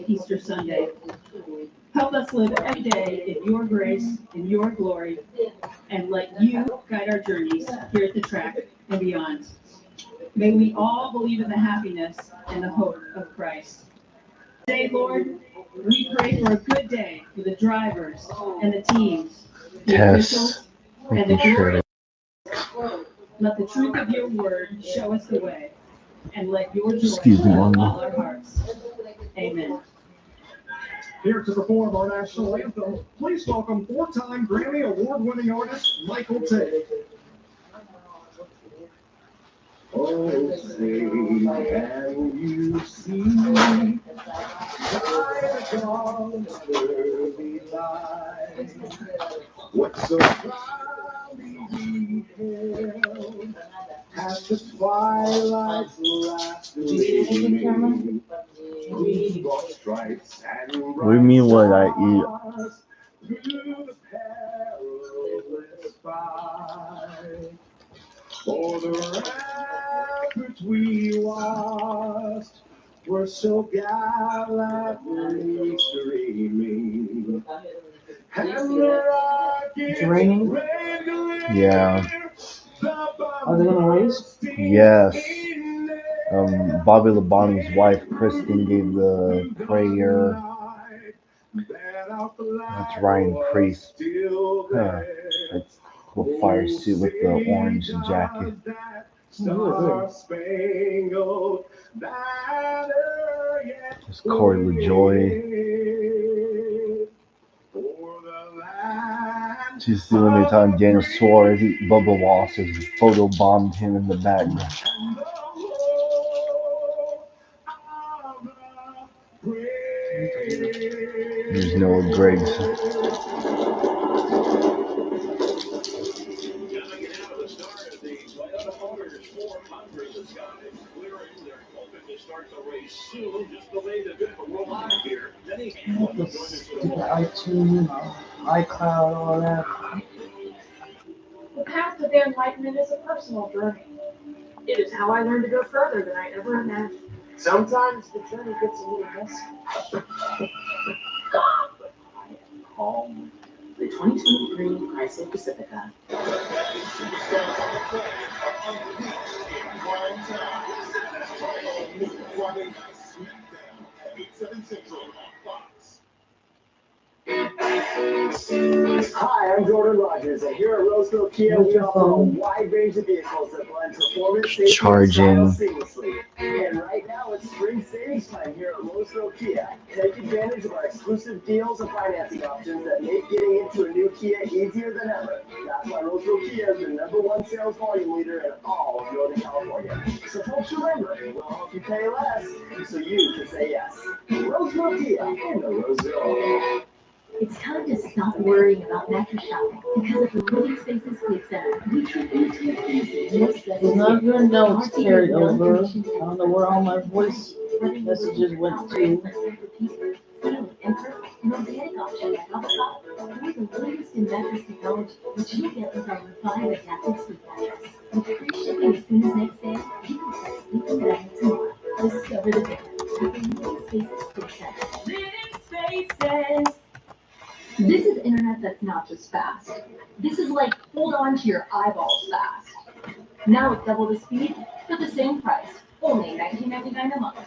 Easter Sunday. Help us live every day in your grace, in your glory, and let you guide our journeys here at the track and beyond. May we all believe in the happiness and the hope of Christ. Today, Lord, we pray for a good day for the drivers and the teams, the officials, and the glory. Let the truth of your word show us the way, and let your joy fill all our hearts. Amen. Here to perform our national anthem, please welcome four-time Grammy Award-winning artist Michael Tate. Oh, say, can you see by the God's early light what so proudly we hailed at the twilight's last gleaming? We brought stripes and What do you mean what I eat? through the perilous fight. For the ramparts we watched were so gallantly streaming, and the rockets raining? Yeah. Are they gonna race? Yes. Bobby Labonte's wife, Kristen, gave the prayer. That's Ryan Priest. That's the fire suit with the orange jacket. It's Corey LaJoy. She's doing it on Daniel Suarez. Bubba Ross has photobombed him in the background. There's Noah Griggs. iTunes, iCloud, all that. The path to the enlightenment is a personal journey. It is how I learned to go further than I ever imagined. Sometimes the journey gets a little messy. But I am calm. The 2023 Chrysler Pacifica. Hi, I'm Jordan Rogers, and here at Roseville Kia, we offer a wide range of vehicles that blend performance, safety, Charging. and style seamlessly. And right now, it's spring savings time here at Roseville Kia. Take advantage of our exclusive deals and financing options that make getting into a new Kia easier than ever. That's why Roseville Kia is the #1 sales volume leader in all of Northern California. So folks, remember, we'll help you pay less, so you can say yes. Roseville Kia in the Roseville. It's time to stop worrying about mattress shopping because at the Living Spaces Sleep Center, we treat you to easy, no stress. It's not your notes carried over. I don't know where all my voice messages went to. And organic option like avocado, we're the latest in mattress technology, which you get with our refined adaptive sleep mattress. With free shipping as soon as next day, you can start sleeping better tomorrow. Discover the difference with the Living Spaces Sleep Center. Living Spaces. This is internet that's not just fast. This is like hold on to your eyeballs fast. Now it's double the speed for the same price, only $19.99 a month.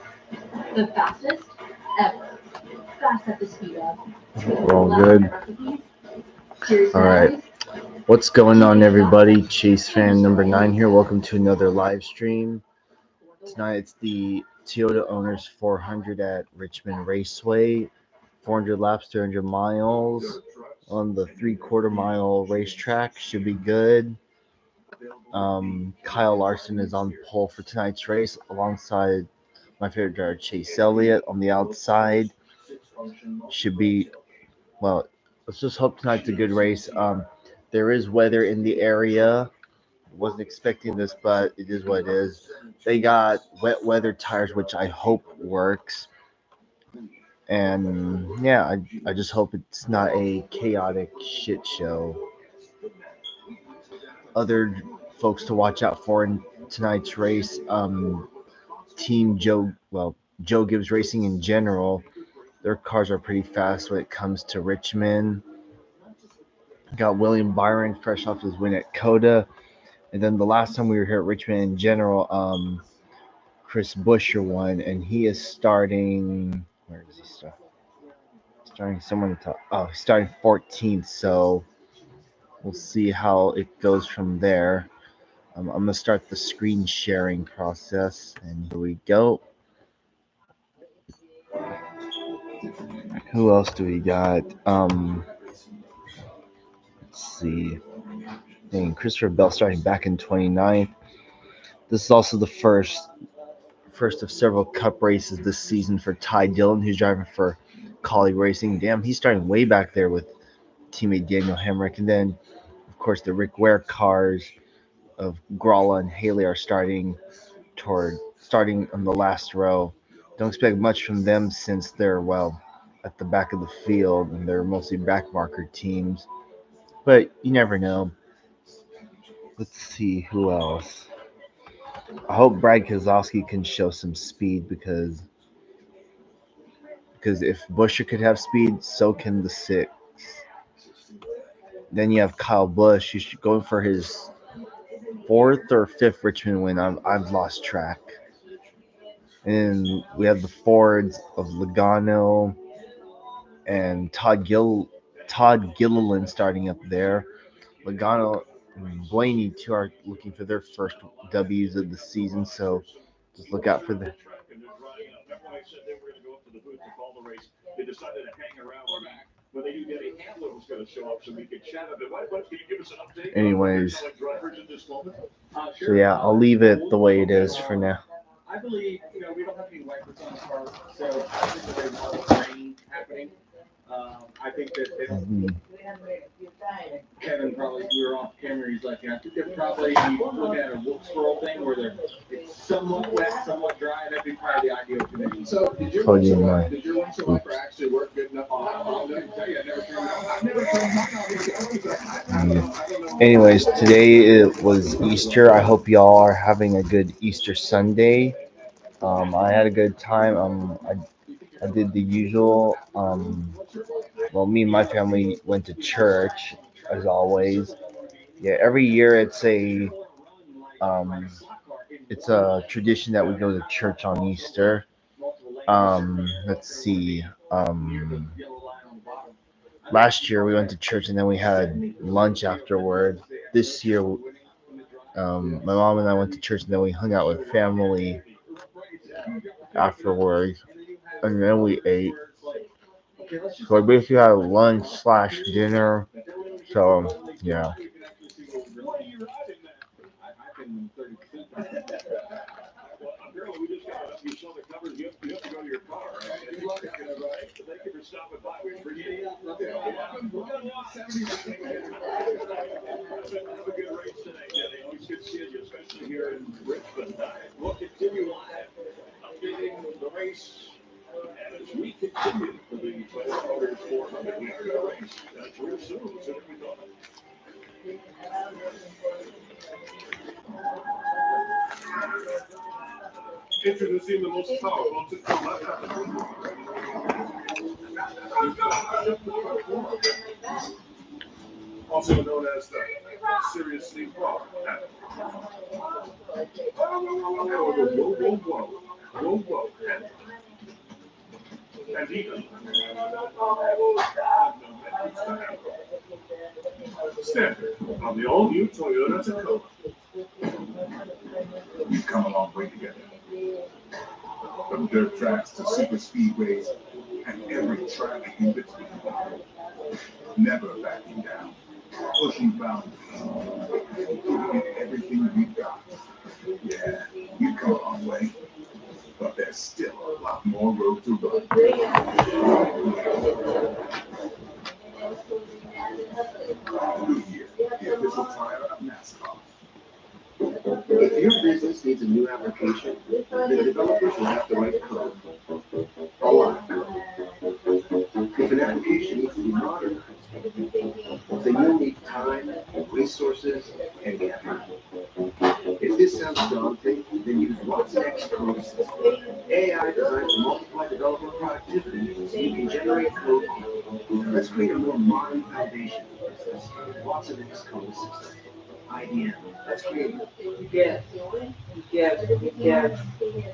The fastest ever. Fast at the speed of. We're all good. All right. What's going on, everybody? Chase fan number 9 here. Welcome to another live stream. Tonight it's the Toyota Owners 400 at Richmond Raceway. 400 laps, 300 miles on the 3/4 mile racetrack. Should be good. Kyle Larson is on pole for tonight's race alongside my favorite driver, Chase Elliott, on the outside. Should be, well, let's just hope tonight's a good race. There is weather in the area. Wasn't expecting this, but it is what it is. They got wet weather tires, which I hope works. And yeah, I just hope it's not a chaotic shit show. Other folks to watch out for in tonight's race, Team Joe Gibbs Racing in general. Their cars are pretty fast when it comes to Richmond. Got William Byron fresh off his win at Coda. And then the last time we were here at Richmond in general, Chris Buescher won, and he is starting. Where does he start? Starting somewhere in the top. Oh, he's starting 14th. So we'll see how it goes from there. I'm gonna start the screen sharing process, and here we go. Who else do we got? Let's see. Dang, Christopher Bell starting back in 29th. This is also the first of several Cup races this season for Ty Dillon, who's driving for Colleague Racing. Damn, he's starting way back there with teammate Daniel Hemrick. And then, of course, the Rick Ware cars of Gralla and Haley are starting on the last row. Don't expect much from them since they're, well, at the back of the field and they're mostly back marker teams. But you never know. Let's see who else. I hope Brad Kozlowski can show some speed because if Buescher could have speed, so can the six. Then you have Kyle Busch. He's going for his fourth or fifth Richmond win. I've lost track. And we have the Fords of Logano and Todd Gilliland starting up there. Logano and Blaney too are looking for their first W's of the season, so just look out for the. They decided to hang around back. When they knew Denny Hamlin was going to show up, so we could chat a bit. What can you give us an update? Anyways, so yeah, I'll leave it the way it is for now. I believe, we don't have any wipers on the car, so I think that there's more rain happening. I think that they don't. Kevin probably, we were off camera, he's like, I think they're probably looking at a Wilkesboro thing where it's somewhat wet, somewhat dry, and that'd be probably the ideal condition. So, did your windshield wiper actually work good enough on that Honda? I can tell you, I never turned mine on. Anyways, today it was Easter. I hope y'all are having a good Easter Sunday. I had a good time. I did the usual. Well, me and my family went to church as always. Yeah, every year it's a tradition that we go to church on Easter. Let's see. Last year we went to church and then we had lunch afterward. This year, my mom and I went to church and then we hung out with family afterwards, and then we ate. So I basically had lunch / dinner. So yeah. Especially here in Richmond. We'll continue updating the race. And as we continue for the Toyota Motors 400, we are going to race real soon, as we thought. Introducing the most powerful Tacoma. Also known as the Seriously Wrong. Whoa. And even standard on the all-new Toyota Tacoma. We've come a long way together. From dirt tracks to super speedways and every track in between. Never backing down. Pushing boundaries. Giving it everything we've got. Yeah, we've come a long way. But there's still a lot more road to run. New year, the official tire of NASCAR. If your business needs a new application, the developers will have to write code. A lot of code. If an application needs to be modernized, then you'll need time, resources, and effort. If this sounds daunting, then use Watsonx Code Assistant. AI designed to multiply developer productivity so you can generate code. Let's create a more modern foundation for business. Lots of X code system. IBM. Let's create. Give.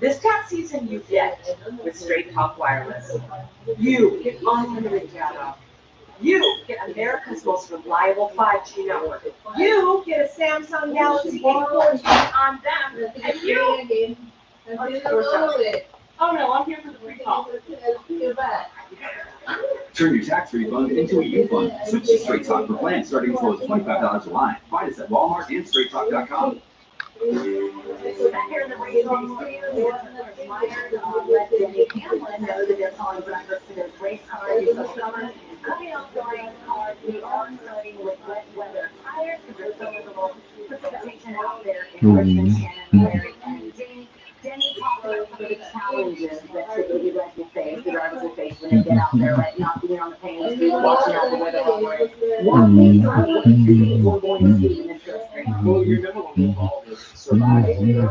This tax season you get with Straight Talk Wireless. You get unlimited data. You get America's most reliable 5G network. You get a Samsung Galaxy A14 on them. And you. Oh no, I'm here for the free call. Turn your tax refund into a U fund. Switch to Straight Talk for plans starting as low as $25 a line. Find us at Walmart and StraightTalk.com. So back here in the radio studio, we have Mr. Myers, let Danny Hamlin know that they're calling drivers to their race cars this summer. Coming off the race cars, we are starting with wet weather tires because there's so little precipitation out there in Richmond, Shannon, Larry, and Danny. Danny talked about some of the challenges that typically like you face, the drivers will face when they get out there, right? Not being on the pain, watching out the weather on the race. What do you think we're going to see in this race? Well, you remember when we called this surviving,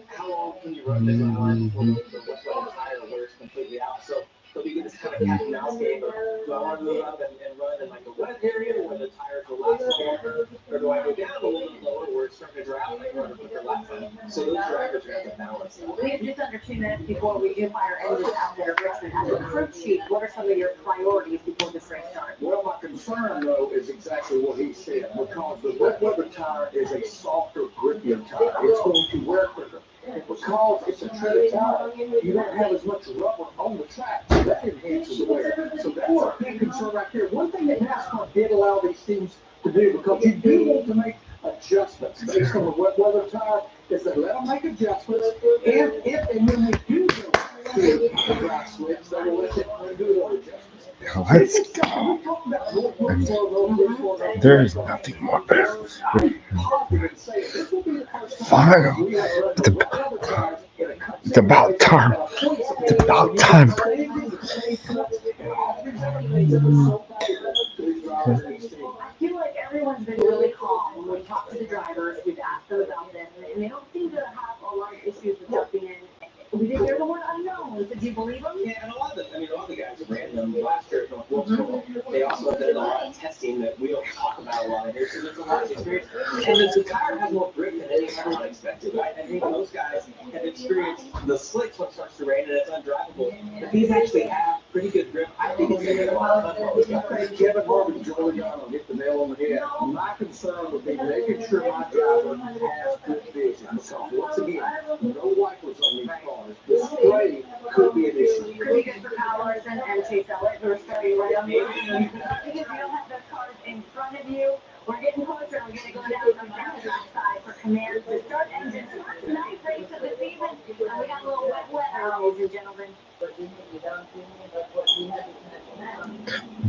how long can you run this on before the wet tire wears completely out? So there'll be this kind of cat and mouse game of, do I want to move up and run in like a wet area where the tires will last longer, or do I go down a little bit lower where it's starting to dry out and I want to put the lap on? So those drivers are going to balance that. We have just under 2 minutes before we do fire engines out there, Richmond. As a crew chief, what are some of your priorities before this race starts? Well, my concern, though, is exactly what he said, because the wet weather tire is a softer, grippier tire. It's going to wear quicker. And because it's a treaded tire, you don't have as much rubber on the track, so that enhances the wear. So that's a big concern right there. One thing that NASCAR did allow these teams to do, because you do want to make adjustments based on the wet weather tire, is they let them make adjustments, and if and when they do go to the dry slicks, they will let them do those adjustments. Let's go. And there is nothing more better. Fire. It's about time. It's about time. I feel like everyone's been really calm when we talk to the drivers. We've asked them about this, and they don't seem to have a lot of issues with jumping in. We didn't hear the word unknown. So do you believe them? Yeah, and a lot of the guys ran them last year at North Wilkesboro. They also did a lot of testing that we don't talk about a lot in here, so there's a lot of experience. And the tire has more grip than anyone expected, right? I think most guys have experienced the slicks when it starts to rain and it's undrivable. But these actually have pretty good grip. I think it's going to be a lot of fun. Kevin Harvick and Joey Logano hit the nail on the head. My concern would be making sure my driver has good vision. Because once again, no wipers on these cars. The spray could be an issue. Could be good for Powers and Chase Elliott, who are starting right on the because you don't have those cars in front of you. We're getting closer. We're going to go down on the side for command to start engines. Nice race of the season. We got a little wet weather, ladies and gentlemen.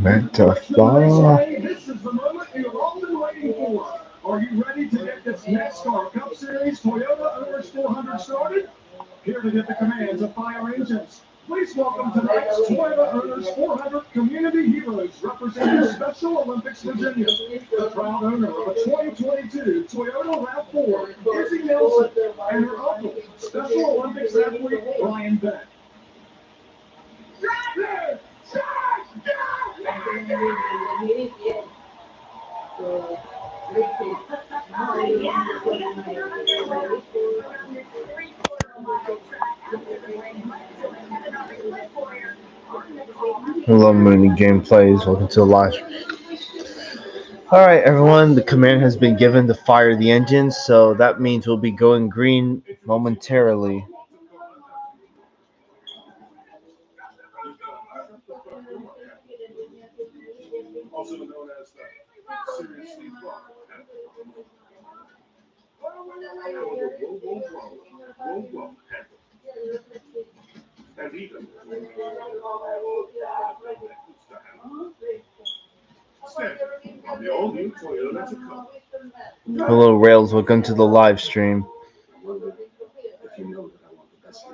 Meant to fly. This is the moment you've all been waiting for. Are you ready to get this NASCAR Cup Series Toyota Owners 400 started? Here to get the commands of fire engines. Please welcome tonight's Toyota Owners 400 Community Heroes representing Special Olympics Virginia. The proud owner of a 2022 Toyota RAV4, Izzy Nelson, and her uncle, Special Olympics athlete Ryan Beck. Hello, Mooney Gameplays. Welcome to the live stream. All right, everyone. The command has been given to fire the engines, so that means we'll be going green momentarily. Also known as the Serious Steve Clark. And even on the all-new Toyota Tacoma. Hello, Rails. Welcome to the live stream. If you know that I want the best for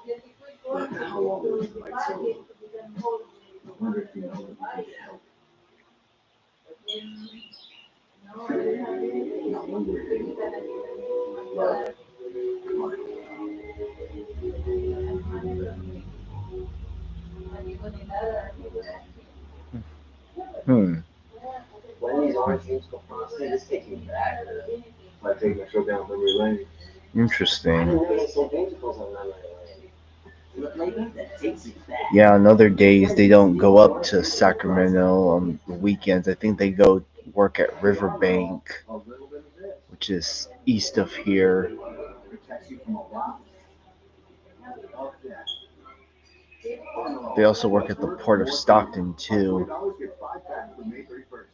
you. But how Lights are low. I wonder if you know that you can get help. Not one word anymore. Love. Mark. Wendy's orange musical frosty is taking back. Might take my trip down memory lane. I Interesting. didn't know they sold musicals on memory lane. Yeah, on other days they don't go up to Sacramento on the weekends. I think they go work at Riverbank, A little bit of this. which is east of here. Protects you from a lot of that. They also work at the Port of Stockton too. $20 get 5 back for May 31st.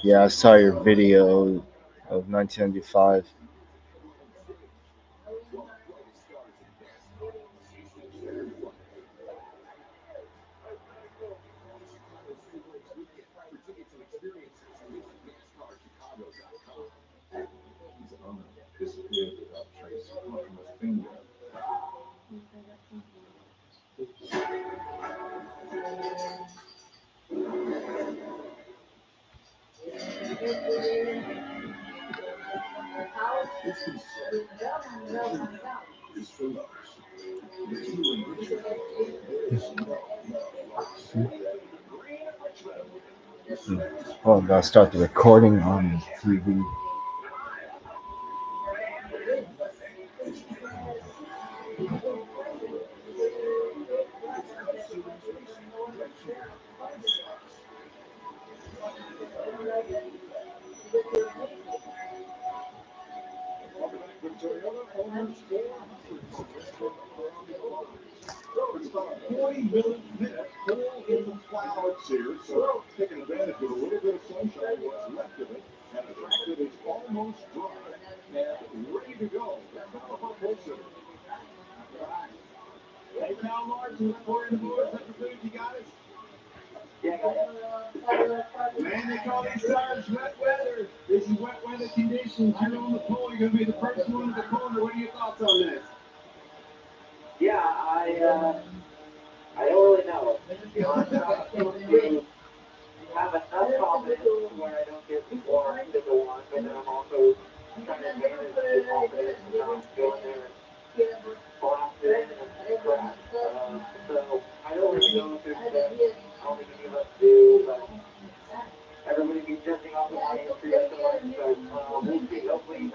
Yeah, I saw your video of 1995. He's disappeared without trace from his finger. It's been said. It's for lovers. There's you in Richmond. There's no Oh, I'm gonna start the recording on TV. It's about a 40-minute pull in the clouds here, so taking advantage of a little bit of sunshine, what's left of it, and a track that is almost dry and ready to go. That's not a hot pull center. Hey, Cal Martin, we're in the boys. That's the food you got us. Man, they call these tires wet weather. This is wet weather conditions. You're on the pole. You're going to be the first one to the corner. What are your thoughts on this? Yeah, I don't really know. You know, I'm trying to have enough confidence where I don't get more into the one, but then I'm also trying to manage the confidence and not go in there and blast it and crash. So I don't really know if there's I don't think any of us do, but everybody be jumping off the line for your so we'll see. Hopefully we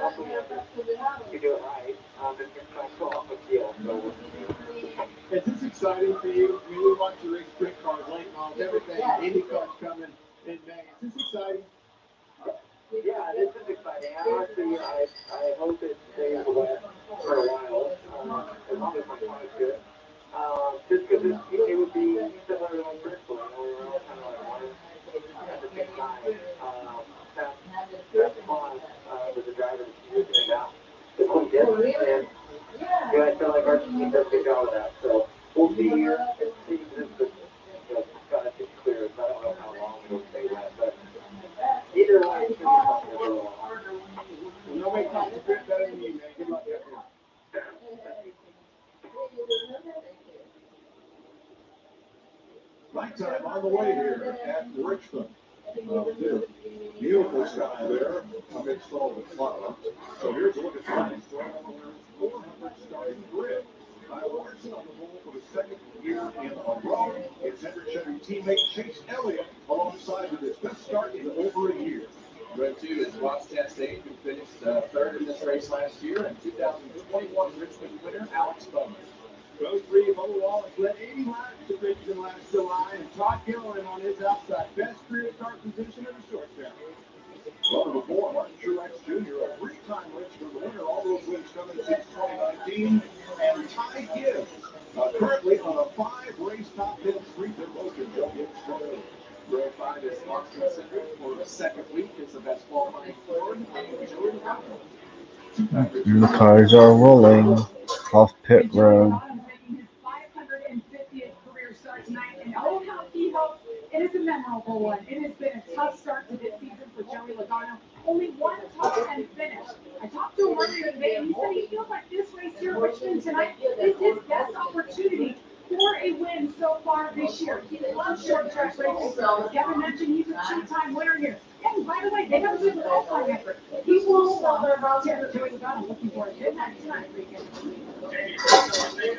do it right. It's just my co-op deal, so we'll see. Is this exciting for you? I mean, we watch your race sprint cars, late models, everything. IndyCar's coming in May. Is this exciting? Yeah, this is exciting. Honestly, I hope it stays wet for a while, as long as my car is good. Just because it would be similar to my first one. You know, we were all kind of like running at the same time. That's fun with the driver to keep it down. It's quite different, and yeah, I feel like our team does a good job of that. So we'll see here. See this is got to get clear. So I don't know how long it'll stay wet, but either way, it's going to be a little while. Well, nobody talks a bit better than you, man. Good luck out there. Nighttime on the way here at Richmond. Beautiful sky there amidst all the clouds. So here's a look at tonight's 400 starting grid. Kyle Larson on the pole for the second year in a row. It's Hendrick Chevy teammate Chase Elliott alongside with his best start in over a year. Road 2 is Ross Chastain, who finished third in this race last year, and 2021 Richmond winner Alex Bowman. Road 3, Bubba Wallace led 80 laps to Richmond last July, and Todd Gilliland on his outside. Best career start position of the short track. Well, before, Martin Truex Jr., a three-time Richmond winner, all those wins coming since 2019, and Ty Gibbs, currently on a 5-race top 10 streak that most of Joe Gibbs struggled. Road 5 is Austin Cindric for the second week. It's the best qualifying Ford and Jordan Howard. And the cars are rolling off pit road. His 550th career start tonight, and oh, how he helped in is a memorable one. It has been a tough start to this season for Joey Logano. Only one top 10 finish. I talked to him earlier today, and he said he feels like this race here in Richmond tonight is his best opportunity for a win so far this year. He loves short track racing. As Kevin mentioned, he's a two-time winner here. And by the way, they have a good qualifying effort. He will Joey Logano looking for a good night tonight weekend.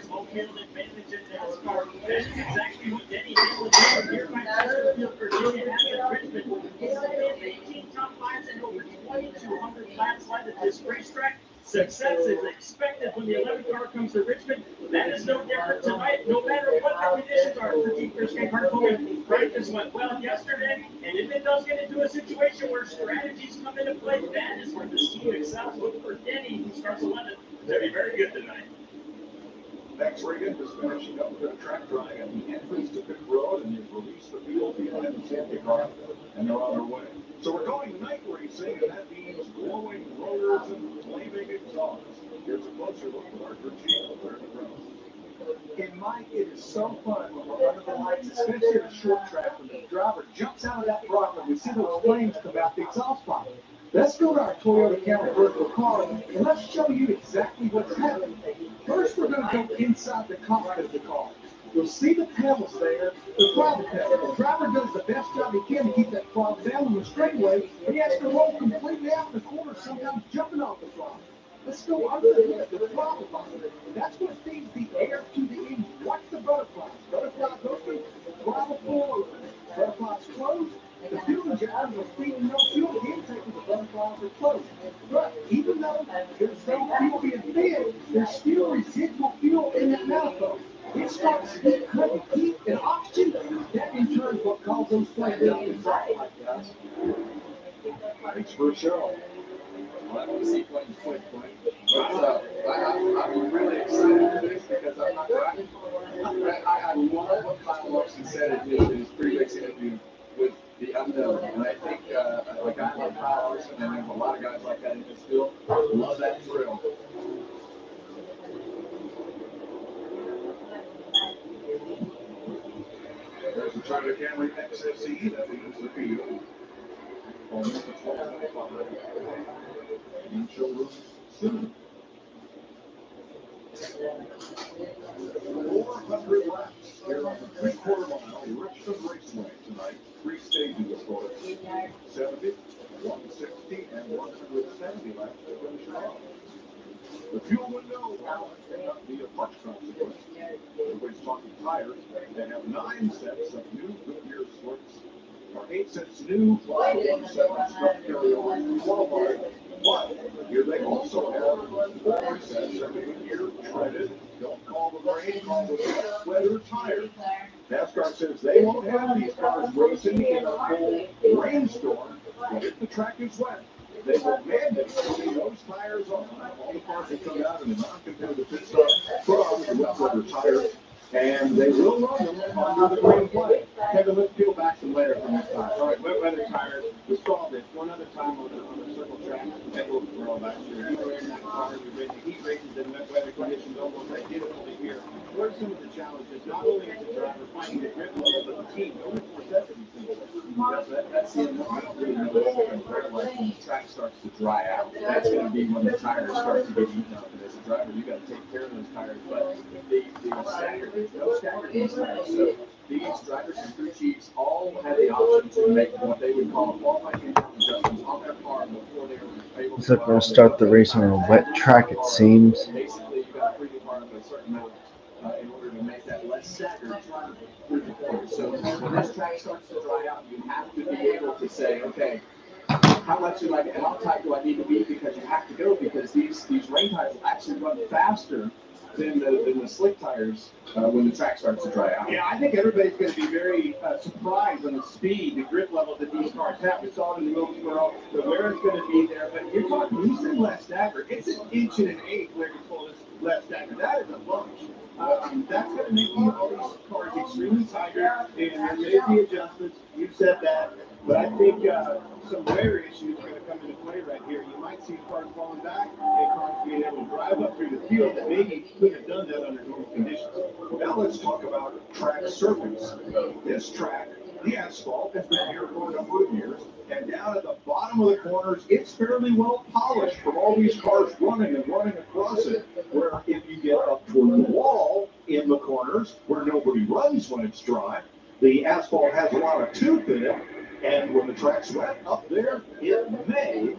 Home field advantage in NASCAR. That is exactly what Denny Hamlin did here by Chesterfield, Virginia, at Richmond. He set 18 top fives and over 2,200 laps led at this racetrack. Success is expected when the 11th car comes to Richmond. That is no different tonight, no matter what the conditions are for Team Chris Carpoli. Practice went well yesterday, and if it does get into a situation where strategies come into play, that is where this team excels. Look for Denny, who starts 11th. They'll be very good tonight. Thanks, Reagan. Just finishing up with a track drying at the entrance to pit road, and you've released the field behind the safety car, and they're on their way. So we're going night racing, and that means glowing rotors and flaming exhausts. Here's a closer look at our crew chief, Larry McGraw. In Mike, it is so fun when we're under the lights, especially in a short track, when the driver jumps out of that throttle and we see those flames come out the exhaust pipe. Let's go to our Toyota Camry vertical car, and let's show you exactly what's happening. First, we're going to go inside the cockpit of the car. You'll see the pedals there, the throttle pedal. The driver does the best job he can to keep that throttle down on the straightaway, and he has to roll completely out in the corner, sometimes jumping off the throttle. Let's go under the throttle button. That's what feeds the air to the engine. Watch the butterflies. Butterflies open, throttle full open. Butterflies closed, the fuel injectors are feeding no fuel intake with the butterflies are closed. But even though there's no fuel being fed, there's still residual fuel in that manifold. It starts to cut heat and oxygen. That in turn is what causes those flames to exhaust like guys. Thanks for a show. Well, I want to see flames quick. I'm really excited for this because I love what Kyle Larson said in his pre-race interview with the unknown. And I think a guy like Kyle Larson, and there's a lot of guys like that in this field, love that thrill. There's the Toyota Camry XSE that leaves the field. Only the 12.5. In showrooms soon. 400 laps here on the 3/4 mile Richmond Raceway tonight. 3 stages for it. 70, 160, and 170 laps to finish it off. The fuel window may not be of much consequence. Everybody's talking tires. They have 9 sets of new Goodyear slicks, or 8 sets new, 1 set of stuff carry-on qualified. But here they also have 4 sets of Goodyear treaded, don't call the rain, call the sweater tires. NASCAR says they won't have these cars racing in a full rainstorm, but if the track is wet, they will mandate putting those tires on. All the cars that come out in the non-competitive pit stop put on the wet weather tires, and they will run them under the green flag. Kevin, let's peel back some layers from this tire. All right, wet weather tires. We saw this one other time on the circle track at Wilkesboro last year. We were in that car. We ran the heat races in wet weather conditions almost identically here. What are some of the challenges, not only as a driver finding the grip level, but the team? What are necessities? That's the end. We don't really know what's going to occur when the track starts to dry out. That's going to be when the tires start to get eaten up. And as a driver, you got to take care of those tires. But the stagger, there's no stagger in these tires. So these drivers and crew chiefs all had the option to make what they would call qualifying adjustments on their car before they were able to. Looks like we're going to start the race on a wet track, it seems. Basically, you got to free the car up a certain amount in order to make that less staggered through the corner. So when this track starts to dry out, you have to be able to say, okay, how much do I get, and how tight do I need to be, because you have to go, because these rain tires will actually run faster than the slick tires when the track starts to dry out. Yeah, I think everybody's going to be very surprised on the speed, the grip level that these cars have. We saw it in the Wilkesboro. The wear is going to be there, but you're talking, when you say less stagger, it's 1 inch and 1/8 where you told us less stagger. That is a bunch. That's going to make all these cars extremely tighter, and there may be adjustments. You said that, but I think some wear issues are going to come into play right here. You might see cars falling back and cars being able to drive up through the field that maybe couldn't have done that under normal conditions. Now let's talk about track surface. This track The asphalt has been here for a number of years, and down at the bottom of the corners, it's fairly well polished from all these cars running across it. Where if you get up toward the wall in the corners, where nobody runs when it's dry, the asphalt has a lot of tooth in it, and when the track's wet up there, it may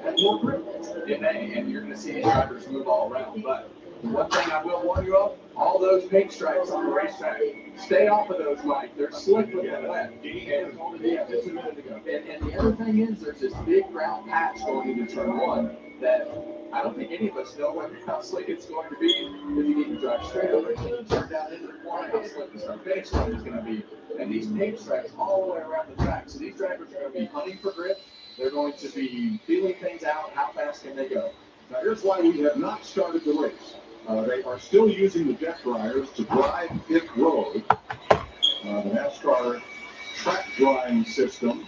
have more grip. It may, and you're going to see these drivers move all around. But one thing I will warn you of, all those paint stripes on the racetrack, stay off of those, Mike. They're slick with the wet. Yeah, just a minute ago. And the other thing is, there's this big brown patch going into turn one that I don't think any of us know how slick it's going to be if you need to drive straight over it. You turn down into the corner, how slick the start finish line is going to be. And these paint stripes all the way around the track. So these drivers are going to be hunting for grip. They're going to be feeling things out. How fast can they go? Now, here's why we have not started the race. They are still using the jet dryers to dry pit road. The NASCAR track drying system,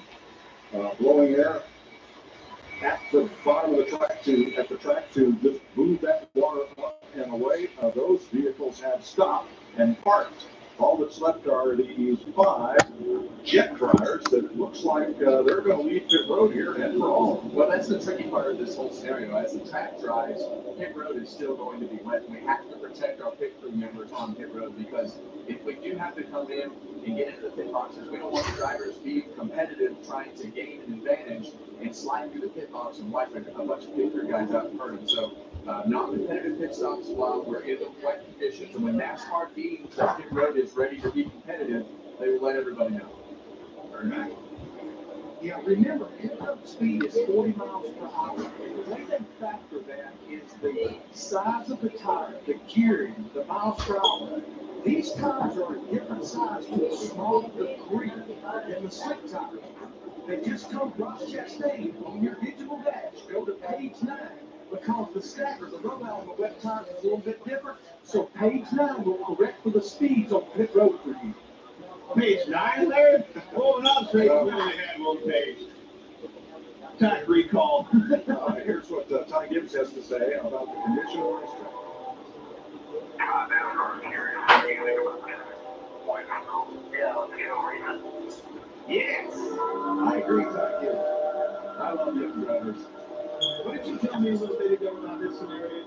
blowing air at the bottom of the track to just move that water up and away. Those vehicles have stopped and parked. All that's left are these 5 jet dryers that it looks like they're going to leave pit road here and for all. Well, that's the tricky part of this whole scenario. As the track dries, pit road is still going to be wet. And we have to protect our pit crew members on pit road because if we do have to come in and get into the pit boxes, we don't want the drivers being competitive trying to gain an advantage and slide through the pit box and wipe a bunch of pit crew guys out and hurt them. So non-competitive pit stops while we're in the wet conditions. And when NASCAR deems that pit road is ready to be competitive, they will let everybody know. Very nice. Yeah, remember, pit road speed is 40 miles per hour. The way they factor that is the size of the tire, the gearing, the miles per hour. These tires are a different size to a small degree than the slick tires. They just told Ross Chastain on your digital dash, go to page 9. Because the stacker, the rollout on the wet tires is a little bit different. So page 9 will correct for the speeds on pit road for you. Page 9 there? Oh, not straight. We only had one page. Track recall. Here's what Ty Gibbs has to say about the condition of the racetrack. Yes, I agree, Ty Gibbs. I love young drivers. What did you tell me a little bit ago about this scenario?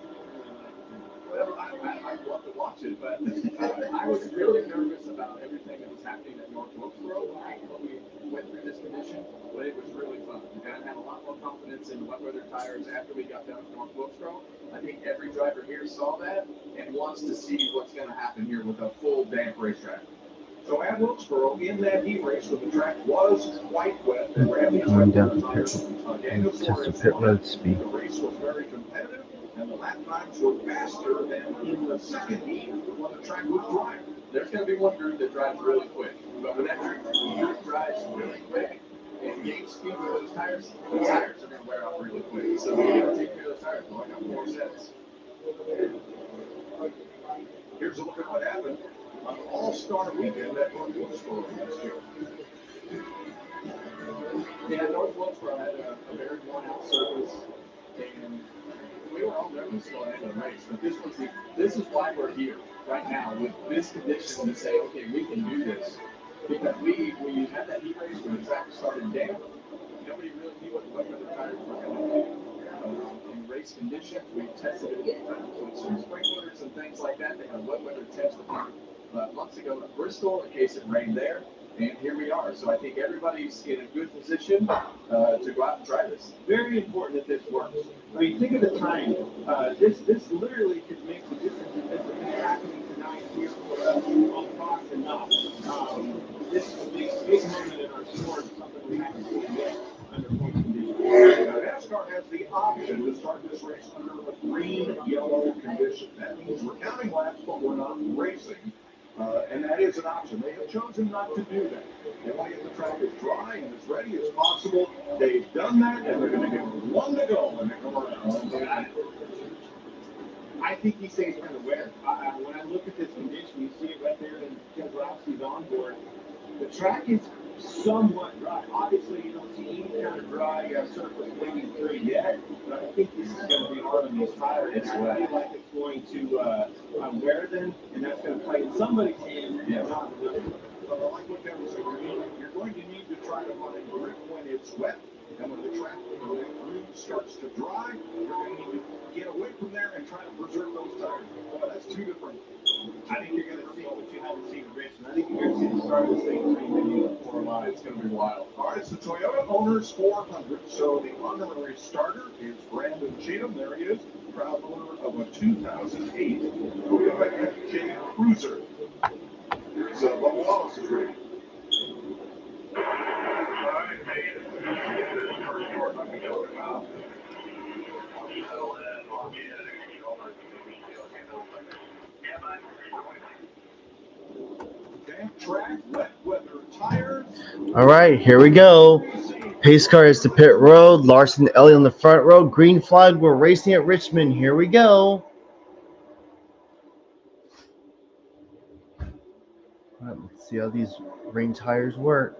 Well, I'd love to watch it, but I was really nervous about everything that was happening at North Wilkesboro when we went through this condition, but it was really fun. And I had a lot more confidence in wet weather tires after we got done with North Wilkesboro. I think every driver here saw that and wants to see what's going to happen here with a full damp racetrack. So at Wilkesboro, in that heat race, when the track was quite wet, and Going down to test the pit road speed. The race was very competitive, and the lap times were faster than in the second heat when the track was dry. There's going to be one group that drives really quick, but when that group drives really quick and gains speed with those tires, the tires are going to wear off really quick. So we got to take care of those tires. Well, I got 4 sets. Here's a look at what happened on an all-star weekend at North Wilkesboro last year. Yeah, North Wilkesboro had a very worn-out surface, and we were all nervous going into the race. But this is why we're here right now with this condition to say, okay, we can do this. Because when you had that heat race when the track started damp, nobody really knew what the wet weather tires were going to do. In race conditions, we tested it with some sprinklers and things like that. They had a wet weather test a few months ago at Bristol in case it rained there. And here we are. So I think everybody's in a good position to go out and try this. Very important that this works. I mean, think of the time. This literally could make the difference in this is happening tonight here for us on Fox and Knox. This is a big moment in our sport, something we haven't seen yet under point conditions. NASCAR has the option to start this race under a green-yellow condition. That means we're counting laps, but we're not racing. And that is an option. They have chosen not to do that. They want to get the track as dry and as ready as possible. They've done that, and they're going to give one to go when they come around. I think he stays kind of wet. When I look at this condition, you see it right there in Keselowski's onboard. The track is somewhat dry. Obviously, you don't see any kind of dry surface bleeding through yet, but I think this is going to be hard on these tires. And I feel like it's going to wear them, and that's going to play in somebody's hand. Yeah. But I like what Kevin said. You're going to need to try to find grip when it's wet. And when the track, when the groove starts to dry, you're going to need to get away from there and try to preserve those tires. Well, that's two different. I think you're going to see what you haven't seen in Richmond. I think you're going to see the start of this thing between Indy and 4 line. It's going to be wild. All right, it's the Toyota Owners 400. So the honorary starter is Brandon Cheatham. There he is, proud owner of a 2008 Toyota FJ Cruiser. Here's Bubba Wallace is ready. Track, wet weather tires. All right, here we go. Pace car is to pit road. Larson Elliott on the front row. Green flag. We're racing at Richmond. Here we go. All right, let's see how these rain tires work.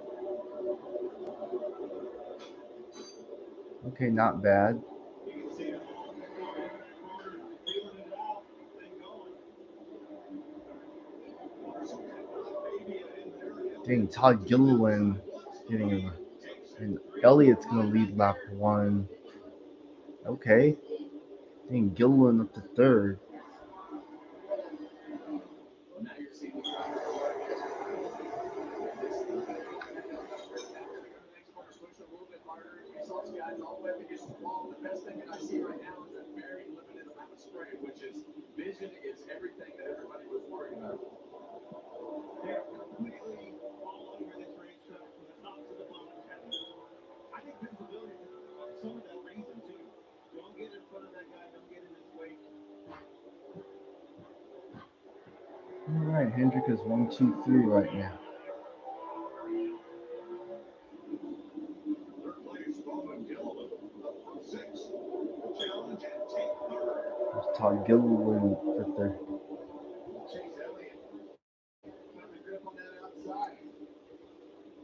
Okay, not bad. Dang, Todd Gilliland getting him. And Elliott's going to lead lap 1. Okay. Dang, Gilliland up to 3rd. The best thing that I see right now is a very limited amount of spray, which is vision is everything that everybody was worried about. They're completely all over this racetrack from the top to the bottom. I think visibility is some of that reason too. Don't get in front of that guy. Don't get in his way. All right, Hendrick is 1, 2, 3 right now. Third place, Bowman Gilliland, up from 6. Challenge and take third. There's Todd Gilliland for 3rd. Chase Elliott got the grip on that outside.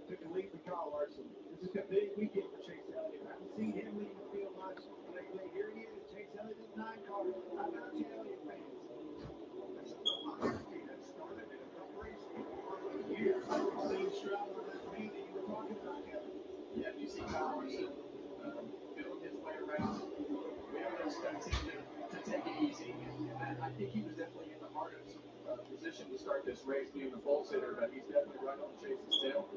Took a lead from Kyle Larson. This is a big weekend for Chase Elliott. I haven't seen him leave the field much lately. Here he is, Chase Elliott in 9 car. How about you, Elliott fans? This is the honesty that started in a preparation for years. Same Stroud on that paint that you were talking about, Kevin. Yeah, you see Kyle Larson feeling his way around. We haven't expected him to take it easy. And I think he was definitely in the hardest position to start this race, being the pole sitter, but he's definitely right on Chase's tail.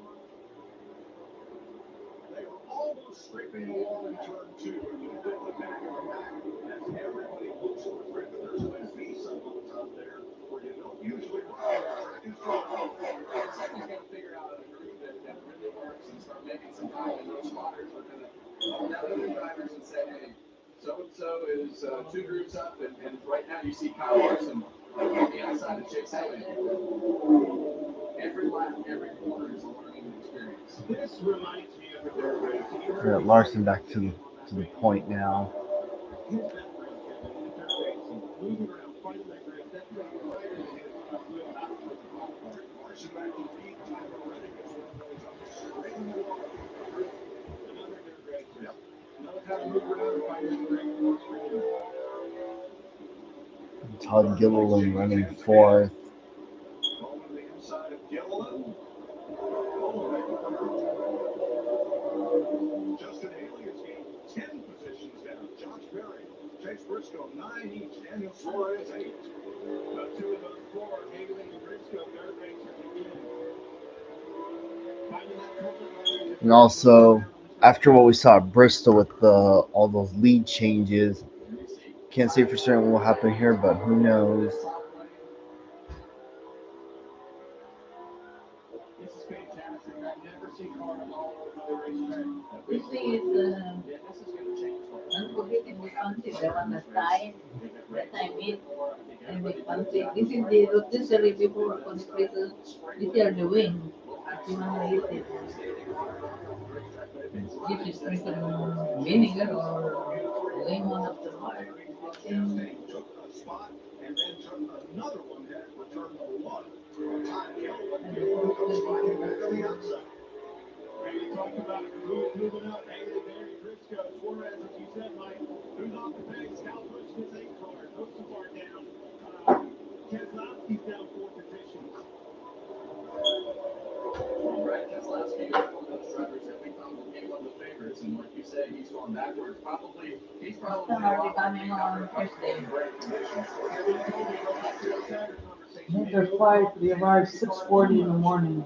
They were almost scraping the wall in turn 2. A little bit of the back of the pack as everybody looks for the grip. There's going to be some holes out there where you don't usually run. Track is dry. Somebody's got to figure out a groove that really works and start making some time, and those spotters are going to call down other drivers and say, hey, so-and-so is 2 groups up, and right now you see Kyle Larson on the outside of Chase Elliott. Every lap, every corner is a learning experience. This reminds me of a dirt race. You Got heard Larson back to the point now. his background, Kevin, in the dirt racing, moving around, finding that grip. That's right in his wheelhouse for the golf cart. Larson back to lead. Tyler Reddick is one of those up the straight in the wall. Another dirt race. Yep. Knows how to move around and find his great course for him. Todd Gilliland running 4th. Bowman the inside of Gilliland. Justin Haley has gained 10 positions down. Josh Berry, Chase Briscoe, 9 each. Daniel Suarez, 8. 2 of those 4, Haley and Briscoe, dirt racers again. Finding that comfort. And also, after what we saw at Bristol with all those lead changes, can't say for certain what will happen here, but who knows. This is fantastic. I've never seen cars all over the racetrack. This thing is unforgettable country, the one that time it and the country. This is the rotisserie before on the prison. This are the wing. If you want to eat it. This is freaking vinegar or lemon afterward. Chastain took a spot and then took another one headed for turn number 1. Todd Gilliland comes fighting back on the outside. We talked about who's moving up. Haley, Berry, Briscoe, Suarez, as you said, Mike. Who's off the pace? Cal Busch is 8 car. Kosovar down. Keselowski's down 4 positions. Brad Keselowski going backwards. He's Basta hardly coming on Thursday. They're quiet. We arrived 6:40 in the morning.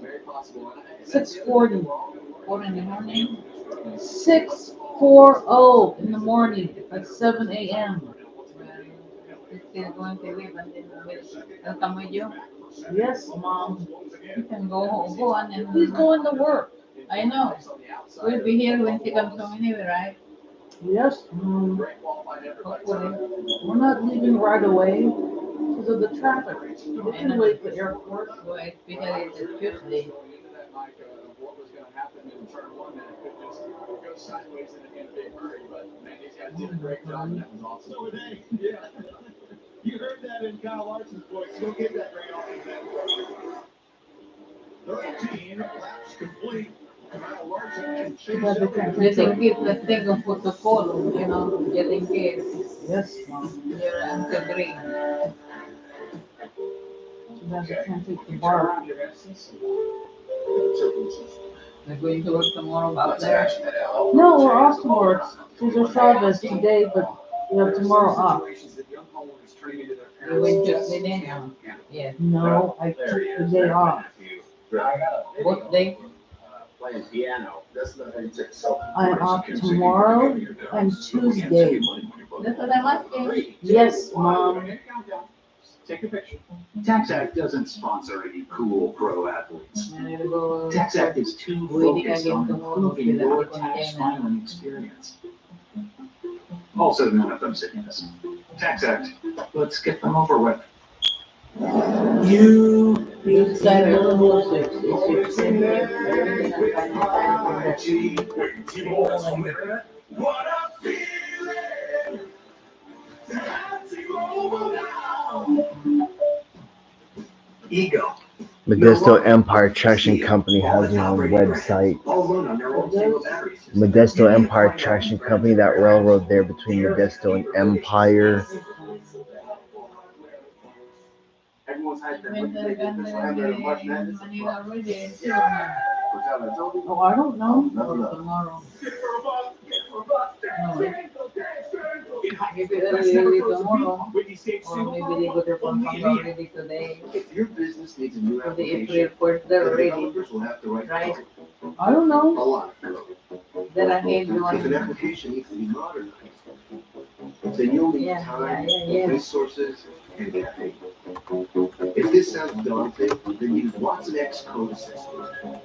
Very possible. 6:40. 4 in the morning. 6:40 in the morning at 7 a.m. He's still going to leave and then he'll come with you. Yes, Mom. You can go on and He's going to work. I know. We'll be here when she comes home anyway, right? Yes, Mom. Hopefully. We're not leaving right away because of the traffic. We can wait for the airport. Well, especially it's Tuesday. What was going to happen in turn one that could just go sideways in a big hurry. But man, these guys did a great job, and that was awesome. So they, yeah. You heard that in Kyle Larson's voice. Go get that great offense. 13 laps complete. Kyle Larson and Chase But they can't Just in control. case, let's think of protocol, just in case Yes, Mom. you're until 3. But they can't take the bar. We're going to work tomorrow out there. No, we're off tomorrow. Cesar Chavez today, but we have tomorrow off. You went Tuesday then? Yes. No, I took the day off. Both days? Playing piano. That's not how you take selfies. I'm off tomorrow and Tuesday. That's what I'm asking. Yes, Mom. Take a picture. TaxAct doesn't sponsor any cool pro athletes. And it'll go. TaxAct is too Waiting focused again on tomorrow improving with your the tax container. filing experience. Also, none of them sickness. TaxAct, let's get them over with. You This side of the music. What I'm feeling. ego. Modesto Empire Traction Company has their own website. All run on their own single battery system. Modesto Empire Traction Company, that railroad there between Modesto and Empire. Everyone's hyped that When when they're they did this round of March Madness. Manila already, Which I told you. Oh, I don't know. No, no. tomorrow. Get for a buck. No. Maybe early tomorrow. Whitney State Or maybe they go to Pampanga already today. If your business needs a new For the application, April 1st, they're the already. developers will have to write Right. code. I don't A know. lot of code. They're ahead If an one. application needs to be modernized, then you'll need time, Yeah. resources, and caffeine. If this sounds daunting, then use Watson X Code Assistant.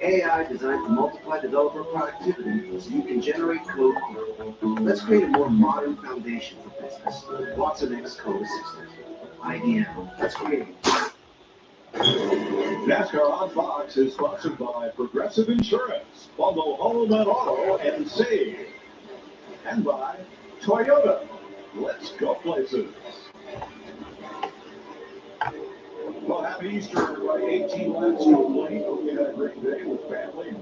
AI designed to multiply developer productivity so you can generate code quickly. Let's create a more modern foundation for business. Watson X Code Assistant. IBM. Let's create. NASCAR on Fox is sponsored by Progressive Insurance. Bundle home and auto and save. And by Toyota. Let's go places. Well, happy Easter, everybody. 18 laps complete. Hope you had a great day with family.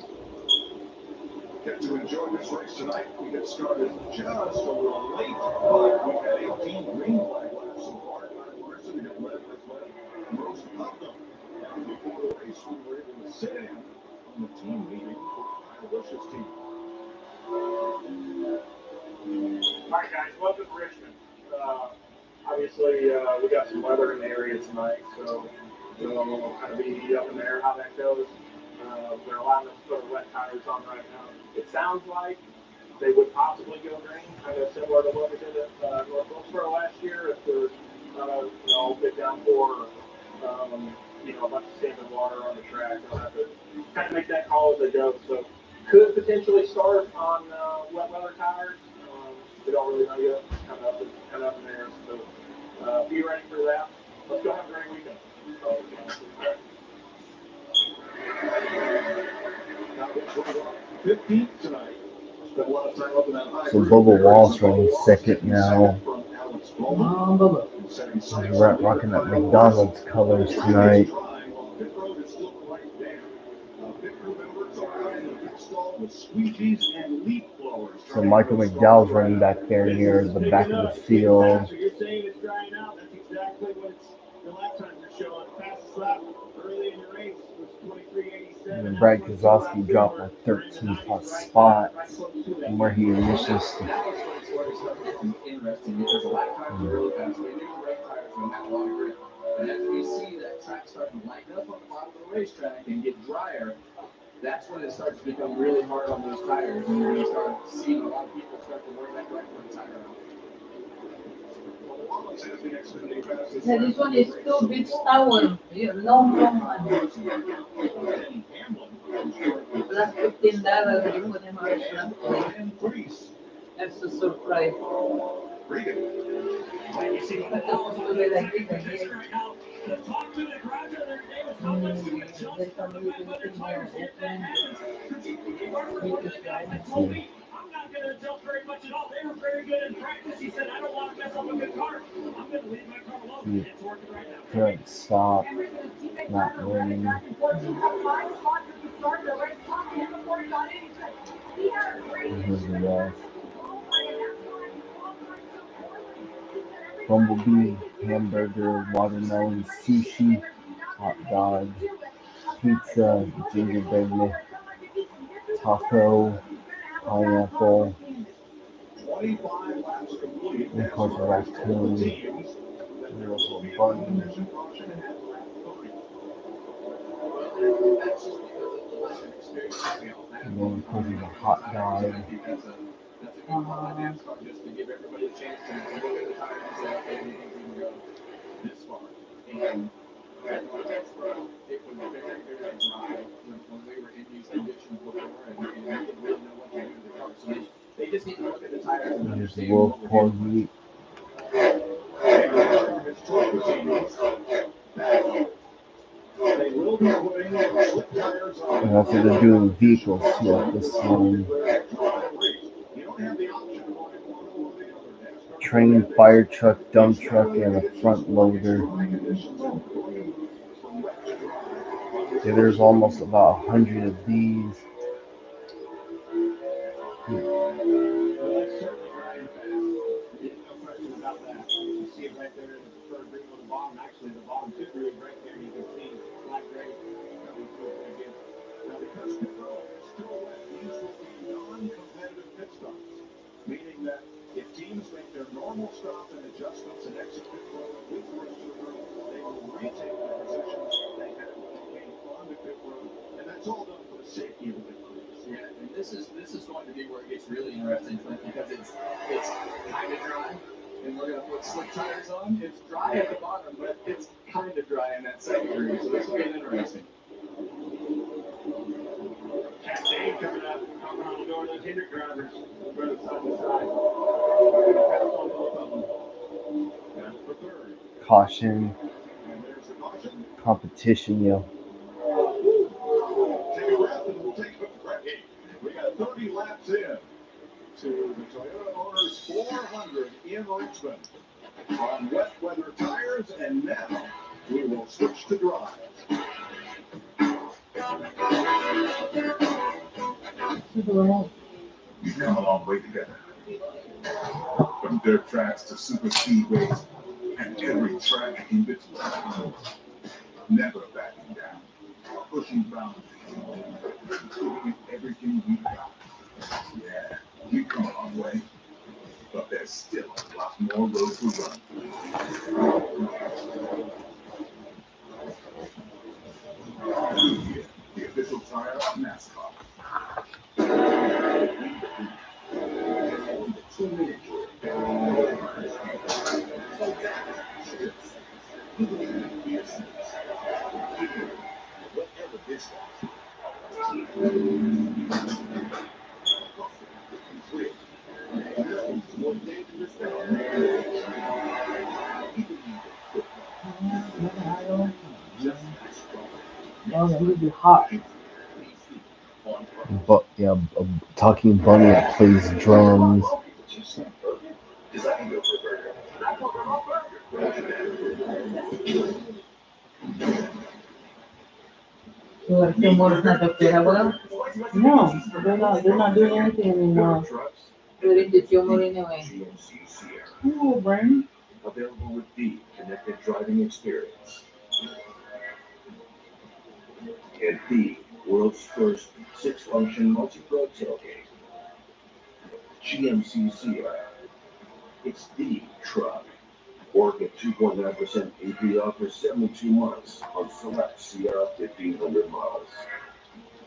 Get to enjoy this race tonight. We get started just a little late, but we had 18 green flag laps so far. Kyle Larson had led most of them. And before the race, we were able to sit in on the team meeting for Kyle Busch's team. All right, guys, welcome to Richmond. Obviously, we got some weather in the area tonight, so we'll kind of be up in there how that goes. They're allowing us to put our wet tires on right now. It sounds like they would possibly go green, kind of similar to what we did at North Wilkesboro last year. If there's a big downpour, a bunch of standing water on the track, they'll have to kind of make that call as they go. So could potentially start on wet weather tires. We don't really know yet. It's kind of up in there. So be ready for that. Let's go have a great weekend. Now, 15th tonight. Spent a lot of time up in that high. So Bubba Wall's running second now. Bubba. He's rocking that McDonald's colors tonight. So Michael McDowell's running back there near the back of the field. So you're saying it's drying out. That's exactly what the lap times are showing. Fastest lap early in the race was 23:86. And Brad Kozlowski dropped a 13 plus spot from where he initially started. Now it's where it starts getting interesting because a lot of times they're really fast. They do the right tires when they have a lot of grip. And as we see that track starting to lighten up on the bottom of the racetrack and get drier, that's when it starts to become really hard on those tires. And you're going to start seeing a lot of people start to wear that right front tire out. Yeah, this one is two big tower, yeah, long one. Plus $15 you put them on the That's a surprise. I'm not going to adjust very much at all. They were very good in practice. He said, I don't want to mess up a good car. I'm going to leave my car alone. It's working right now. Current stop, not winning. Here's the rest. Bumblebee, hamburger, watermelon, sushi, hot dog, pizza, gingerbread, taco, pineapple, and of course a raccoon. There's also a bunny. And then of course there's a hot dog. Just to give everybody a chance to look at the tires and say, okay, we think we can go this far. And at Pittsburgh, it was very, very dry when we were in these conditions before, and we didn't really know what to do to the car. So they just need to look at the tires and Here's the understand World what we're Corn doing. Meat. They will be putting slick tires on. And that's what they're doing vehicles too at this one. You don't have the option of going one or the other. Train, fire truck, dump truck, and a front loader. Yeah, there's almost about 100 of these. You see it right there in the preferred green on the bottom. Actually, the bottom two green right there, you can see black gray coming through again. Now, because pit road is still wet, these will be non-competitive pit stops, meaning that if teams make their normal stop and adjustments and exit pit road with the rest of the road, they will retake the positions they had when they came onto pit road, and that's all done for the safety of the pit crews. Yeah, and this is going to be where it gets really interesting, Clint, because it's kind of dry. And we're going to put slick tires on. It's dry at the bottom, but it's kind of dry in that second green, so this will get interesting. Chastain coming up, knocking on the door of those Hendrick drivers. Running side to side. Pass on both of them. That's for third. Caution, And there's the caution. competition, yo. Take a breath and we'll take a break. We got 30 laps in to the Toyota Owners 400 in Richmond on wet weather tires, and now we will switch to dry. We've come a long way together. From dirt tracks to super speedways and every track in between. Never backing down. Pushing boundaries. Including everything we've got. Yeah, we've come a long way. But there's still a lot more road to run. Goodyear, the official tire of NASCAR. Whatever this Oh, it would be hot. But yeah, a talking bunny that plays drums. No, they're not doing anything anymore. Where is the tumor anyway? Oh, brain. Available with the connected driving experience. Get the World's first 6-function multi-pro tailgate. GMC Sierra. It's the truck. Or get 2.9% APR for 72 months on select Sierra 1500 models.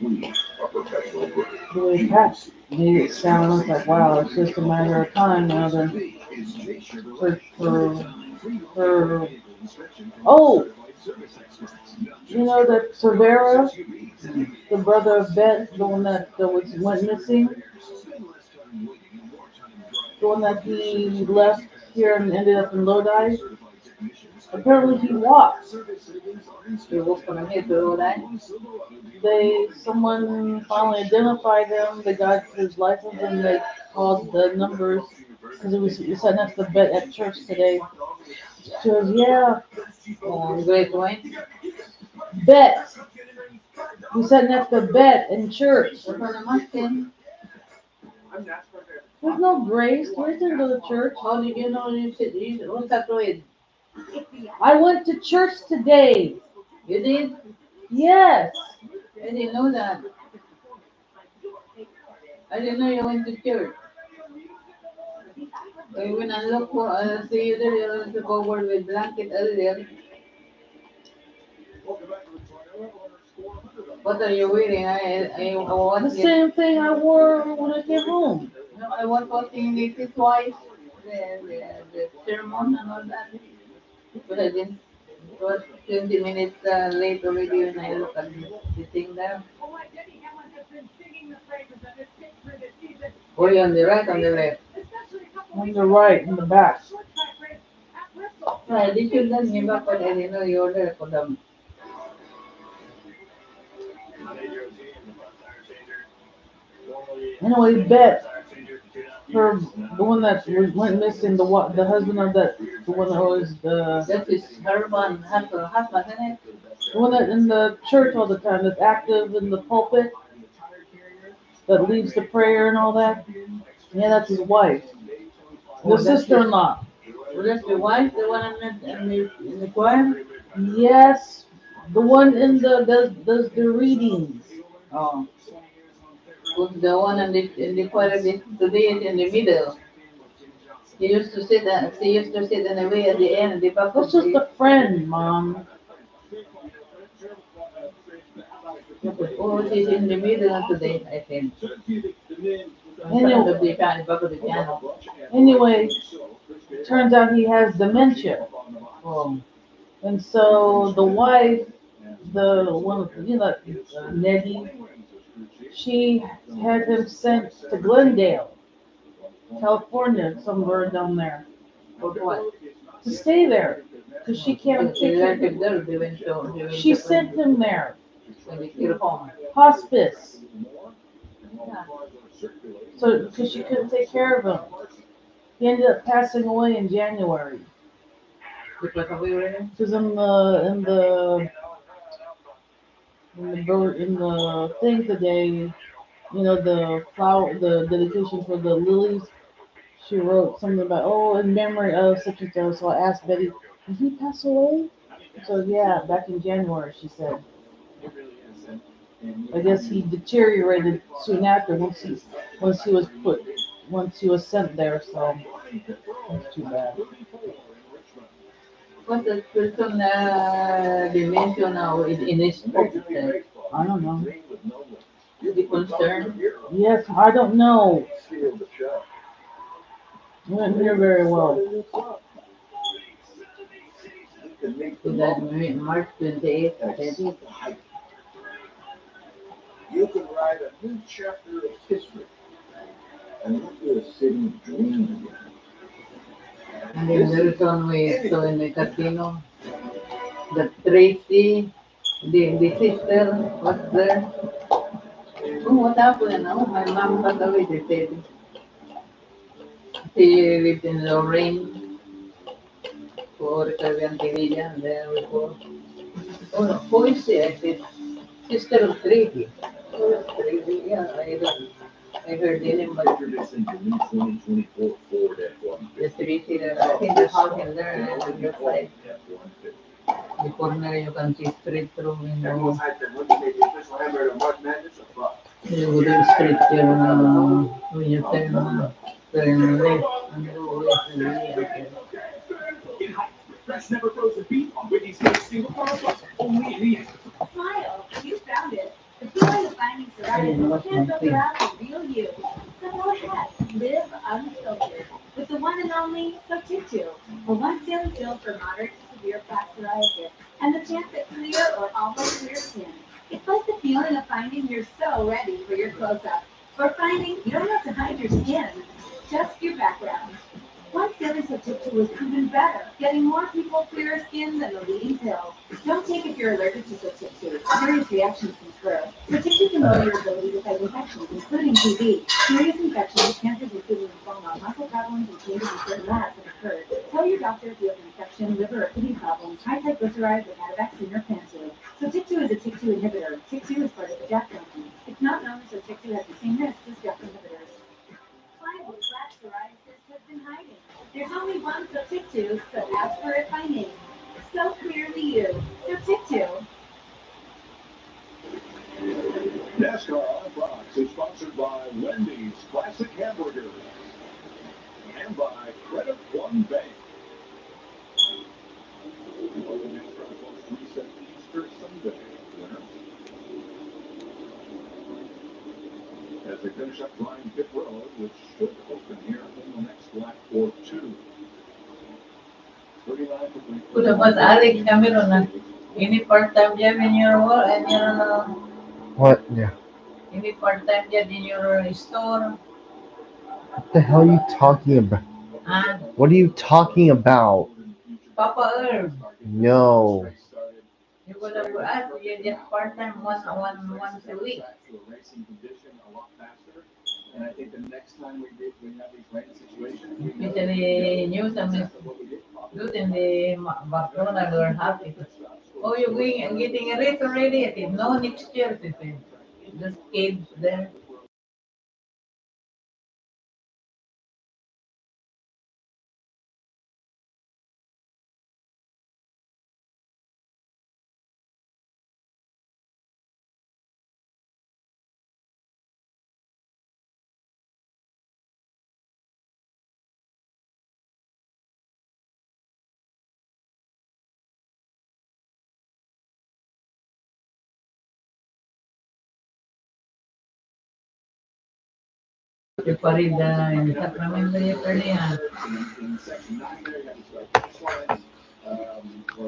We are professional grade. The way Pat made it sound, I was like, wow, it's just a matter of time now that for oh, you know that Cervera, the brother of Bet, the one that went missing, the one that he left here and ended up in Lodi. Apparently he walked. He was gonna hit the road, eh? Someone finally identified him. They got his license and they called the numbers because he sat next to Bet at church today. She goes, yeah, Great point. Bet. We sat next to Bet in church. That's what I'm asking. There's no Grace. Grace didn't go to church. How did you know what's that with? I went to church today. You did? Yes. I didn't know that. I didn't know you went to church. When I look for, see you there, you went to cover with blanket earlier. What are you wearing? I want The same thing I wore when I came home. No, I was watching Nikki's wife, the sermon and all that. But I didn't. It was 20 minutes late already when I look at the thing there. Were you on the right or on the left? On the right, in the back. I did you then give up, but I didn't know you were there for them. Anyway, Bet, the one that went missing, the husband of that, the one that was That is her husband, isn't it? the one that in the church all the time, that's active in the pulpit, that leads the prayer and all that. Yeah, that's his wife. The sister-in-law. Was that the wife, the one in the choir? Yes, the one in does the readings. Oh. Was the one in the choir today is in the middle. He used to sit in the way at the end, the back. That's just a friend, Mom. Oh, she's in the middle today, I think. Anyway, turns out he has dementia. Oh. And so the wife, the one, Nettie, she had him sent to Glendale, California, somewhere down there, For what? to stay there, because she can't take care. She sent him there, hospice, so because she couldn't take care of him. He ended up passing away in January. Because in the thing today, the dedication for the lilies, she wrote something about, oh, in memory of such and so. So I asked Betty, did he pass away? So yeah, back in January, she said. I guess he deteriorated soon after once he was sent there. So that's too bad. What's the person dimension now in his book? I don't know. The concern? Yes, I don't know. I didn't hear very well. So that March 28th, I think. You can write a new chapter of history and look at a city dream again. And then there's one way, so in the casino, the Tracy, the sister was there. Oh, what happened? Oh, my mom passed away, they said. She lived in Lorraine for Caribbean Villa, and there we go. Oh, no, who is she? I said, sister of Tracy. Who is Tracy? Yeah, I heard the name, but the Tracy, I think the house in there, and the side. The corner you can see straight through in Everyone's the hyped that Monday made the official hamburger of March Madness a fuck. straight there when you turn left and go west and right. Get hyped. Fresh, never frozen beef on Whitney's Cake Single Bar Plus. Only in the end. Smile, you found it. The feeling of finding psoriasis can't filter out the real you. So go ahead, live unfiltered with the one and only Sotixu, a once-daily pill for moderate to severe plaque psoriasis, and the chance at clear or almost clear skin. It's like the feeling of finding you're so ready for your close-up, or finding you don't have to hide your skin, just your background. Once daily Sotixu was proven better, getting more people clearer skin than the leading pill. Don't take if you're allergic to Sotixu. Serious reactions can occur. Sotixu can lower your ability to fight infections, including TB. Serious infections, cancers including lymphoma, muscle problems, and changes in certain labs have occurred. Tell your doctor if you have an infection, liver, or kidney problems, high triglycerides, or had a vaccine or cancer. Sotixu is a TYK2 inhibitor. TYK2 is part of the JAK family. It's not known that Sotixu has the same risks as JAK inhibitors. Find what plaque psoriasis has been hiding. There's only one Sotixu, so ask for it by name. So clearly you. Sotixu. NASCAR on Fox is sponsored by Wendy's Classic Hamburgers and by Credit One Bank. Welcome to NASCAR Close Reset Easter Sunday, winner. As they finish up Ryan Pit Road, which should open here in the next lap or two. 39 to 3. Kuda mas Alex Cameron na. Any part-time job in your work and your What? Yeah. any part-time job in your store? What the hell are you talking about? And What are you talking about? Papa Herb, No. you could have asked you just part-time once a week. And I think the next time we have these rain situations, Especially news and good in the McDonald's were happy. Oh, you're going and getting a raise already? I said, no, next year, they said. Just kids there. You parried in Sacramento yesterday,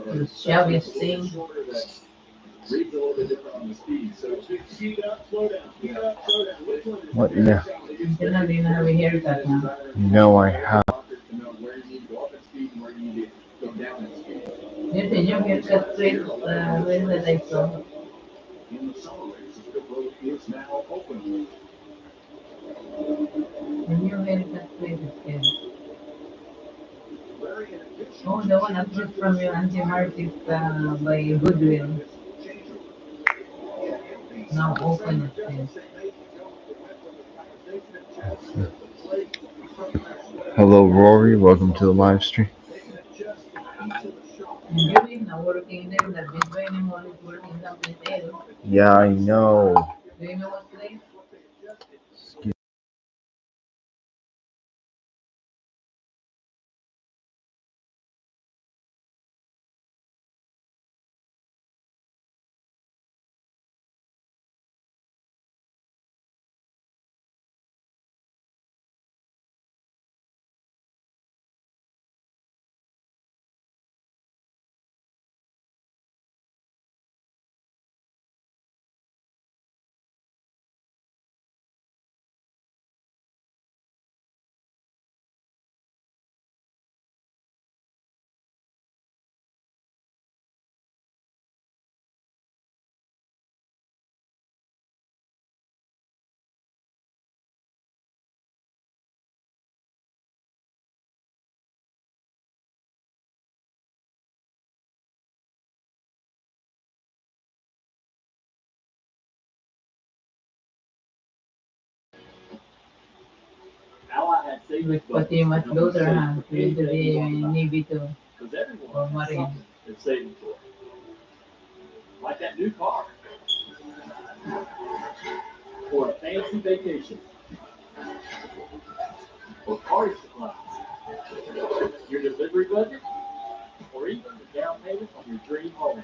the shabbiest thing. reads a little bit different on the speed. So speed up, slow down, speed up, slow down. Which one is What? Yeah. You're not even have a haircut now. No, I have. to know where you need to go up in speed and where you need to go down in speed. There's a new haircut place, where that I saw. In the summer race, the pit road is now open. The new haircut place is there. Larry, in addition Oh, the one across from your Auntie Marty's by Goodwill. Now open it says. Hello, Rory. Welcome to the live stream. And you is not working there, that this way anymore is working someplace else. Yeah, I know. Do you know what place? With what you must daughter has to the Navy to or Marine. It's saving for. like that new car, or a fancy vacation, or party supplies, your delivery budget, or even the down payment on your dream home.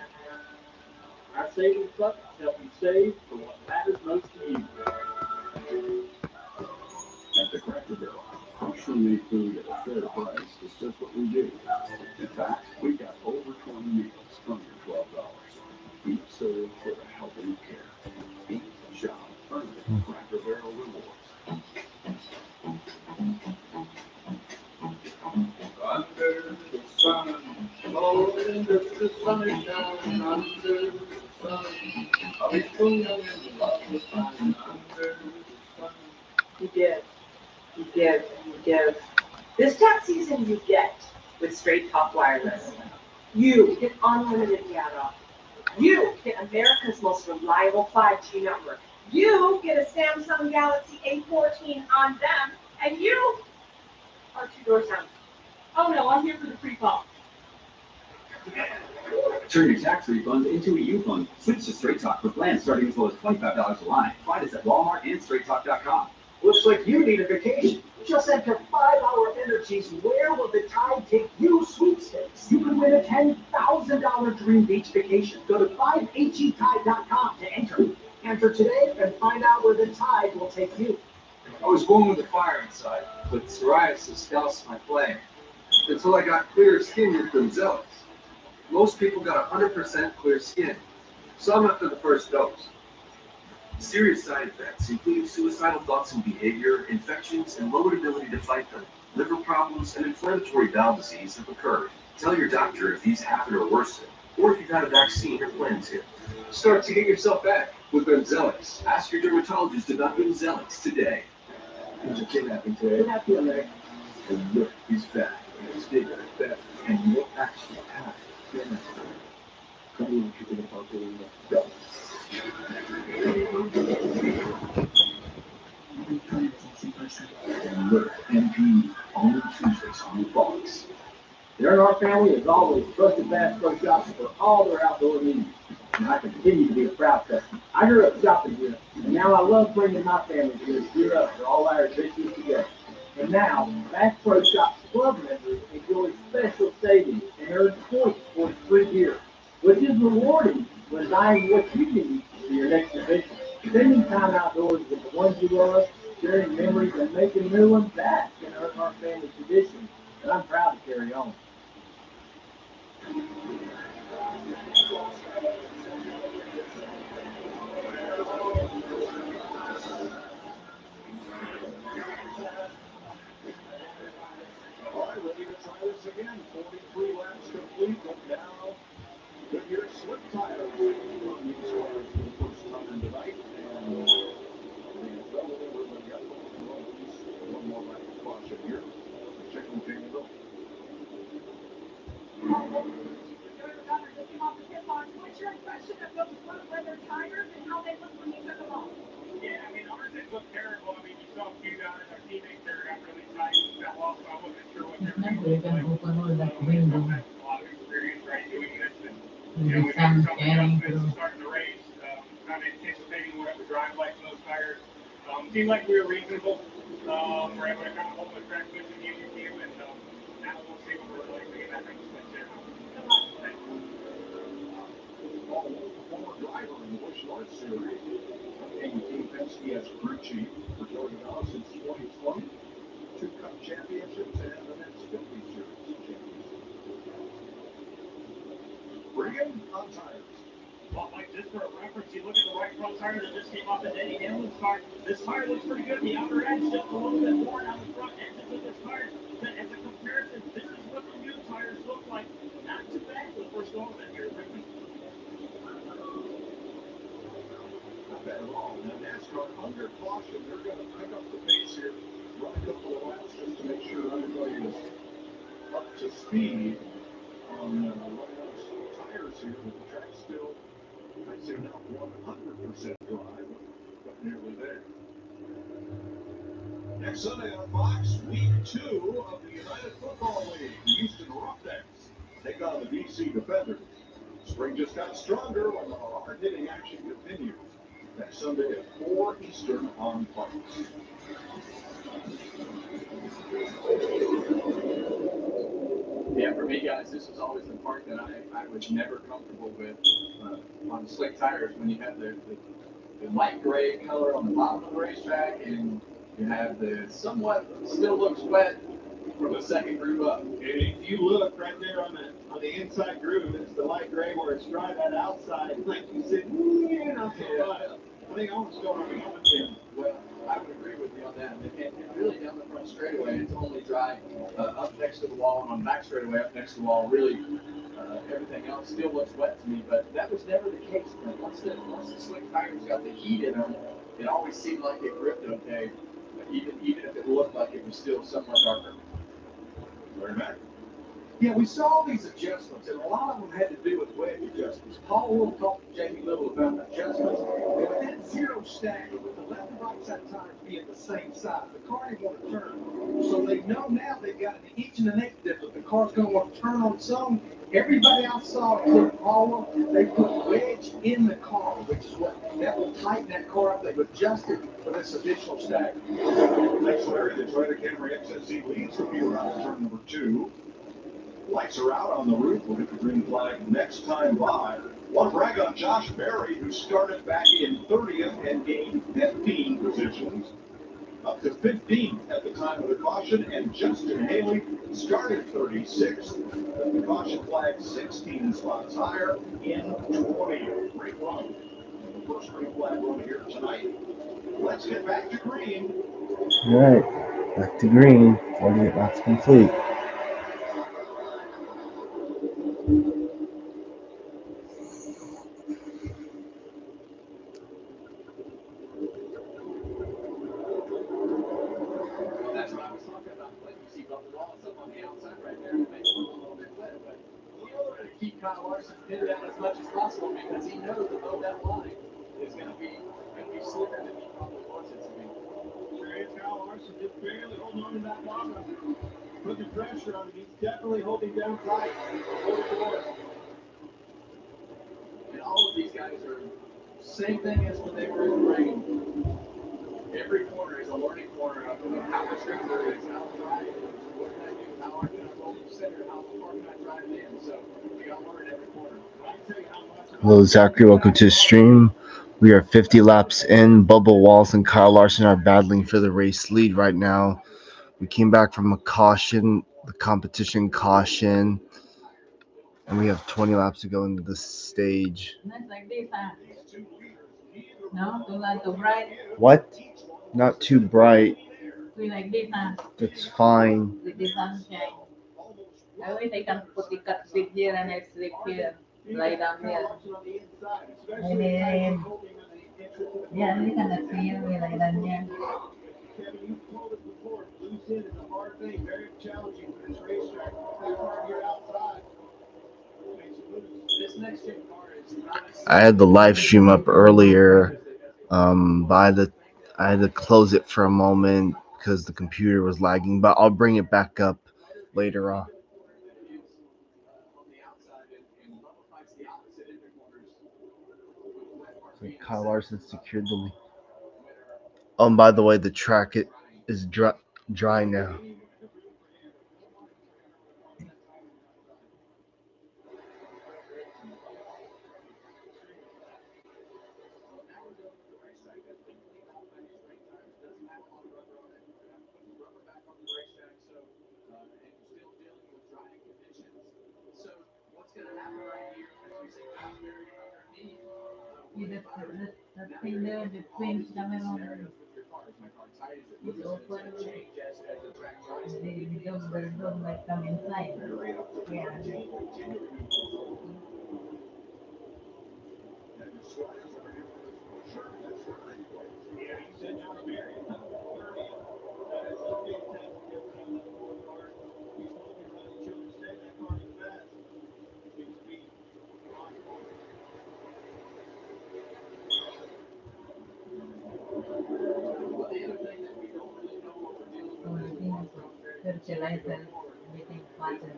Our savings buckets help you save for what matters most to you. At the Cracker Barrel, freshly made food at a fair price is just what we do. In fact, we've got over 20 meals under $12. Eat served for a healthy care. Eat, shop, earn Cracker Barrel rewards. Under the sun, oh, under the sunshine, under the sun. I'll be so young and love the sun, under the sun. You give, you give, you give. This tax season you get with Straight Talk Wireless. You get unlimited data. You get America's most reliable 5G network. You get a Samsung Galaxy A14 on them, and you are 2 doors down. Oh no, I'm here for the pre-call. Turn your tax refund into a U-fund. Switch to Straight Talk for plans starting as low as $25 a line. Find us at Walmart and StraightTalk.com. Looks like you need a vacation. Just enter 5-Hour Energy's Where Will the Tide Take You sweepstakes. You can win a $10,000 Dream Beach vacation. Go to 5HETide.com to enter. Enter today and find out where the tide will take you. I was born with a fire inside, but psoriasis doused my flame. Until I got clear skin with Gonzalez. Most people got 100% clear skin, some after the first dose. Serious side effects include suicidal thoughts and behavior, infections, and lowered ability to fight them. Liver problems and inflammatory bowel disease have occurred. Tell your doctor if these happen or worsen, or if you've had a vaccine or plan to. Start to get yourself back with Gonzalez. Ask your dermatologist about Gonzalez today. There's a kid happening today. What happened today? And look, he's back. He's bigger, better, and you'll actually have dinner. Come on, keep it about doing that. Go. And look, MP, only Tuesdays on the box. Darren, our family has always trusted Bass Pro Shops for all their outdoor needs, and I continue to be a proud customer. I grew up shopping here, and now I love bringing my family here to gear up for all our adventures together. And now, Bass Pro Shops Club members enjoy special savings and earn points for free gear, which is rewarding when buying what you need for your next adventure. Spending time outdoors with the ones you love, sharing memories, and making new ones, that can earn our family tradition, and I'm proud to carry on. All right, ready to try this again. 43 laps complete, but now Goodyear slip tire on these cars for the first time tonight. And they fell in everybody up. One more lap of caution here. Check the table. What's your impression of those blue leather tires and how they look when you took them off? Yeah, I mean, ours didn't look terrible. I mean, you saw a few guys, our teammates there got really tight and fell off, so I wasn't sure what they were doing. But, had a lot of experience, right, doing this. And, you know, we made some adjustments starting the race, kind of anticipating what it would drive like those tires. Seemed like we were reasonable. We're able to kind of hold the transmission using you, and now we'll see what we're like in that next split there. Former driver in the Busch North Series, and Team Penske as crew chief for Toyota since 2020. 2 Cup championships and the next 50 Series championship. Regan on tires. Well, Mike, just for a reference, you look at the right front tire that just came off of Denny Hamlin's car. This tire looks pretty good. The outer edge just a little bit more on the front edges of this tire. But as a comparison, this is what the new tires look like. Not too bad for the first go of it here at Richmond. Not bad at all. Now NASCAR under caution. They're going to pick up the pace here. Run a couple of laps just to make sure everybody is up to speed on running those tires here. But the track's still, I'd say not 100% dry, but nearly there. Next Sunday on Fox, week 2 of the United Football League. The Houston Roughnecks take on the DC Defenders. Spring just got stronger when the hard-hitting action continues. Next Sunday at 4 Eastern on Fox. Yeah, for me, guys, this was always the part that I was never comfortable with on slick tires when you have the light gray color on the bottom of the racetrack and you have the somewhat still looks wet from the second groove up. And if you look right there on the inside groove, it's the light gray where it's dry. That outside, like you said, not so much. I think I almost don't have a Well, I would agree with you on that. And really down the front straightaway, it's only dry up next to the wall, and on the back straightaway up next to the wall. Really, everything else still looks wet to me. But that was never the case. But once the slick tires got the heat in them, it always seemed like it gripped okay, even if it looked like it was still somewhat darker. Very nice. Yeah, we saw these adjustments, and a lot of them had to do with wedge adjustments. Paul Wolf talked to Jamie Little about adjustments. And with that zero stagger, with the left and right side tires being the same size, the car didn't want to turn. So they know now they've got an inch and an eighth difference. The car's going to want to turn on its own. Everybody else saw, including Paul Wolf, they put wedge in the car, which is what that will tighten that car up. They've adjusted for this additional stagger. Next Larry, the Toyota Camry XSE leads the field around turn number 2. Lights are out on the roof. We'll get the green flag next time by. Want to brag on Josh Berry, who started back in 30th and gained 15 positions, up to 15th at the time of the caution, and Justin Haley started 36th with the caution flag 16 spots higher in 20th. Great run. The first green flag run here tonight. Let's get back to green. All right, back to green. 48 laps complete. That's what I was talking about. Like you see Bubba Wallace up on the outside right there, it may look a little bit wet, but he's going to keep Kyle Larson pinned down as much as possible because he knows that though that line is going to be slicker than he probably wants it to be. Sure is. Kyle Larson just barely holding on to that bottom. Putting pressure on him. He's definitely holding down tight. And all of these guys are same thing as when they were in the rain. Every corner is a learning corner of how much grip there is, how dry it is, what can I do, how hard can I roll the center, how far can I drive it in. So we got to learn every corner. Hello, Zachary. Welcome to the stream. We are 50 laps in. Bubba Wallace and Kyle Larson are battling for the race lead right now. We came back from a caution, the competition caution, and we have 20 laps to go into the stage. Like this, huh? No, don't like too bright. What? Not too bright. We like this, huh? It's fine. With the sunshine. I always I can put the cut stick here and I stick here. Lie down here. And then, yeah, we can see you. We lie down here. Kevin, you've told us before, loose in is a hard thing, very challenging for this racetrack. Play hard here outside. This next gen car is not. I had the live stream up earlier, but I had to close it for a moment because the computer was lagging. But I'll bring it back up later on. So Kyle Larson secured the lead. By the way, the track is dry now. The thing there, the twins coming on. It's open. The dog might come inside. Yeah. Fertilizer, everything water.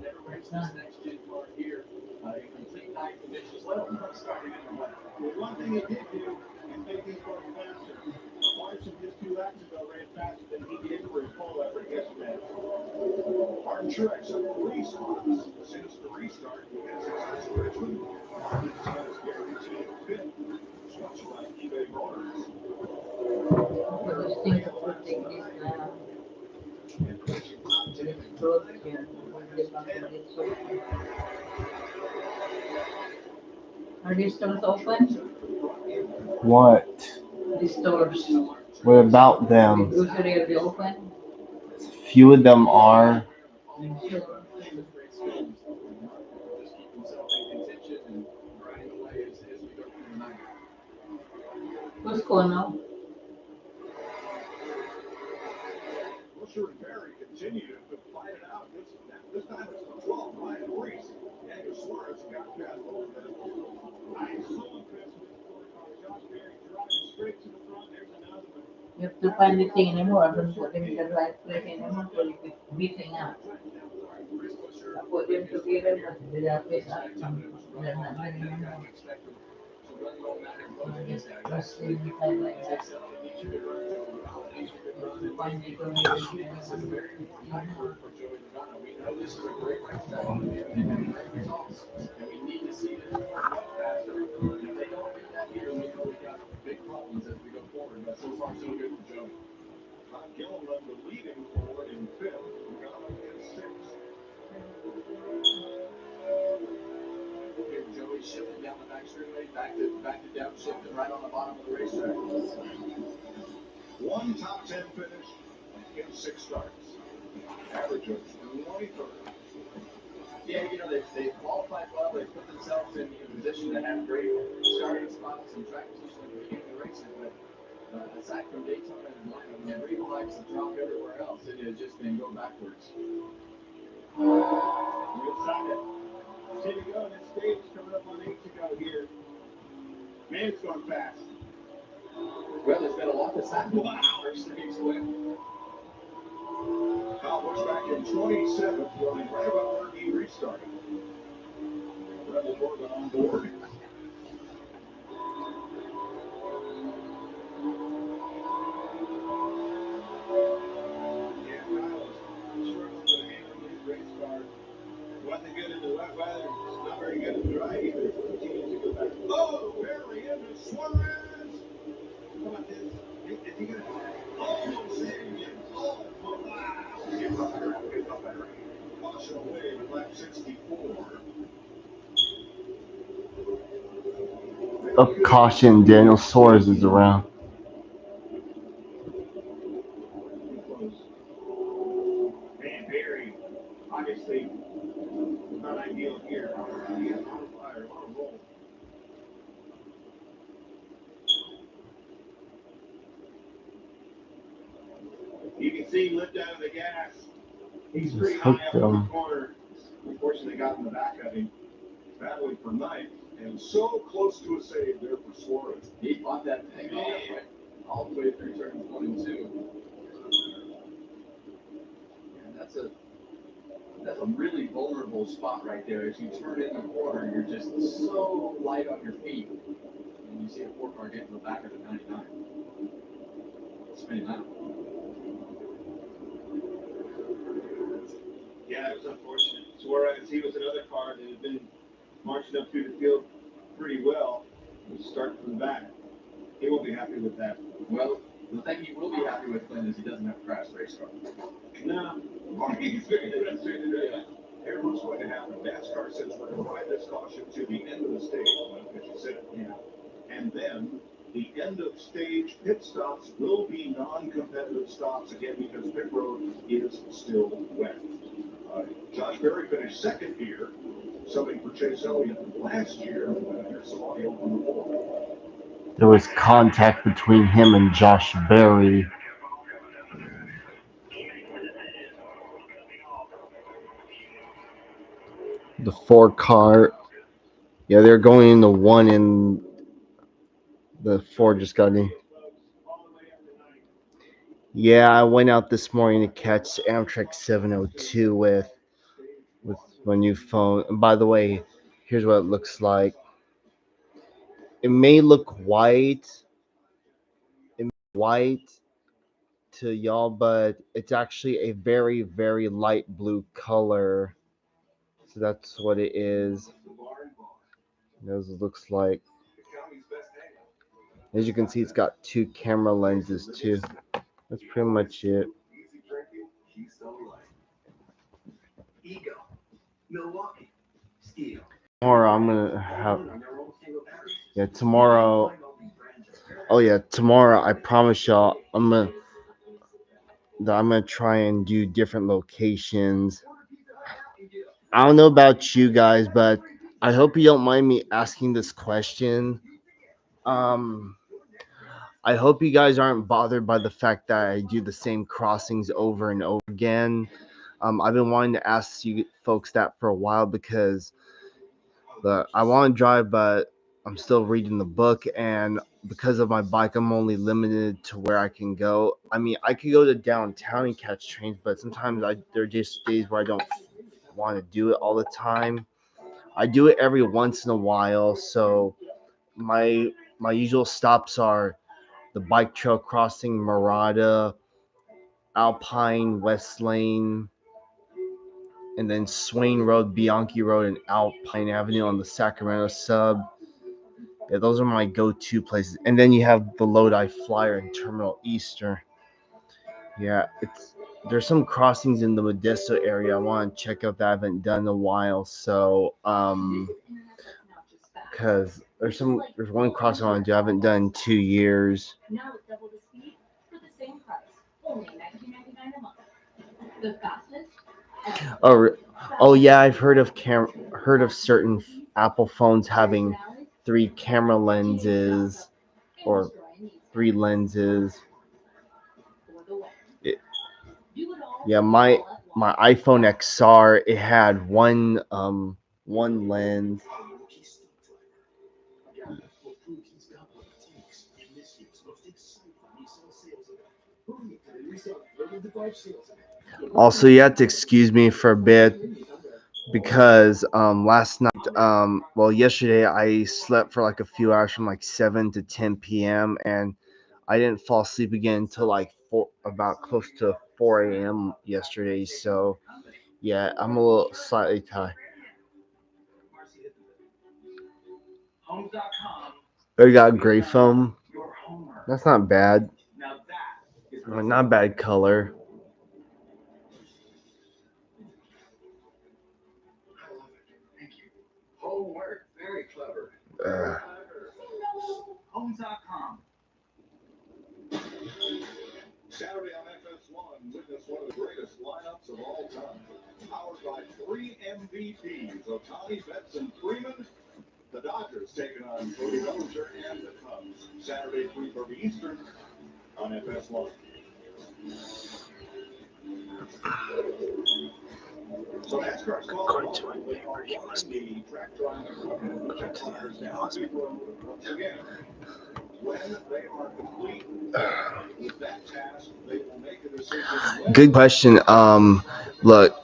Never raced this next gen car here. A complete night conditions. Let them start it in the way. Well, one thing he did do is make these cars faster. Larson just 2 laps ago ran faster than he did for his pole effort yesterday. Martin Truex up 3 spots since the restart. We had success in Richmond. This has guaranteed a fifth, sponsored by eBay Motors. But I think about taking this And finishing top 10 in growth here. This one can get so. Are these stores open? What? These stores. What about them? Usually are they open? Few of them are. Just keep himself in contention and grinding away as we go through the night. What's going on? Wilshire and Barry continue to fight it out. This time it's the 12 Ryan Reese. Daniel Suarez got past both of them. I am so impressed with this four car. Josh Berry driving straight to the front. There's another one. You have to find the thing anymore. I don't put them in the right place anymore. So you keep beating up. I put them together, but they are face up. They're not doing anymore. Just in the time like that. Find the donation. We know this is a great racetrack. They've had great results, and we need to see them perform much faster. And if they don't do that here, we know we've got big problems as we go forward. But so far, so good for Joey. Todd Gilliland, the leading forward in fifth. Logano in sixth. Here, Joey shifting down the back straightaway, back to downshifting right on the bottom of the racetrack. One top 10 finish in 6 starts. Average of 23rd. Yeah, they qualified well. They put themselves in position to have great starting spots and track position at the beginning of the races. But aside from Daytona and Atlanta, when green lights have dropped everywhere else, it has just been go backwards. We'll sign it. 10 to go. This stage coming up on 8 to go here. Man, it's going fast. Well, there's been a lot that's happened. Wow, there's the big split. Kyle Busch back in 27th, running right about where he restarted. Rebel Morgan on board. Yeah, Kyle is struggling with a handle on his race car. Wasn't good in the wet weather, not very good in the dry either. Continues to go back. Oh, barely into Suarez. How about this? Is he going to almost in? Oh, wow. Get the battery. Caution away with lap 64. Up caution, Daniel Suarez is around. Man, Barry, obviously not ideal here. He is on fire, on a roll. You can see him lift out of the gas. He's pretty high up in the corner. Unfortunately, got in the back of him. Battling for ninth. And so close to a save there for Suarez. He fought that thing all the way through turns 1 and 2. And that's a really vulnerable spot right there. As you turn in the corner, you're just so light on your feet. And you see a 4-car get in the back of the 99. Spinning out. Yeah, that was unfortunate. Suarez, he was another car that had been marching up through the field pretty well. Start from the back. He won't be happy with that. Well, the thing he will be happy with, Clint, is he doesn't have a crash race car. No. He's very frustrated. Here's what's going to happen. NASCAR says we're going to ride this caution to the end of the stage, as you said. Yeah. And then the end of stage pit stops will be non-competitive stops again because pit road is still wet. Josh Berry finished second here, subbing for Chase Elliott last year. Here's some audio from the board. There was contact between him and Josh Berry. The 4 car. Yeah, they're going in the 1 and the 4 just got in. Yeah, I went out this morning to catch Amtrak 702 with my new phone. And by the way, here's what it looks like. It may look white to y'all, but it's actually a very, very light blue color. So that's what it is. As it looks like. As you can see, it's got two camera lenses too. That's pretty much it. Tomorrow I'm gonna have. Yeah, tomorrow. Oh yeah, tomorrow I promise y'all I'm gonna try and do different locations. I don't know about you guys, but I hope you don't mind me asking this question. Um, I hope you guys aren't bothered by the fact that I do the same crossings over and over again. I've been wanting to ask you folks that for a while because I want to drive, but I'm still reading the book, and because of my bike, I'm only limited to where I can go. I mean, I could go to downtown and catch trains, but sometimes there are just days where I don't want to do it all the time. I do it every once in a while, so my usual stops are the bike trail crossing, Murata, Alpine, West Lane, and then Swain Road, Bianchi Road, and Alpine Avenue on the Sacramento sub. Yeah, those are my go-to places. And then you have the Lodi Flyer and Terminal Eastern. Yeah, there's some crossings in the Modesto area I want to check out that I haven't done in a while. So because there's one crossing I want to do I haven't done in 2 years. Now with double the speed for the same price. Only $19.99 a month. The fastest. Oh yeah, I've heard of certain Apple phones having three camera lenses or three lenses. It, yeah, my iPhone XR it had one lens. Also, you have to excuse me for a bit because last night yesterday I slept for like a few hours from like 7 to 10 p.m. and I didn't fall asleep again until like about close to 4 a.m. yesterday. So yeah, I'm a little slightly tired. I got gray foam. That's not bad. Not bad color. Homework, very clever. Homes.com. Saturday on FS1, witness one of the greatest lineups of all time. Powered by three MVPs, Ohtani, Betts, and Freeman. The Dodgers taking on Cody Bellinger and the Cubs. Saturday, 3:30 Eastern on FS1. So NASCAR's According to my paper, he must be the track driver check markers down pit road once again. When they are complete with that task, they will make a decision. Good question. Look.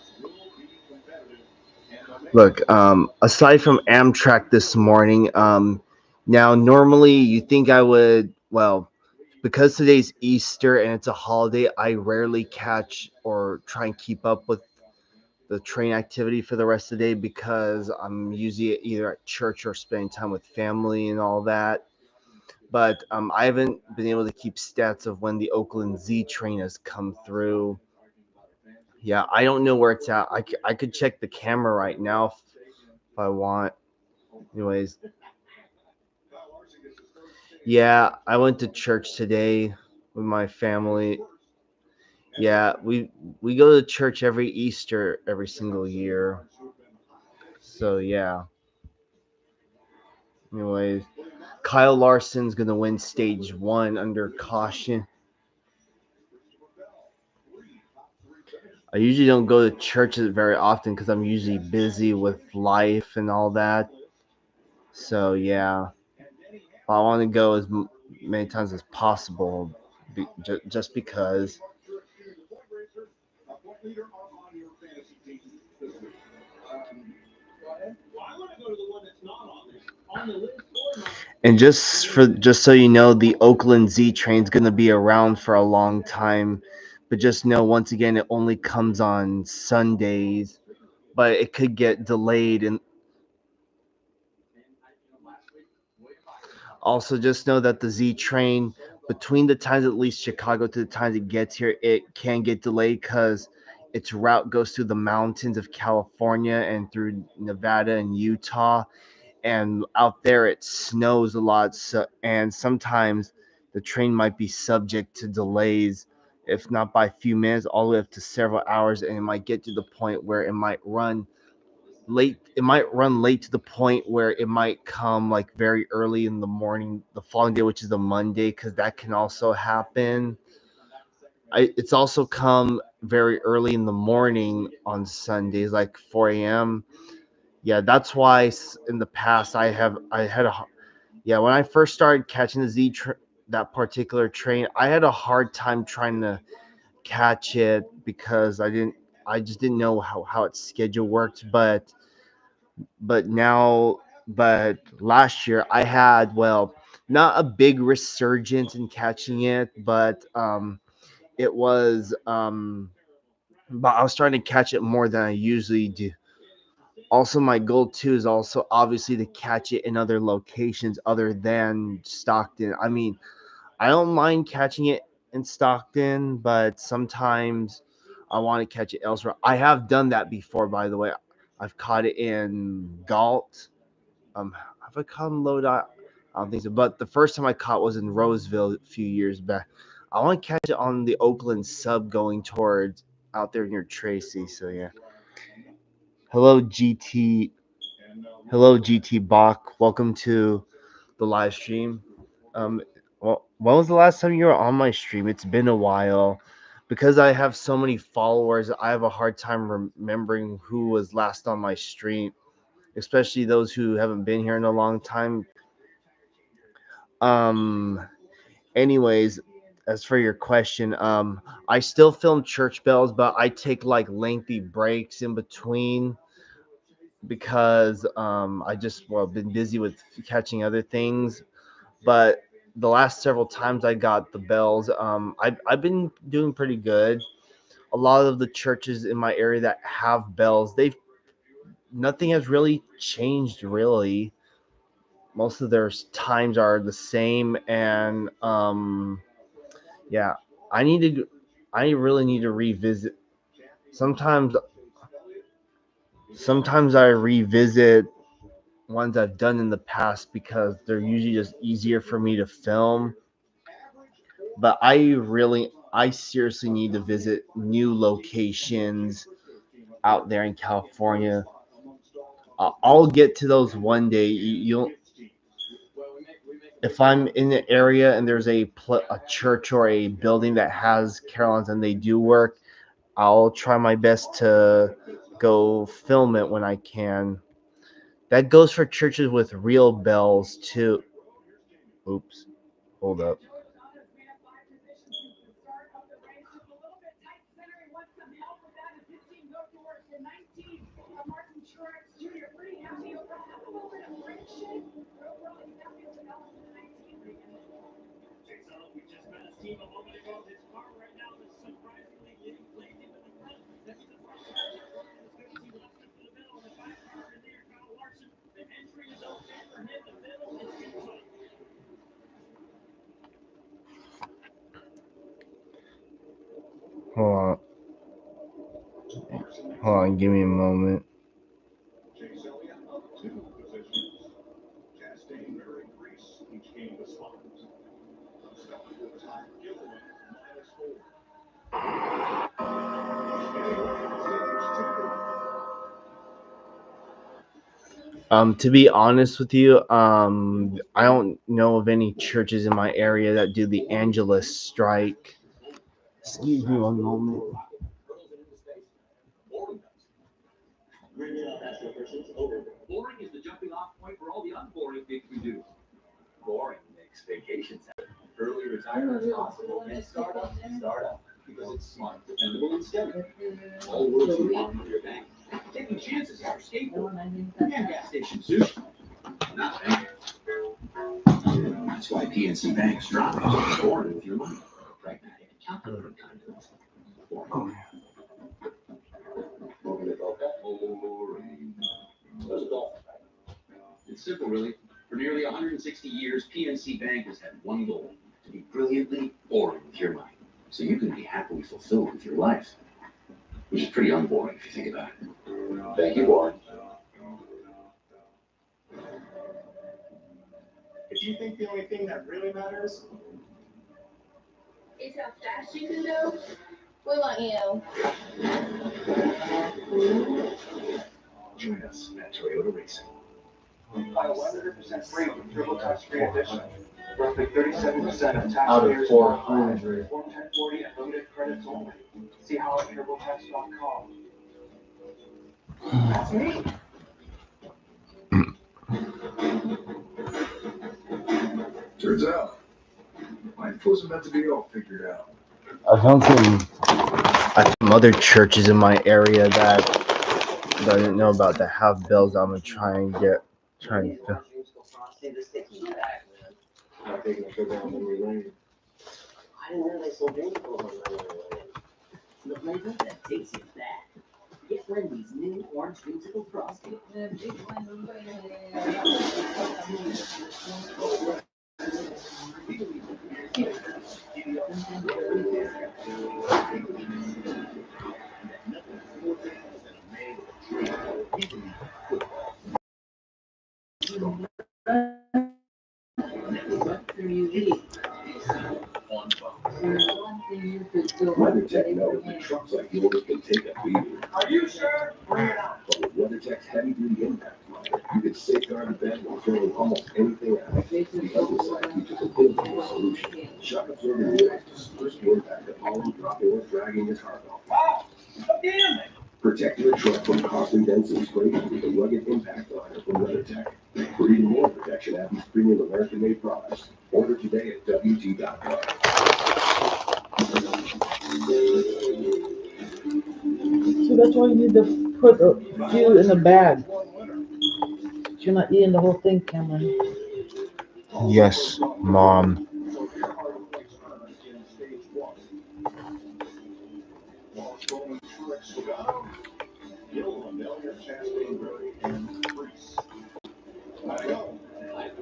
Aside from Amtrak this morning, now normally you think I would. Well, because today's Easter and it's a holiday, I rarely catch or try and keep up with the train activity for the rest of the day because I'm usually either at church or spending time with family and all that. But I haven't been able to keep stats of when the Oakland Z train has come through. Yeah, I don't know where it's at. I could check the camera right now if I want. Anyways, yeah, I went to church today with my family. Yeah, we go to church every Easter every single year. So yeah. Anyways, Kyle Larson's gonna win stage 1 under caution. I usually don't go to churches very often because I'm usually busy with life and all that. So yeah, I want to go as many times as possible, just because. And just so you know, the Oakland Z train's gonna be around for a long time. But just know, once again, it only comes on Sundays. But it could get delayed. And also just know that the Z train, between the times it leaves Chicago to the times it gets here, it can get delayed because its route goes through the mountains of California and through Nevada and Utah. And out there it snows a lot, and sometimes the train might be subject to delays, if not by a few minutes, all the way up to several hours, and it might get to the point where it might run late. It might run late to the point where it might come like very early in the morning the following day, which is a Monday, because that can also happen. It's also come very early in the morning on Sundays, like 4 a.m. Yeah, that's why in the past I had yeah, when I first started catching the that particular train, I had a hard time trying to catch it because I just didn't know how its schedule worked. But last year I had, well, not a big resurgence in catching it, but it was but I was trying to catch it more than I usually do. Also, my goal too is also obviously to catch it in other locations other than Stockton. I mean, I don't mind catching it in Stockton, but sometimes I want to catch it elsewhere. I have done that before, by the way. I've caught it in Galt. Have I caught in Lodi? I don't think so. But the first time I caught was in Roseville a few years back. I want to catch it on the Oakland sub going towards out there near Tracy. So yeah. Hello, GT. Hello, GT Bach. Welcome to the live stream. Um, well, when was the last time you were on my stream? It's been a while. Because I have so many followers, I have a hard time remembering who was last on my stream, especially those who haven't been here in a long time. Um, anyways, as for your question, I still film church bells, but I take like lengthy breaks in between because I just, well, been busy with catching other things. But the last several times I got the bells, I've been doing pretty good. A lot of the churches in my area that have bells, nothing has really changed really. Most of their times are the same, and yeah, I need to I really need to revisit. Sometimes sometimes I revisit ones I've done in the past because they're usually just easier for me to film. But I seriously need to visit new locations out there in California. I'll get to those one day. You'll If I'm in the area and there's a church or a building that has carillons and they do work, I'll try my best to go film it when I can. That goes for churches with real bells too. Oops, hold up. Hold on. Hold on, give me a moment. To be honest with you, I don't know of any churches in my area that do the Angelus strike. Excuse me one moment. Boring is the jumping off point for all the unboring things we do. Boring makes vacations happen. Early retirement is possible and startup because it's smart, dependable, and steady. All worlds you want for your bank. Taking chances on your skateboard and gas station sushi. Not bank. That's why PNC Bank's drive is born with your money. Pragmatic, calculated kindness. It's simple, really. For nearly 160 years, PNC Bank has had one goal: to be brilliantly boring with your money, so you can be happily fulfilled with your life. Which is pretty unboring if you think about it. Thank you, Warren. If you think the only thing that really matters It's how fast you can go. We want you. Join us at Toyota Racing. Buy 100% free with TurboTax Free Edition. Roughly 37% of taxpayers Out of 400. Form 1040 and limited credits only. See how at TurboTax.com. That's right. Turns out, life wasn't meant to be all figured out. I found some other churches in my area that I didn't know about that have bells. I'm gonna try and fill. Not taking a trip down memory lane. I didn't know they sold vegetables on memory lane. The flavor that takes you back. Get Wendy's new orange musical frosty. WeatherTech knows that trucks like yours can take a beating. Are you sure? Bring it on. But with WeatherTech's heavy-duty impact liner, you can safeguard the bed while throwing almost anything at it. The other side features a built-in solution. Shock-absorbing wheels disperse the impact of hauling, dropping, or dragging your cargo. Oh, damn it. Protect your truck from costly dents and scrapes with a rugged impact liner from WeatherTech. For even more protection, add these premium American-made products. Order today at WT.com. See, that's why you need to put a few in a bag. You're not eating the whole thing, Cameron. Yes, Mom.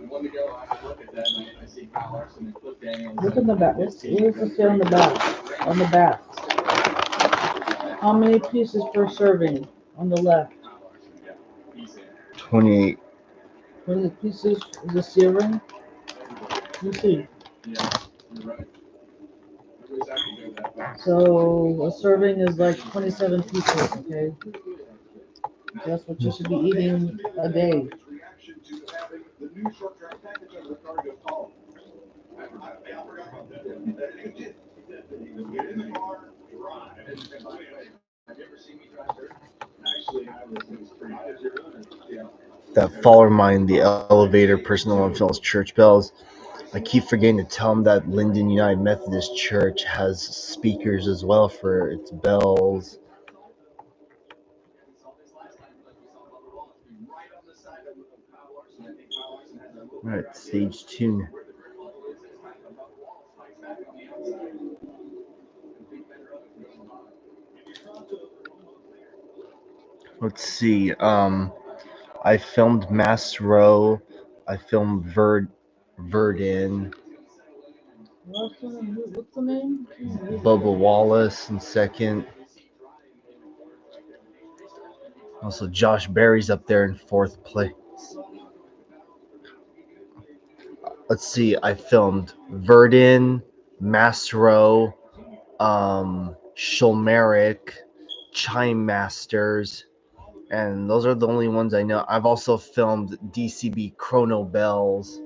One to go, I look at that and I see Kyle Larson and Cliff Daniels. Look in the back. What does it say on the back? On the back. How many pieces per serving? On the left. 28. 20 pieces is a serving? Let me see. Yeah, you're right. I wish I could go that fast. So a serving is like 27 pieces, okay? That's what you should be eating a day. Reaction to having the new short track package under the cargo column. I forgot about that. It did. Get in the car, drive. And by the way, have you ever seen me drive dirt? Actually, it was pretty good. Yeah. That fall remind the elevator personal and Phil's church bells. I keep forgetting to tell them that Linden United Methodist Church has speakers as well for its bells. All right, stage 2. Let's see. I filmed Mass Row. I filmed Verdin. What's the name? Bubba Wallace in second. Also, Josh Berry's up there in 4th place. Let's see. I filmed Verdin, Mass Row, Shulmeric, Chime Masters, and those are the only ones I know. I've also filmed DCB Chrono Bells.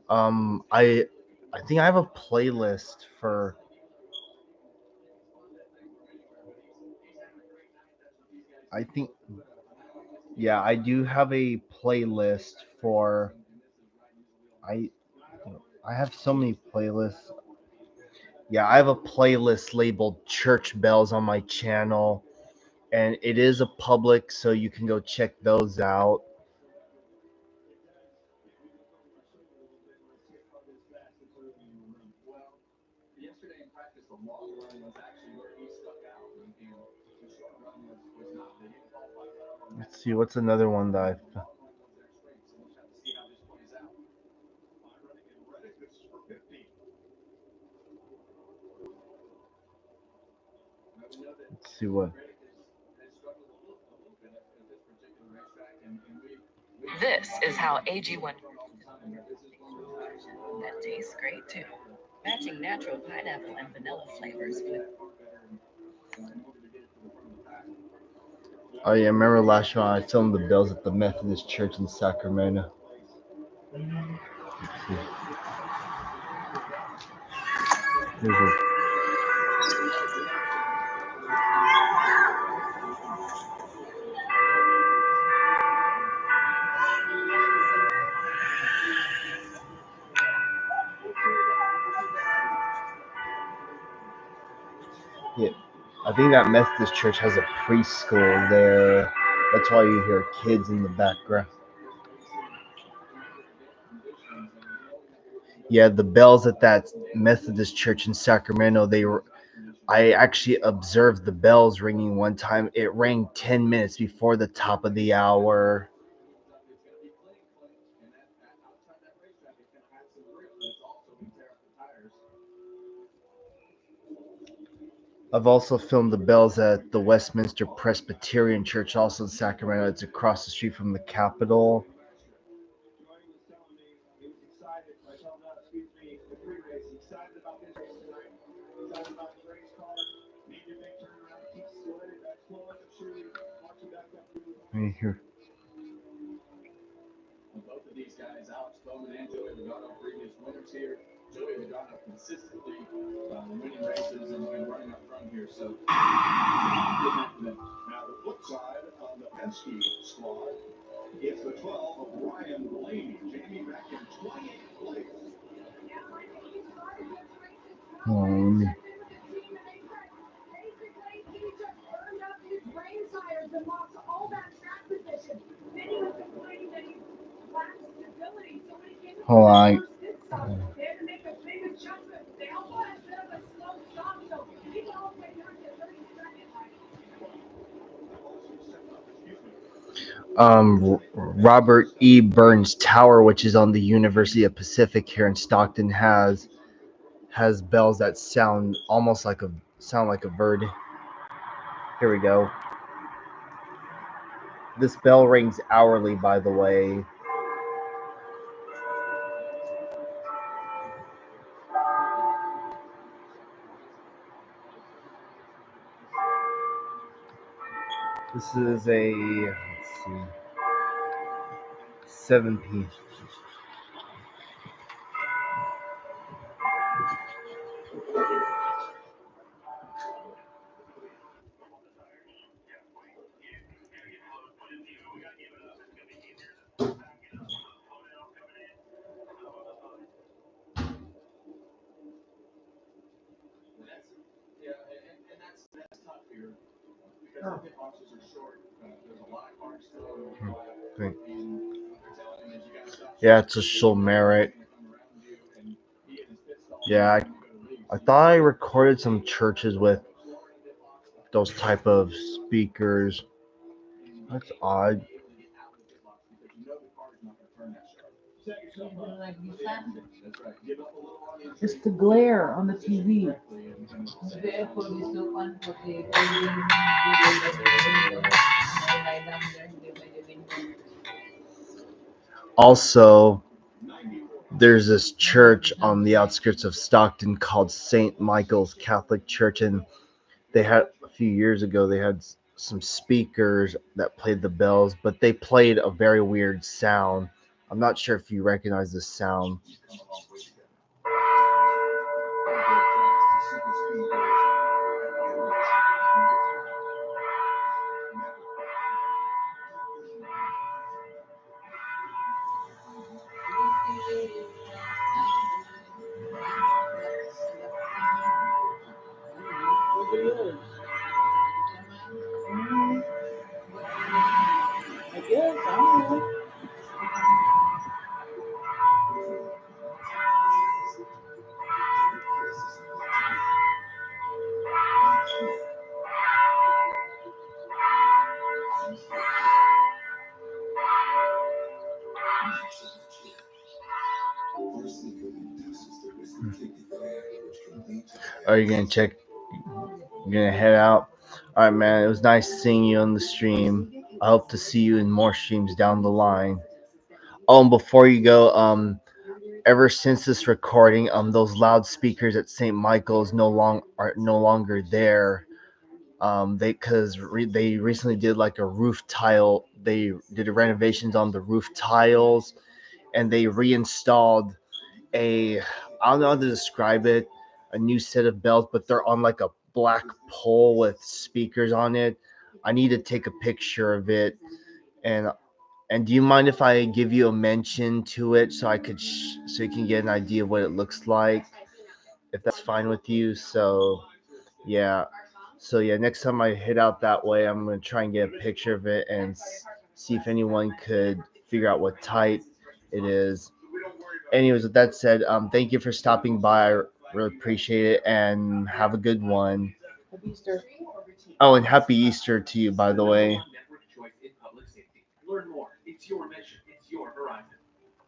I think I have a playlist for. I think, yeah, I do have a playlist for. I have so many playlists. Yeah, I have a playlist labeled Church Bells on my channel, and it is a public, so you can go check those out. Yesterday in practice, the long run was actually where he stuck out. And the short run was not. They didn't qualify well on that. Let's see, what's another one that I So we'll have to see how this plays out. Running in readiness for 50. let's see what. This is how AG1. That tastes great too. Matching natural pineapple and vanilla flavors with. Oh yeah, remember last year I filmed the bells at the Methodist Church in Sacramento. Here's a- Yeah, I think that Methodist church has a preschool there. That's why you hear kids in the background. Yeah, the bells at that Methodist church in Sacramento, I actually observed the bells ringing one time. It rang 10 minutes before the top of the hour. I've also filmed the bells at the Westminster Presbyterian Church, also in Sacramento. It's across the street from the Capitol. Right here. Both of these guys, Alex Bowman and Joey Logano, previous winners here. Joey Logano consistently winning races and running up front here. So, now the flip side on the Penske squad is the 12 of Ryan Blaney, Jamie back in 28th place. Hold on. Robert E. Burns Tower, which is on the University of Pacific here in Stockton, has bells that sound almost like a bird. Here we go. This bell rings hourly, by the way. This is a, let's see, 7 p. that's tough here because the pit boxes are short. There's a lot of cars still on the drive. Great. And they're telling him that you got to stop. Yeah, it's a she'll merit. Yeah, I thought I recorded some churches with those type of speakers. That's odd. It's the glare on the TV. Also, there's this church on the outskirts of Stockton called St. Michael's Catholic Church, and they had a few years ago they had some speakers that played the bells, but they played a very weird sound. I'm not sure if you recognize this sound. Are you gonna check? You're gonna head out? All right, man. It was nice seeing you on the stream. I hope to see you in more streams down the line. Oh, and before you go, ever since this recording, those loudspeakers at St. Michael's are no longer there. They recently did like a roof tile. They did renovations on the roof tiles, and they reinstalled I don't know how to describe it, a new set of belts, but they're on like a black pole with speakers on it. I need to take a picture of it, and do you mind if I give you a mention to it so I could so you can get an idea of what it looks like, if that's fine with you? Yeah, next time I head out that way, I'm gonna try and get a picture of it and see if anyone could figure out what type it is. Anyways, with that said, thank you for stopping by. I really appreciate it, and have a good one. Happy Easter. Oh, and happy Easter to you, by the way. Learn more. It's your mission. It's your horizon.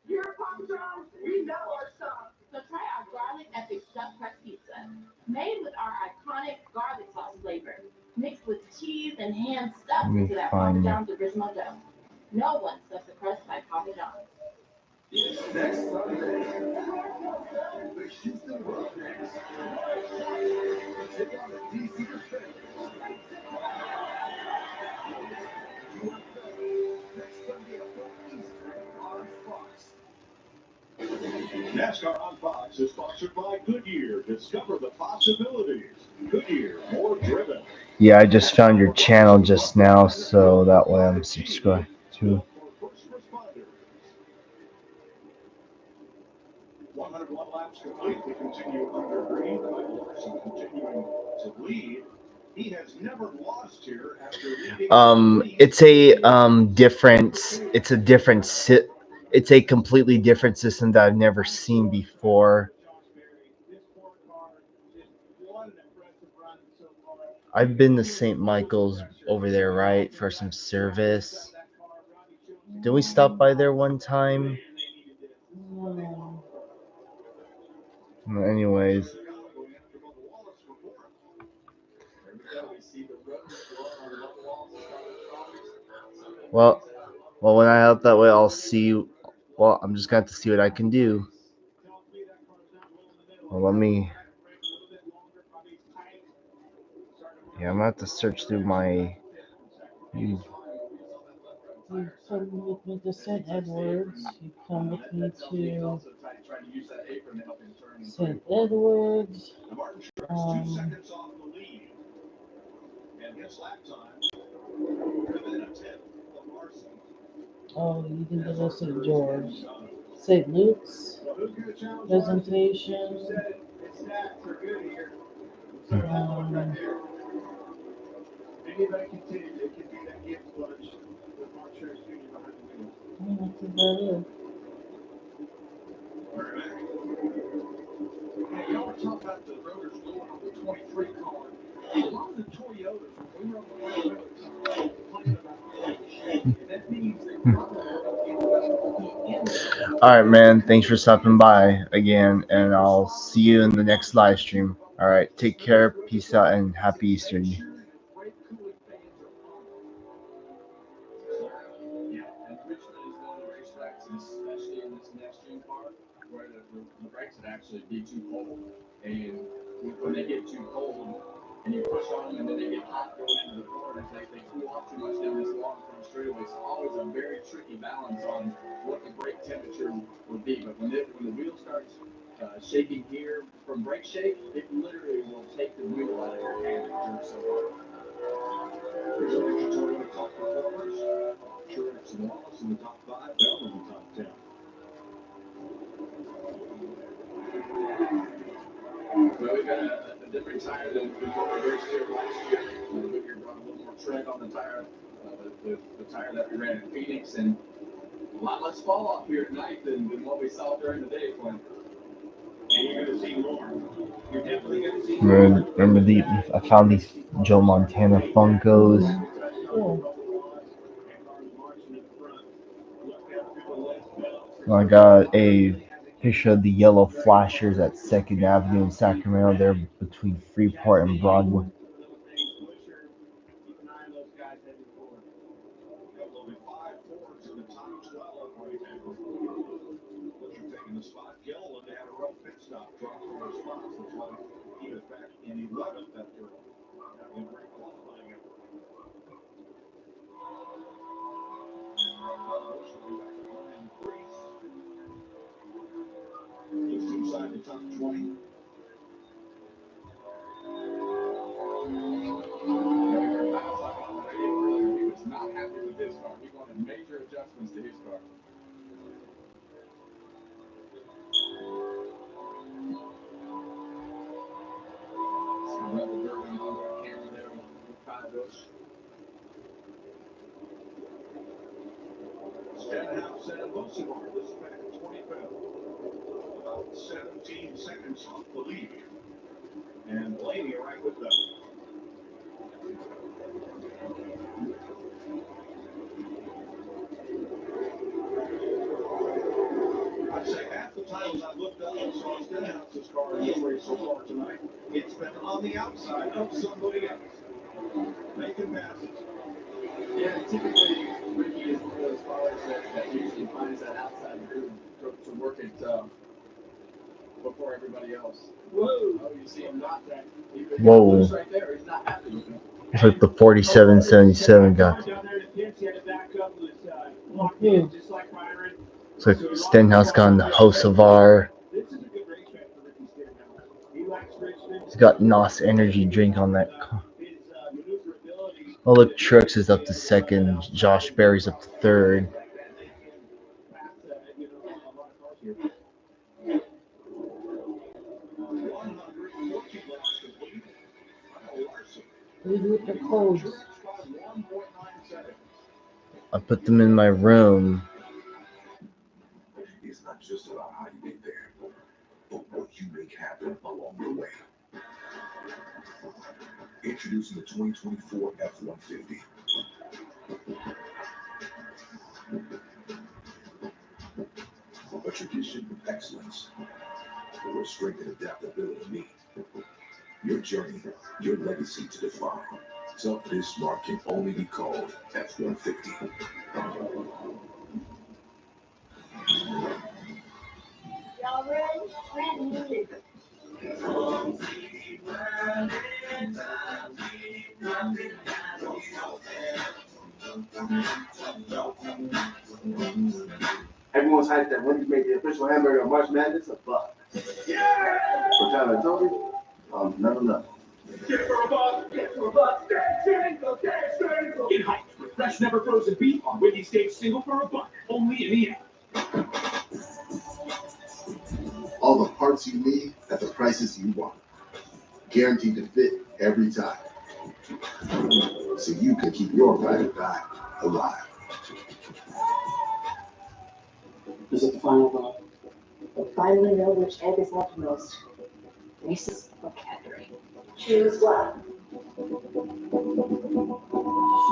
You're Papa John's. We know our stuff. So try our garlic epic stuffed crust pizza. Made with our iconic garlic sauce flavor. Mixed with cheese and hand stuffed into that Papa John's original dough. No one stuffs the crust like Papa John's. Next Sunday, the Houston Roughnecks take on the DC Defenders. Next Sunday at 4 Eastern on Fox. NASCAR on Fox is sponsored by Goodyear. Discover the possibilities. Goodyear, more driven. Yeah, I just found your channel just now, so that way I'm subscribed to. 101 laps complete. They continue under green. Kyle Larson continuing to lead. He has never lost here after leading. It's a it's a completely different system that I've never seen before. I've been to St. Michael's over there, right, for some service. Did we stop by there one time? Anyways. Well, when I out that way, I'll see you. Well, I'm just going to have to see what I can do. Well, let me. Yeah, I'm going to have to search through my. You come with me to St. Edwards. You come with me to St. Edwards. Oh, you can go to St. George. St. Luke's presentation. That's about it. You know, we're talking about the rotors going on the 23 car. A lot of the Toyotas, when we were on the road, complaining about that means All right, man. Thanks for stopping by again, and I'll see you in the next live stream. All right, take care, peace out, and happy Easter. Especially in this next gen car, where the brakes would actually be too cold. And when they get too cold and you push on them and then they get hot going into the corners, they cool off too much down this long front straightaway. So always a very tricky balance on what the brake temperature would be. But when the wheel starts shaking here from brake shake, it literally will take the wheel out of your hand. It jerks so hard. Here's a picture Toyota top performers. Truex and Wallace in the top 5, Bell in the top 10. Well, we've got a different tire than what we raced here last year. Goodyear brought a little more tread on the tire. the tire that we ran in Phoenix, and a lot less fall off here at night than what we saw during the day, Quinn. And you're going to see more. You're definitely going to see more. Remember I found these Joe Montana Funkos. I got a picture of the yellow flashers at 2nd Avenue in Sacramento, there between Freeport and Broadway. Taking the spot, Gilliland had a rough pit stop, dropped 4 spots. That's why he is back in 11th after having a great qualifying effort. Just inside the top 20. He was not happy with his car. He wanted major adjustments to his car. Some rebel derby on camera there with Kyle Busch. Stenhouse and Wilson, this is back at 25th. About 17 seconds off the lead. And Blaney right with them. I'd say half the times I've looked up and saw Stenhouse's car in this race so far tonight, it's been on the outside of somebody else. Making passes. Yeah, typically Ricky is one of those cars that usually finds that outside groove to work it before everybody else. Whoa. Oh, you see him not that. Whoa. Right there. He's not happy with him. It's like the 4777 guy. It's like Stenhouse got in the Hocevar. He's got NOS energy drink on that car. Oh, look, Truex is up to 2nd. Josh Berry's up to 3rd. With the codes. I put them in my room. It's not just about how you get there, but what you make happen along the way. Introducing the 2024 F-150. A tradition of excellence, where strength and adaptability meet. Your journey, your legacy to define. Something this smart can only be called F-150. Y'all ready? Brand new. Everyone's hyped that Wendy's made the official hamburger of March Madness a buck. Yeah! So Tyler, I told you, no. Get for a buck, get for a buck. Get hyped with fresh, never frozen beef on Wendy's Steak Single for a buck. Only in the app. All the parts you need at the prices you want. Guaranteed to fit every time. So you can keep your ride or die alive. Is it the final thought? I finally know which egg is left most. Reese's vocabulary. Choose one.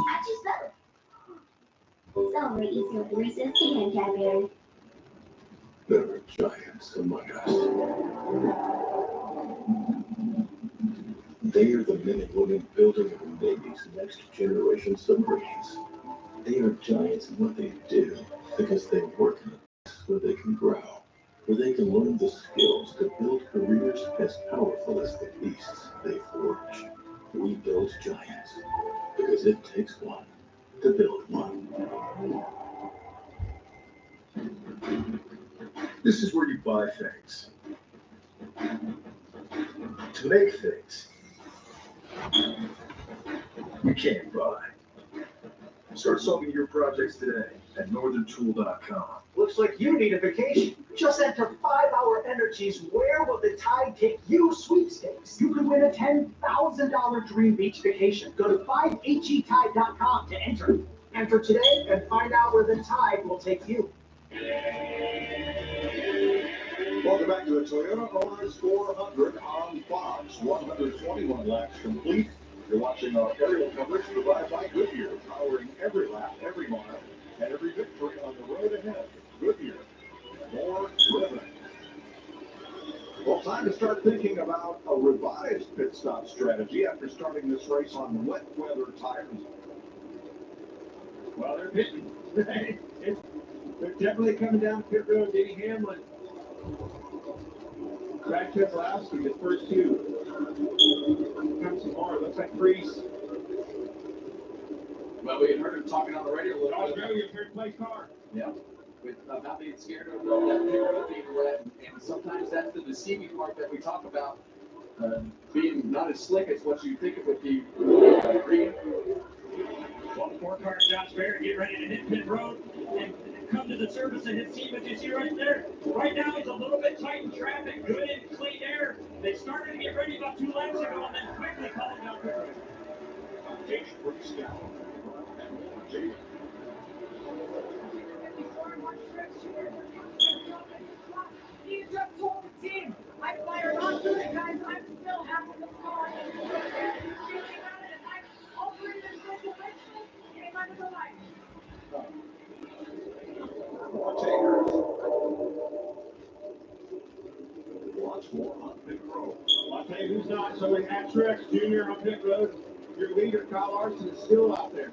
I choose both. It's already easier with Reese's and Cadbury. There are giants among us. They are the men and women building the Navy's next generation submarines. They are giants in what they do because they work in a place where they can grow, where they can learn the skills to build careers as powerful as the beasts they forge. We build giants because it takes one to build one. This is where you buy things. To make things you can't buy. Start solving your projects today at northerntool.com. Looks like you need a vacation. Just enter 5-Hour Energy's Where Will the Tide Take You sweepstakes. You could win a $10,000 dream beach vacation. Go to 5HETide.com to enter. enter today and find out where the tide will take you. Welcome back to the Toyota Owners 400 on Fox. 121 laps complete. You're watching our aerial coverage provided by Goodyear, powering every lap, every mile, and every victory on the road ahead. Goodyear, more driven. Well, time to start thinking about a revised pit stop strategy after starting this race on wet weather tires. Well, they're pitching. They're definitely coming down pit road. Denny Hamlin, Brad Keselowski, the first two. Comes some more. Looks like Priest. Well, we had heard him talking on the radio a little bit. Australia, third place car. Yeah. With not being scared of that pit road being wet, and sometimes that's the deceiving part that we talk about, being not as slick as what you think it would be. Green. Well, the 4-car Josh Barrett get ready to hit pit road and come to the service of his team, as you see right there. Right now, he's a little bit tight in traffic, good in clean air. They started to get ready about 2 laps ago and then quickly called down pit road. He just told the team, I fired on through it, guys. I'm still happy with the car. I'm over even good to Richmond, came under the light. Lots more on pit road. Well, I'll tell you who's not. So in Truex Jr. on pit road, your leader, Kyle Larson, is still out there.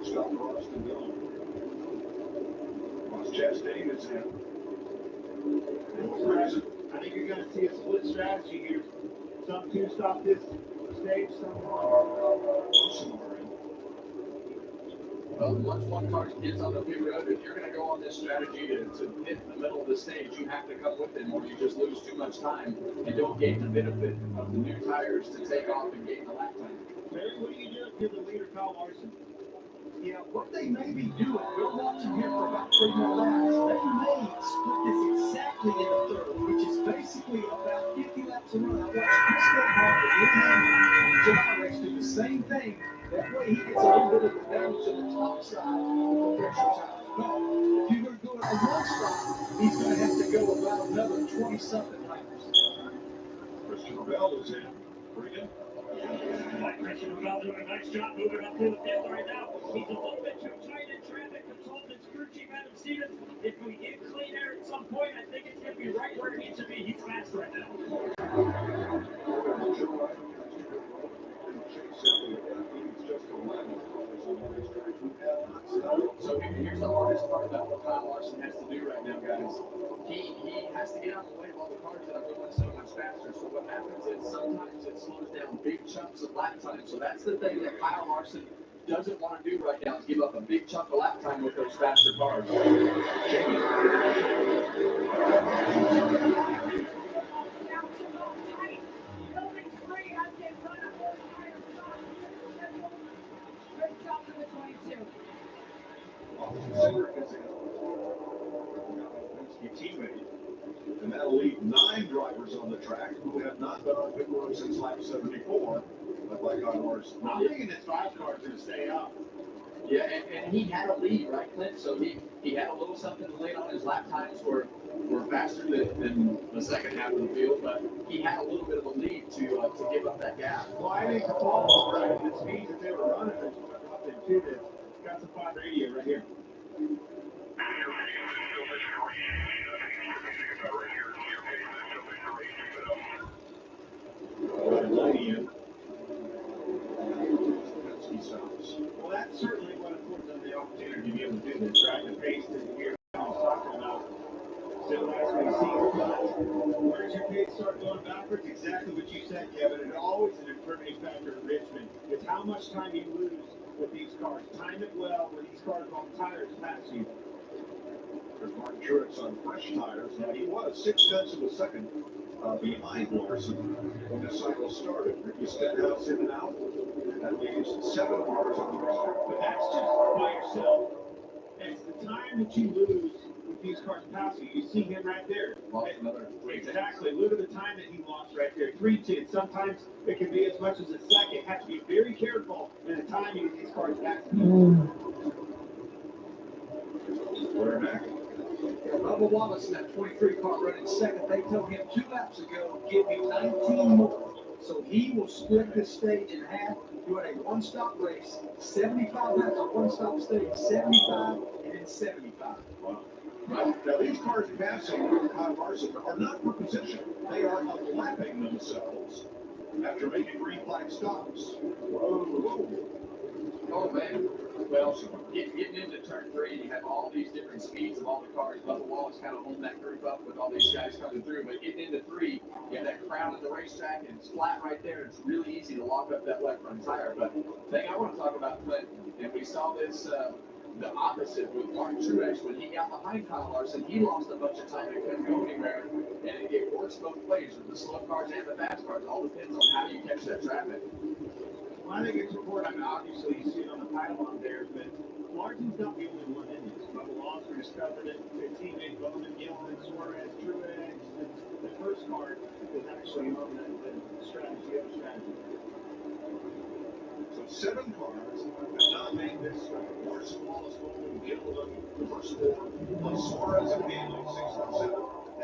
Stop Roston going. Ross Chastain is in. I think you're going to see a split strategy here. Some two stop this stage, some one. Well, once one car gets on the pit road, if you're going to go on this strategy to hit in the middle of the stage, you have to come with them, or you just lose too much time and don't gain the benefit of the new tires to take off and gain the lap time. Terry, what do you do if you're the leader, Kyle Larson? Yeah, what they may be doing, we're watching here for about 3 more laps. They may split this exactly in a third, which is basically about 50 laps a run. I watched Chris Gethard and Lee Hamlin, July race do the same thing. That way he gets a little bit of the damage on the top side of the pressure tires. But if you're going to go it on one stop, he's going to have to go about another 20-something laps. Christian Bell is in. Bring it. Christian Bell doing a nice job moving up through the field right now. He's a little bit too tight in traffic. Consultants, crew chief Adam Stevens. If we get clean air at some point, I think it's going to be right where it needs to be. He's fast right now. So here's the hardest part about what Kyle Larson has to do right now, guys. He has to get out of the way of all the cars that are going so much faster. So what happens is sometimes it slows down big chunks of lap time. So that's the thing that Kyle Larson doesn't want to do right now, is give up a big chunk of lap time with those faster cars. And that'll leave 9 drivers on the track who have not been on pit road since lap 74. But like on Larson, I'm thinking this 5 car is going to stay up. Yeah, and he had a lead, right, Clint? So he had a little something to late on. His lap times were faster than the second half of the field, but he had a little bit of a lead to give up that gap. Well, I think the ball was right at the speed that they were running. There's up there too. They've got some 5 radio right here. Well, that's certainly what affords them the opportunity to be able to do this, right? The pace that you're talking about. So as we see, where's your pace start going backwards? Exactly what you said, Kevin. And always a determining factor in Richmond is how much time you lose with these cars. Time it well when these cars on tires pass you. There's Mark Truex on fresh tires. Now, he was 0.6 of a second behind Larson when the cycle started. Ricky Stenhouse in and out. That leaves 7 cars on the car. But that's just by yourself. It's the time that you lose with these cars pass you. You see him right there. Exactly. Look at the time that he lost right there. 3 tenths. Sometimes it can be as much as a second. Have to be very careful in the timing of these cars passing. We're back. Bubba Wallace in that 23 car running second. They told him 2 laps ago, give me 19 more. So he will split this stage in half, doing a one-stop race, 75 laps on one-stop stage, 75 and then 75. Wow. Now these cars passing Kyle Larson are not for position. They are lapping themselves after making green flag stops. Whoa. Oh, man. Well, getting into turn 3, you have all these different speeds of all the cars. Bubba Wallace kind of holding that group up with all these guys coming through. But getting into 3, you have that crowd at the racetrack, and it's flat right there. It's really easy to lock up that left front tire. But the thing I want to talk about, Clint, and we saw this the opposite with Mark Truex. When he got behind Kyle Larson, he lost a bunch of time and couldn't go anywhere. And it works both ways with the slow cars and the fast cars. It all depends on how you catch that traffic. Well, I think it's important. I mean, obviously, you see it on the pylon there, but Larson's not the only one in this. Bubba Wallace discovered it. Their teammate Bowman, Gillen, Suarez, Truex. The first car was actually on the strategy. So 7 cars have not made this start. Larson, Wallace, Bowman, Gillen, the first 4, plus Suarez and Galen, 6 and 7,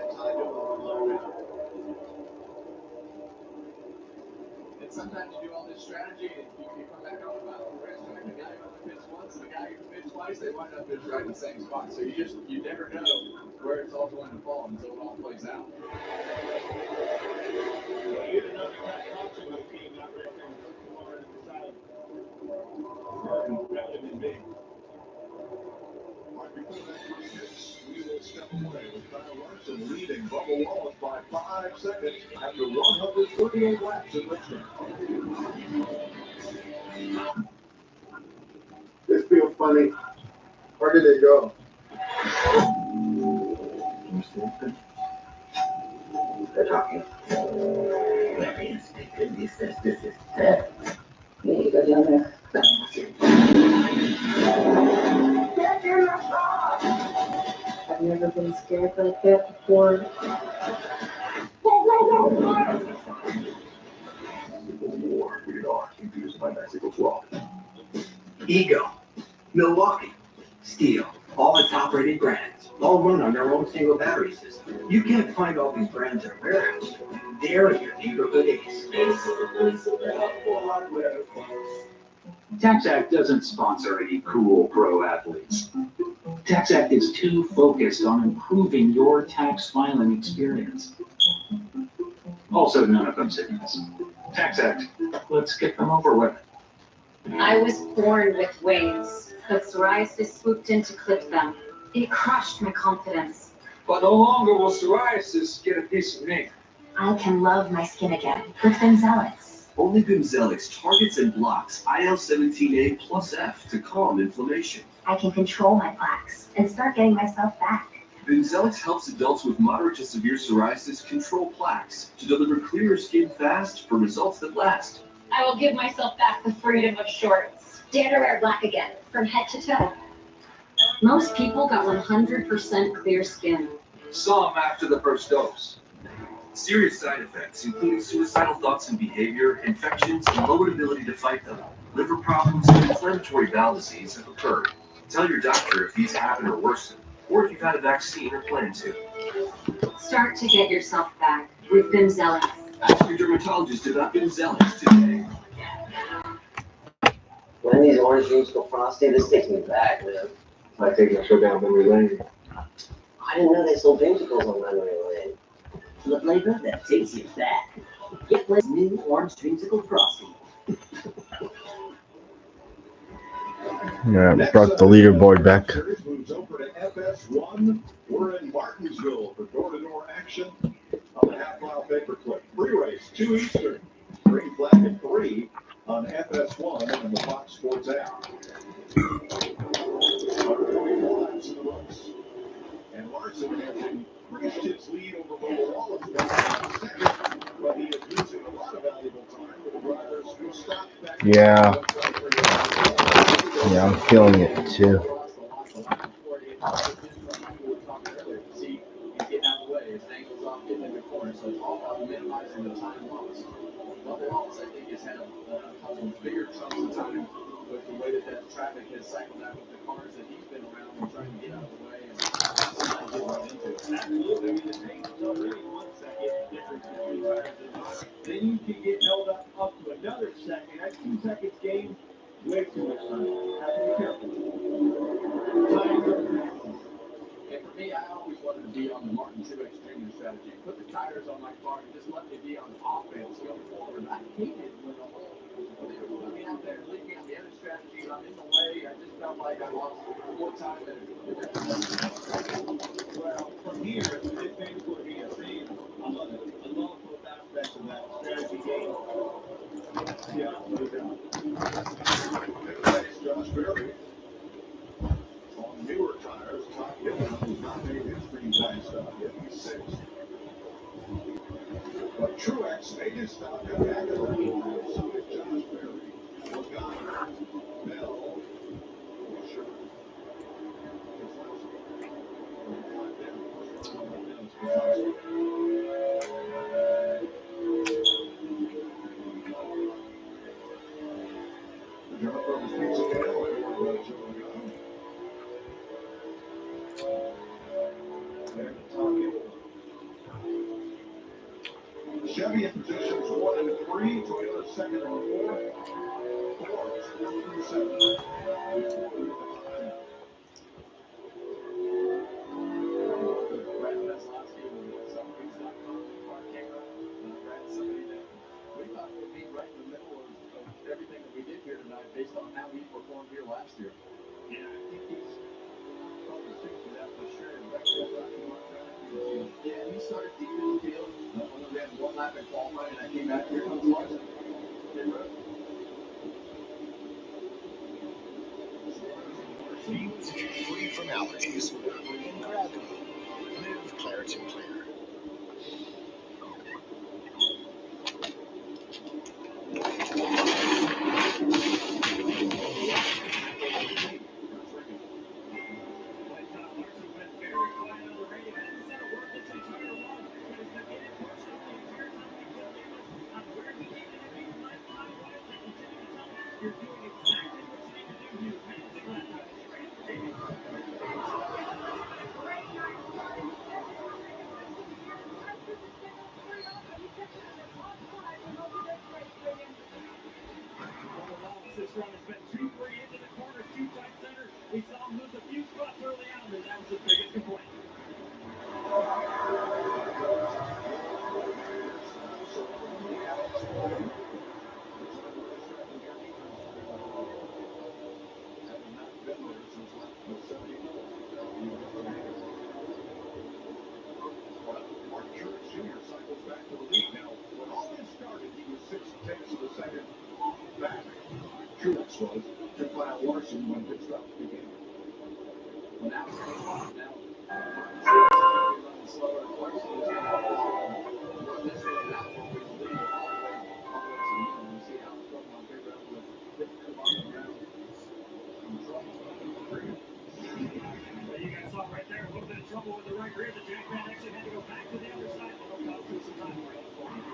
and Ty Dillon 1 lap. And sometimes you do all this strategy and you come back on the racetrack, the guy who only fits once and the guy who fits twice, they wind up fits right in the same spot. So you never know where it's all going to fall until it all plays out. Well, you had another guy watching who came out right there and took the car to the side. That would have been big. Right before that first hit, we will step away with Kyle Larson leading Bubba Wallace by 5 seconds after 138 laps at Richmond. This feels funny. Where did they go? They're talking. He says this is dead. Yeah, you go down there. I've never been scared like that before. War, rated R, confused by Mexico's law. Ego, Milwaukee, Steel, all the top-rated brands, all run on their own single battery system. You can't find all these brands at a warehouse. They're in your neighborhood Ace. TaxAct doesn't sponsor any cool pro athletes. TaxAct is too focused on improving your tax filing experience. Also, none of them signals. TaxAct, let's get them over with. I was born with wings, but psoriasis swooped in to clip them. It crushed my confidence. But no longer will psoriasis get a piece of me. I can love my skin again with Bimzelx. Only Bimzelx targets and blocks IL-17A plus F to calm inflammation. I can control my plaques and start getting myself back. Bimzelx helps adults with moderate to severe psoriasis control plaques to deliver clearer skin fast for results that last. I will give myself back the freedom of shorts. Dare to wear black again, from head to toe. Most people got 100% clear skin. Some after the first dose. Serious side effects, including suicidal thoughts and behavior, infections, and lowered ability to fight them. Liver problems and inflammatory bowel disease have occurred. Tell your doctor if these happen or worsen, or if you've had a vaccine or plan to. Start to get yourself back with Bimzelx. Ask your dermatologist about Bimzelx today. When these orange dreams go frosty, this takes me back, man. Might take a trip down memory lane. I didn't know they sold dreamsicles on memory lane. The flavor that takes you back. Get this new orange dreamsicle frosty. Yeah, brought the leaderboard back. Moves over to FS1. We're in Martinsville for door-to-door action on the half-mile paperclip. Free race, 2 Eastern. Green flag at 3 on FS1 and the Fox Sports app. 144 laps in the race. And Larson has increased his lead over Bubba Wallace by second, but he is losing a lot of valuable time with the drivers who stopped back. Yeah. Yeah, I'm feeling it too. So it's all about minimizing the time lost. Bubba Wallace, I think, has had a couple of bigger chunks of time with the way that traffic has cycled out with the cars that he's been around and trying to get out of the way and sometimes get run into. Absolutely. I mean, the pace is already 1 second difference between tires and cars. Then you can get held up to another second. That's 2 seconds gained. Way too much time. Have to be careful. Time And for me, I always wanted to be on the Martin Truex Jr. strategy. Put the tires on my car and just let me be on offense going forward. I hated when they would put me out there and leave me on the other strategy and I'm in the way. I just felt like I lost more time than it. Well, from here, this thing's going to be a theme. I love it. I love both aspects of that strategy game. Yeah, no doubt. Thanks, Josh Berry. On newer tires, Todd Gilliam has not made his green flag stop yet. He's sixth. But Truex made his stop at the end of that lap. So did Josh Berry. Logano, Bell, Busher, the German Brothers Pizza Tail and Joe Logano. There to Todd Gilliam. Chevy in positions 1 and 3, Toyota second and 4. Ford's 4 through 7. Brad Veselowski with Selfies.com car camera. Brad, somebody that we thought would be right in the middle of everything that we did here tonight based on how he performed here last year. Yeah, I think he's probably suited for that for sure. Back to that Rocky Mountain track in the field. Yeah, he started deep in the field. Only had 1 lap in qualifying, and I came back here comes Larson. They rode. Free from allergies. And gravity. Live Claritin Clear. This run has been 2 free into the corners, 2 tight centers. We saw him lose a few spots early on, and that was his biggest complaint. Martin Truex Jr. cycles back to the lead. Now, when all this started, he was 6/10 of a second back. Truex was to Kyle Larson when pit stops began. Well, now it's going on. Now, Martin Truex is going to be running slower. Larson is going to run this thing out for the lead all the way to the end. You see how it's going on big round with the bottom round. In trouble. Well, you guys saw right there a little bit of trouble with the right rear. The jack man actually had to go back to the other side. That'll cost him some time for him.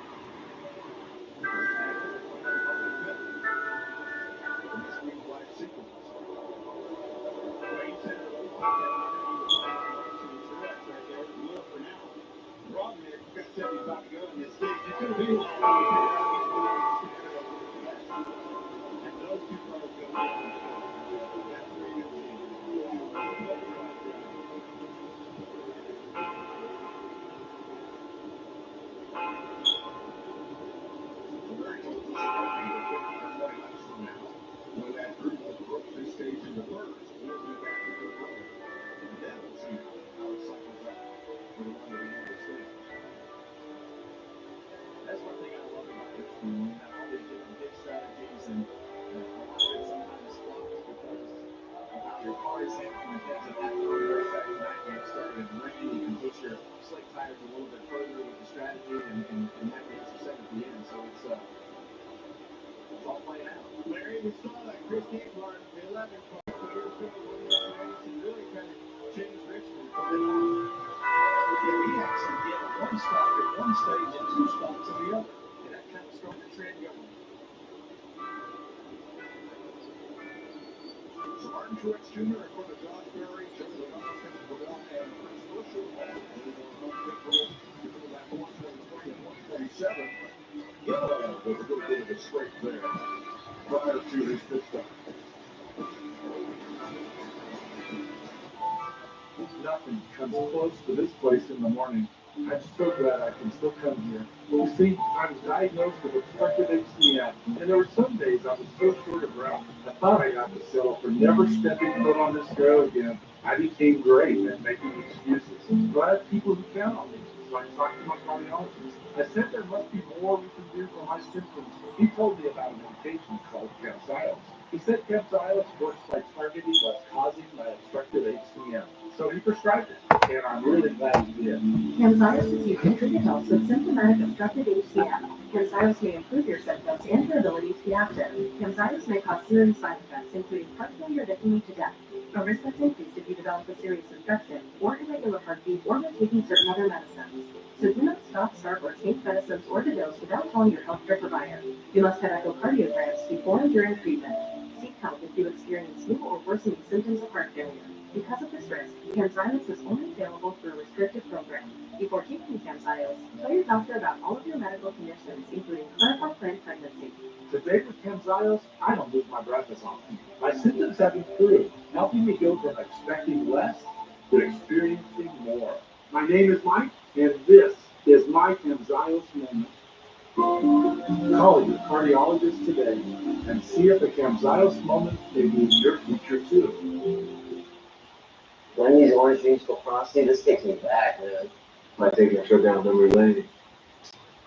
When that group approaches this stage in the first, we'll be back to the road. And then we'll see how it cycles out for the run to the end of the stage. That's one thing I love about Richmond. You have all these different pit strategies, and a lot of it sometimes flops because of how your car is handling the things that happen. Whereas back tonight when it started to rain, you can push your slick tires a little bit further with the strategy, and might be, as you said, at the end. So it's all playing out. Larry, we saw that Chris Gabler, the 11 car, years ago, won this race and really kind of changed Richmond from then on. Yeah, he actually did a 1-stop at one state and 2 spots in the other. And that kind of started the trend going. So Martin Truex Jr. in front of Josh Berry, Joey Logano comes from down and Chris Buescher. Into that 143 and 147. Yellow with a good bit of a scrape there prior to his pit stop. Nothing comes close to this place in the morning. I'm so glad I can still come here. You see, I was diagnosed with obstructive HCM, and there were some days I was so short of breath, I thought I got to settle for never stepping foot on this road again. I became great at making excuses, but I have people who count on me. So I talked to my cardiologist. I said there must be more we can do for my symptoms. He told me about a medication called Camzyos. He said Camzyos works by targeting what's causing my obstructive HCM. So he prescribed it, and I'm really glad he did. Camzyos is used to treat adults with symptomatic obstructive HCM. Camzyos may improve your symptoms and your ability to be active. Camzyos may cause serious side effects, including heart failure that can lead to death. A risk that's increased if you develop a serious infection, or irregular heartbeat, or by taking certain other medicines. So do not stop, start, or change medicines or the dose without calling your healthcare provider. You must have echocardiograms before and during treatment. Seek help if you experience new or worsening symptoms of heart failure. Because of this risk, Camzyos is only available through a restricted program. Before taking Camzyos, tell your doctor about all of your medical conditions, including current or planned pregnancy. Today with Camzyos, I don't lose my breath as often. My symptoms have improved, helping me go from expecting less to experiencing more. My name is Mike, and this is my Camzyos moment. Call your cardiologist today and see if a Camzyos moment may be your future too. Wendy's orange dreamsicle frosty, this takes me back, man. Might take a trip down memory lane.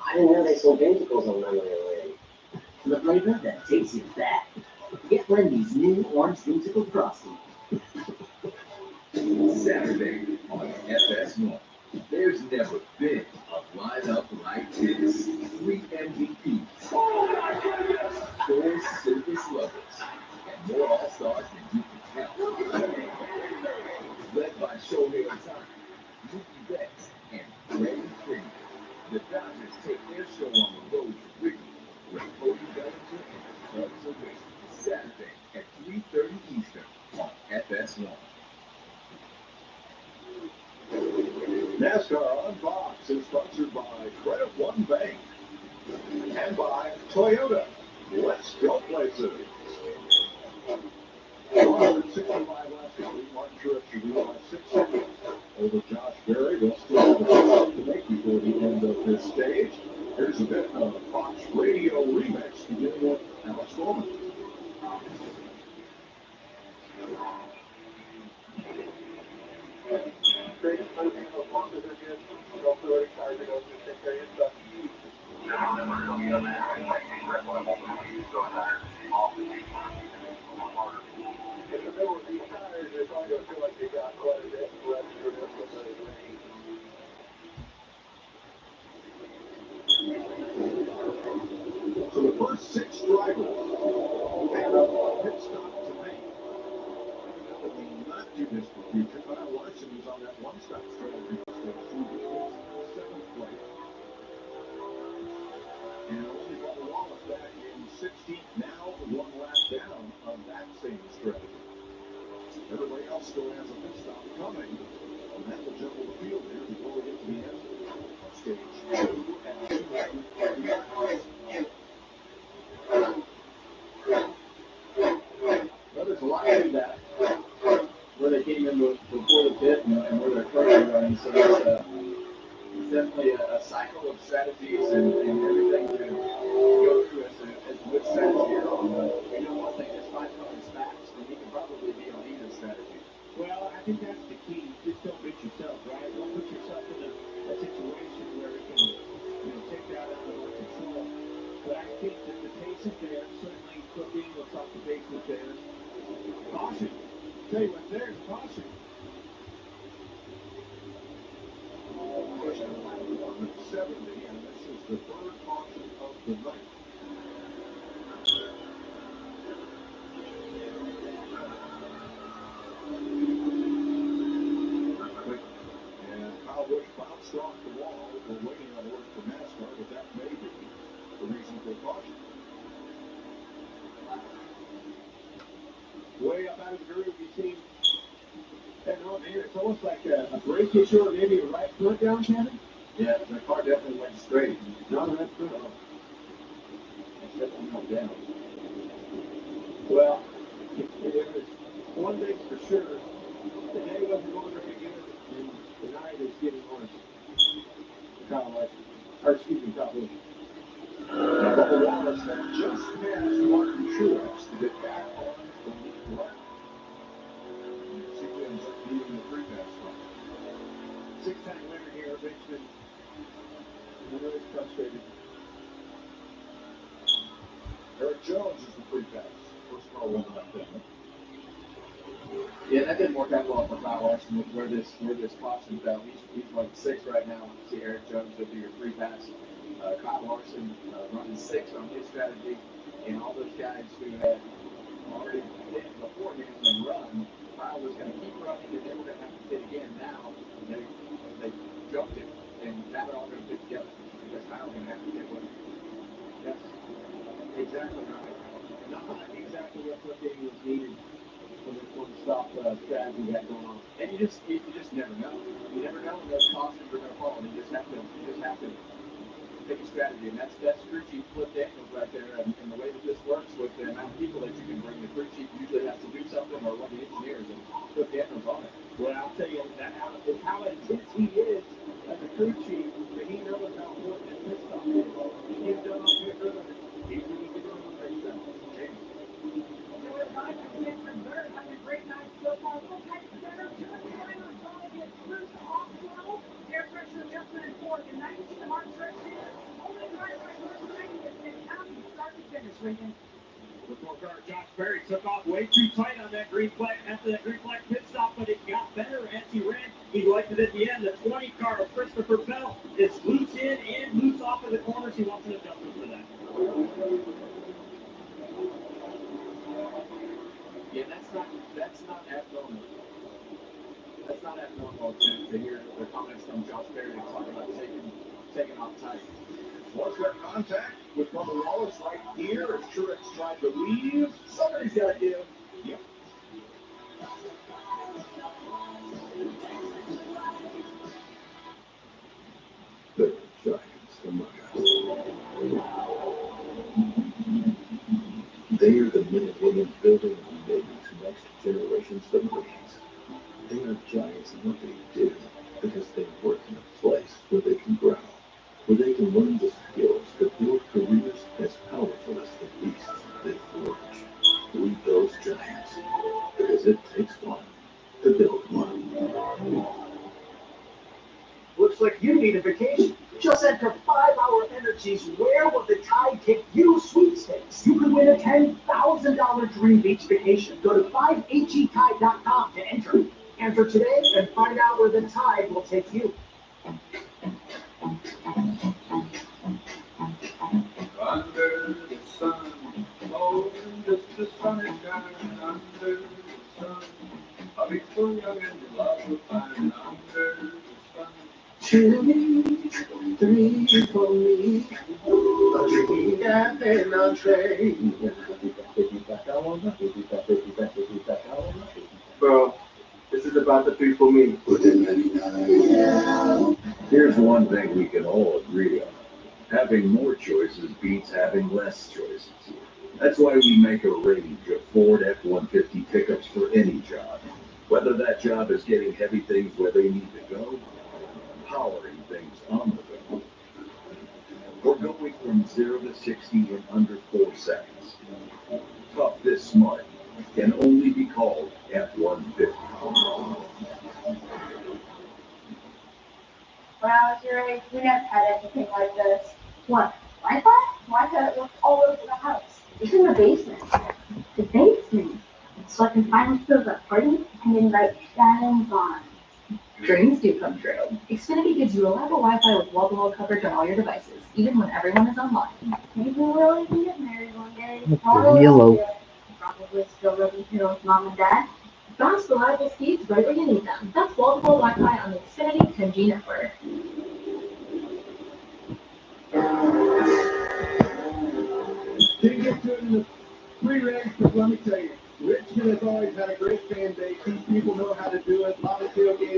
I didn't know they sold dreamsicles on memory lane. The flavor that takes you back. Get Wendy's new orange dreamsicle frosty. Saturday on FS1. There's never been a lineup like this. 3 MVPs, 4 service lovers, and more all-stars than you can count. Led by Shohei Ohtani, Mookie Betts, and Freddie Freeman. The Dodgers take their show on the road to Richmond, where Cody Bellinger and the Cubs await. Saturday at 3:30 Eastern on FS1. NASCAR on Fox is sponsored by Credit One Bank and by Toyota. Let's go places. 165 laps complete. Martin Truex Jr. by 6 seconds over Josh Berry. They'll still have a stop to make before the end of this stage. Here's a bit of a Fox Radio remix beginning with Alex Bowman. So the first 6 drivers have a pit stop to make. In the not too distant future, Kyle Larson is on that one-stop strategy through the 7th place. And only Bubba Wallace back in 16th now, 1 lap down on that same strategy. Everybody else still has a pit stop coming, and that will jumble the field here before we get to the end of stage 2 at 230 miles. Well, there's a lot to that. Where they came in before the pit and where they're currently running, so it's definitely a cycle of strategies and everything to go through as a good strategy here on. We know one thing, this 5 car is fast, and he can probably be on either strategy. Well, I think that's the key. Just don't beat yourself, right? Don't put yourself in a situation where it can, take that out of our control. But I think that the pace is there. Certainly, Cooking looks like the pace is there. Caution. Tell you what, there's caution. Pushing 170, and this is the 3rd caution of the night. And Kyle Busch bounced off the wall. We're waiting on orders It's almost like a brake issue or maybe a right foot down, Kevin? Yeah, the car definitely went straight. No, that's good. It's definitely not down. Well, it was one thing's for sure. The day wasn't going very good, and the night is getting worse. Kyle Larson. Or excuse me, Kyle Lewis. Bubba Wallace had just passed Martin Truex to get back on the run. See who ends up leading the free pass from. Six-time winner here at Richmond. I'm really frustrated. Eric Jones is the free pass. First car won back then. Yeah, that didn't work out well for Kyle Larson with where this caution fell. He's like 6 right now. See Eric Jones will be your free pass. Kyle Larson running 6 on his strategy, and all those guys who had already hit beforehand and run, Kyle was going to keep running, and they were going to have to hit again. Now they jumped it, and now they're all going to fit together because Kyle's going to have to hit with it. That's exactly right. Not exactly what Daniels needed for this one-stop strategy we had going on. And you just never know. You never know when those cautions are going to fall. You just have to pick a strategy, and that's crew chief Flip Daniels right there. And the way that this works with the amount of people that you can bring, the crew chief usually has to do something, or one of the engineers, and Flip Daniels on it. Well, I'll tell you that how intense he is as a crew chief, but he knows how important this pit stop is. He gets done on pit road, he's going to get on the racetrack. Having a great night so far. We'll take better. Just trying to try to get loose off throttle. Air pressure adjustment in fourth. And 19 Mark Trexler. Only driver by number 90 has been counting start to finish, Lincoln. Before car, Josh Berry took off way too tight on that green flag after that green flag pit stop, but it got better as he ran. He liked it at the end. The 20 car of Christopher Bell is loose in and loose off of the corners. He wants an adjustment for that. Yeah, that's not abnormal. That's not abnormal to hear the comments from Josh Berry talking about taking off tight. Once got contact with Bubba Wallace right here as Truex tried to leave. Somebody's got to give. Yep. The Giants, the Muggers. They are the men and women building America's next generation's celebrities. They are giants in what they do because they work in a place where they can grow, where they can learn the skills that build careers as powerful as the beasts they forge. Lead those giants, because it takes one to build one. Looks like you need a vacation. Just enter 5-Hour Energy's Where Will the Tide Take You sweepstakes. You could win a $10,000 dream beach vacation. Go to 5HETide.com to enter. Enter today and find out where the tide will take you. Under the sun, oh, just the sun is shining under the sun. I'll be so young and love will find under the sun. 2, 3 for me. A dream that been on train. Bro, this is about the 3 for me. Here's one thing we can all agree on. Having more choices beats having less choices. That's why we make a range of Ford F-150 pickups for any job. Whether that job is getting heavy things where they need to go, powering things on the go. We're going from 0 to 60 in under 4 seconds. Tough this smart can only be called F-150. When I was your age, we never had anything like this. What? Wi-Fi? Wi-Fi was all over the house. It's in the basement. The basement? So I can finally feel that party and invite Shannon's on. Dreams do come true. Xfinity gives you reliable Wi-Fi with wall-to-wall coverage on all your devices, even when everyone is online. Maybe we'll really can get married one day. Very yellow. Probably still living here with mom and dad. Fast, reliable speeds right where you need them. That's wall-to-wall Wi-Fi on the Xfinity 10G network. Didn't get to it in the pre-race, but let me tell you, Richmond has always had a great fan base. These people know how to do it. A lot of tailgating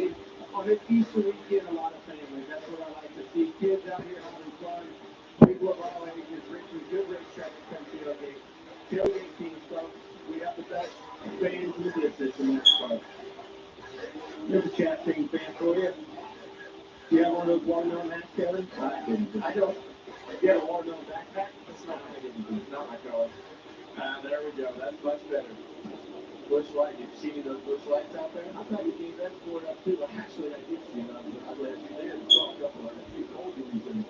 on this Easter weekend, a lot of families. That's what I like to see. Kids out here having fun. People of all ages. Richmond, good racetrack to come tailgate. Tailgate team, folks. We have the best fans in the business in NASCAR. There's a chat team fan for you. You have one of those watermelon hats, Kevin? I don't. You have a watermelon backpack? That's not my name. Not my color. There we go. That's much better. Bush light. Did you see any of those bush lights out there? I thought you gave that for it up too, but actually I did see them. I'm glad you did. Saw a couple of few old ones in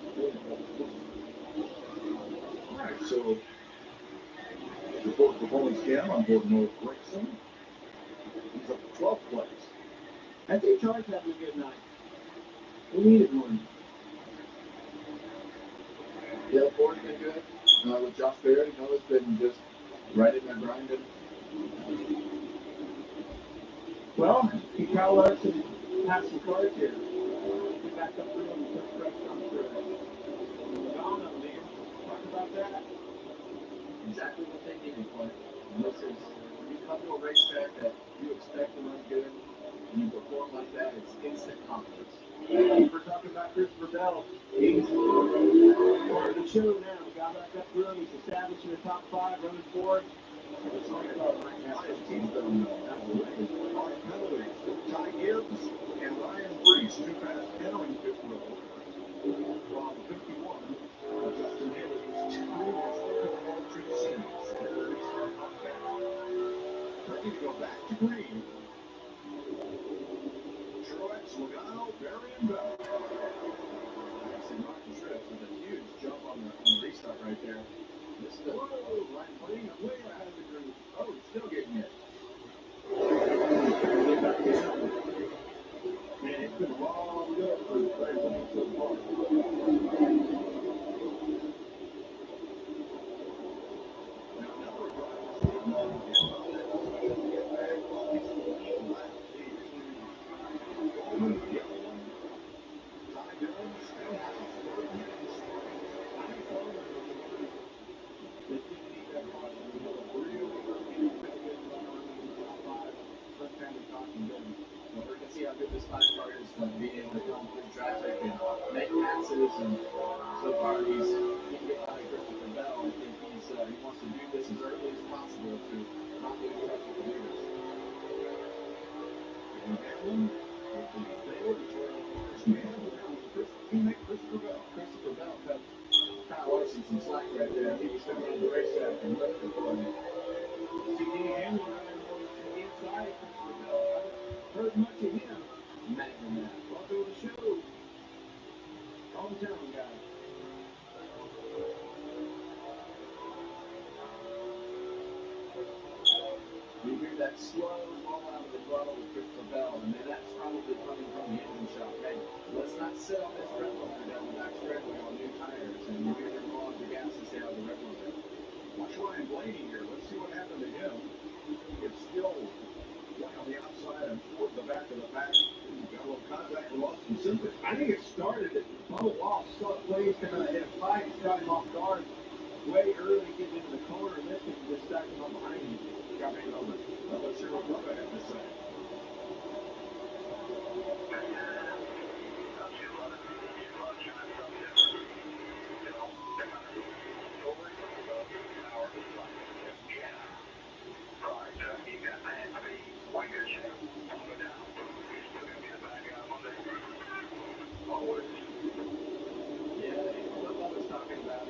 All right, so report performance cam on board North Racing. He's up to 12th place. I think Charles having a good night. We needed one. Yeah, Ford's been good. With Josh Barrett, it's been just right in there grinding. Well, Kyle Larson has some cards here. Get back up through him and put the rest on through it. Logano, man. Talk about that. Exactly what they needed for it. This is, when you come to a racetrack that you expect to run good, and you perform like that, it's instant confidence. We're talking about Christopher Bell. He's part of the show now. Got back up through him. He's establishing the top 5, running forward. It's on the club right now. His team's done absolutely. Mark Miller, Ty Gibbs, and Ryan Brees, two fast now in fifth row. While 51, Justin Haley is 2 minutes third of all 2 seats. Ready to go back to green. Truex, Logano, Berry, and Bell. See, Martin Truex with a huge jump on the restart right there. This is Ryan playing way ahead of the group. Oh, he's still getting it. Man, it's been a long go for the players so far. Now, a number of drivers get back. Ty Dillon still has 4 minutes. They didn't need that caution. They had a really good run on the top 5. First time they cautioned them. Well, we're going to see how good this 5 car is being able to come through traffic and make passes. And so far, he can get by Christopher Bell. I think he wants to do this as early as possible to not lose touch with the leaders. And Hamlin, with the failure to turn on first man, teammate Christopher Bell. Christopher Bell cut Kyle Larson some slack right there. He was coming on the racetrack and looking for him. CD Hamlin running on the inside of Christopher Bell. I haven't heard much of him. Imagine that. Welcome to the show. Hometown guy. You hear that slow roll out of the throttle with Christopher Bell, and then that's probably coming from the engine shop. Hey, let's not sit on this red loader down the back straightaway on new tires, and you hear him roll out the gas and say how the red loader. Watch Ryan Blaney here. Let's see what happened to him. It's still way on the outside and toward the back of the pack. Got a little contact and lost some sympathy. I think it started at Bubba Wallace saw the plays kind of hit a fight, got him off guard way early, getting into the corner, and this thing just stacked him up behind him. Got me over. Let's hear what Bubba had to say.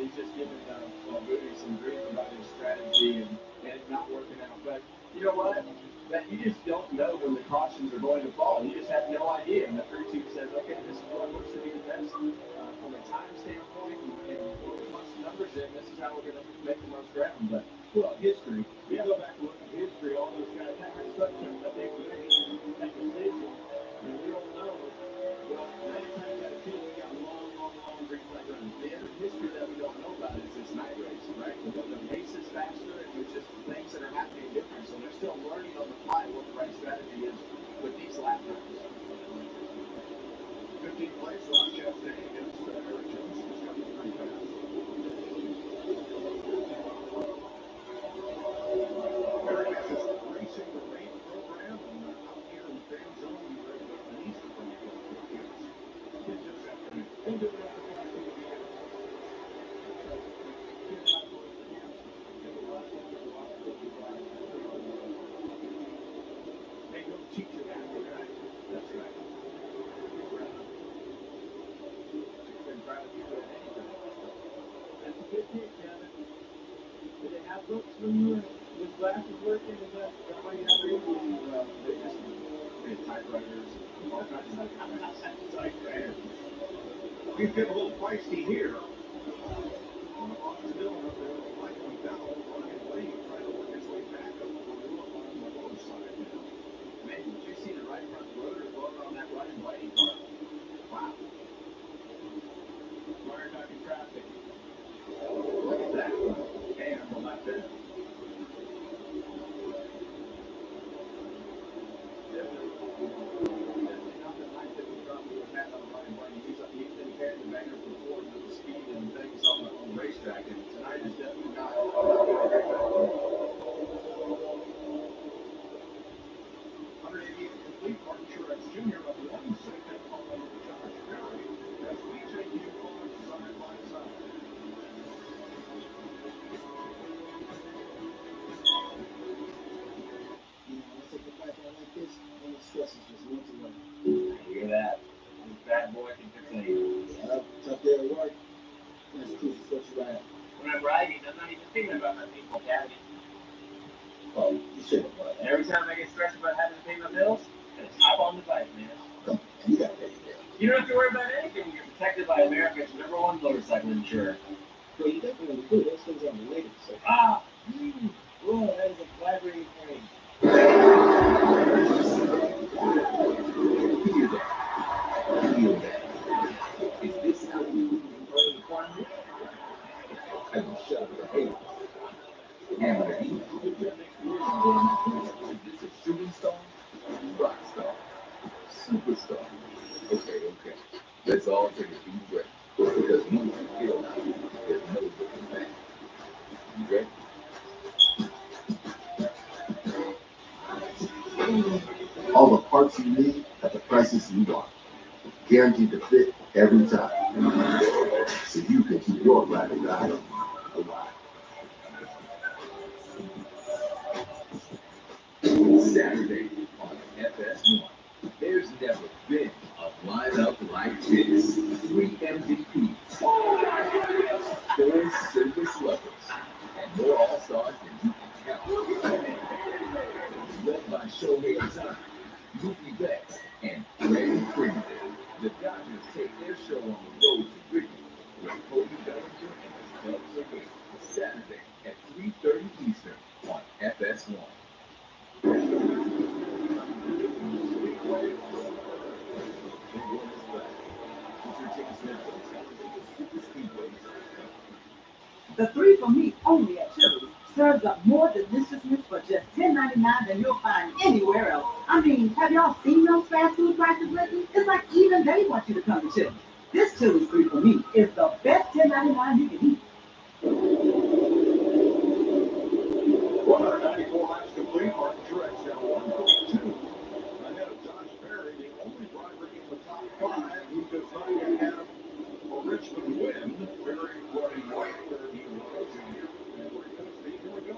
He's just giving Booty some grief about his strategy and it not working out. But you know what? That you just don't know when the cautions are going to fall. You just have no idea. And the crew chief says, okay, this is what looks to be the best from a time standpoint. And when we punch the numbers in, this is how we're going to make the most ground. But well, history. You go back and look at history. All those guys have such a big lead, that decision, and we don't know. Well, 9 times out of 10, we got long green flag runs. the other history that we don't know about is this night race, right? The pace is faster, and there's just things that are happening different. So they're still learning on the fly what the right strategy is with these lap times. 15th place, Ross Chastain against Eric Jones. He's coming pretty fast. Eric has his racing the rain program, and out here in the fan zone, we were able to Easter from the books when you were with glasses working? Is that why you have reading? Well, they had typewriters, all kinds of typewriters. Things get a little feisty here. On the box still up there with Mike McDowell, Ryan Lane trying to work his way back up on the roof on the low side now. Man, did you see the right front rotor blown on that Ryan Lane car? Wow. Wire talking traffic. Look at that. Hey, I'm on my bed. Definitely nothing like that we probably would have had on Ryan Lane. He's been carrying the banger for Ford with the speed and things on the racetrack, and tonight is definitely not a great night for him. 188 complete. Martin Truex Jr. up 1 second on Josh Perry as we take you on side by side. Once I get back out like this, all the stress is just melting away. I hear that. This bad boy can fix anything. Tough day at work. That's cool. Stress you right out. When I'm riding, I'm not even thinking about my people cavity. Oh, you should have. And every time I get stressed about having to pay my bills, I just hop on the bike, man. Come on, you got to pay your bills. You don't have to worry about anything when you're protected by America's #1 motorcycle insurer. Well, you definitely do. Those things are related, so. Oh, that is a vibrating thing. Feel that. Is this how we burn the climate? I can shut the haters. And the heat. Is this a shooting star? Rock star? Superstar? Okay. Let's all take a deep breath. Because once you feel now, there's no looking back. You ready? All the parts you need at the prices you want. Guaranteed to fit every time. So you can keep your ride or die alive. Saturday on FS1. There's never been a lineup like this. 3 MVPs, 4 service levels, and more all-stars than you can count. Led by Shohei Ohtani, Mookie Betts, and Freddie Freeman. The Dodgers take their show on the road to Richmond, where Cody Bellinger and the Cubs are waiting. Saturday at 3:30 Eastern on FS1. The 3 for Me only at Chili's serves up more deliciousness for just $10.99 than you'll find anywhere else. I mean, have y'all seen those fast food prices lately? It's like even they want you to come to Chili's. This Chili's 3 for Me is the best $10.99 you can eat. 194 laps complete. Martin Truex now 1.2 ahead of Josh Perry, the only driver in the top 5 who does not yet have a Richmond win. Perry running right where he was here, and we're going to see. Here we go.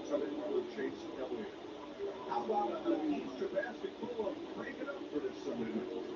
Southern Road Chase Elliott. How about an Easter basket full of crank it up for this Sunday night?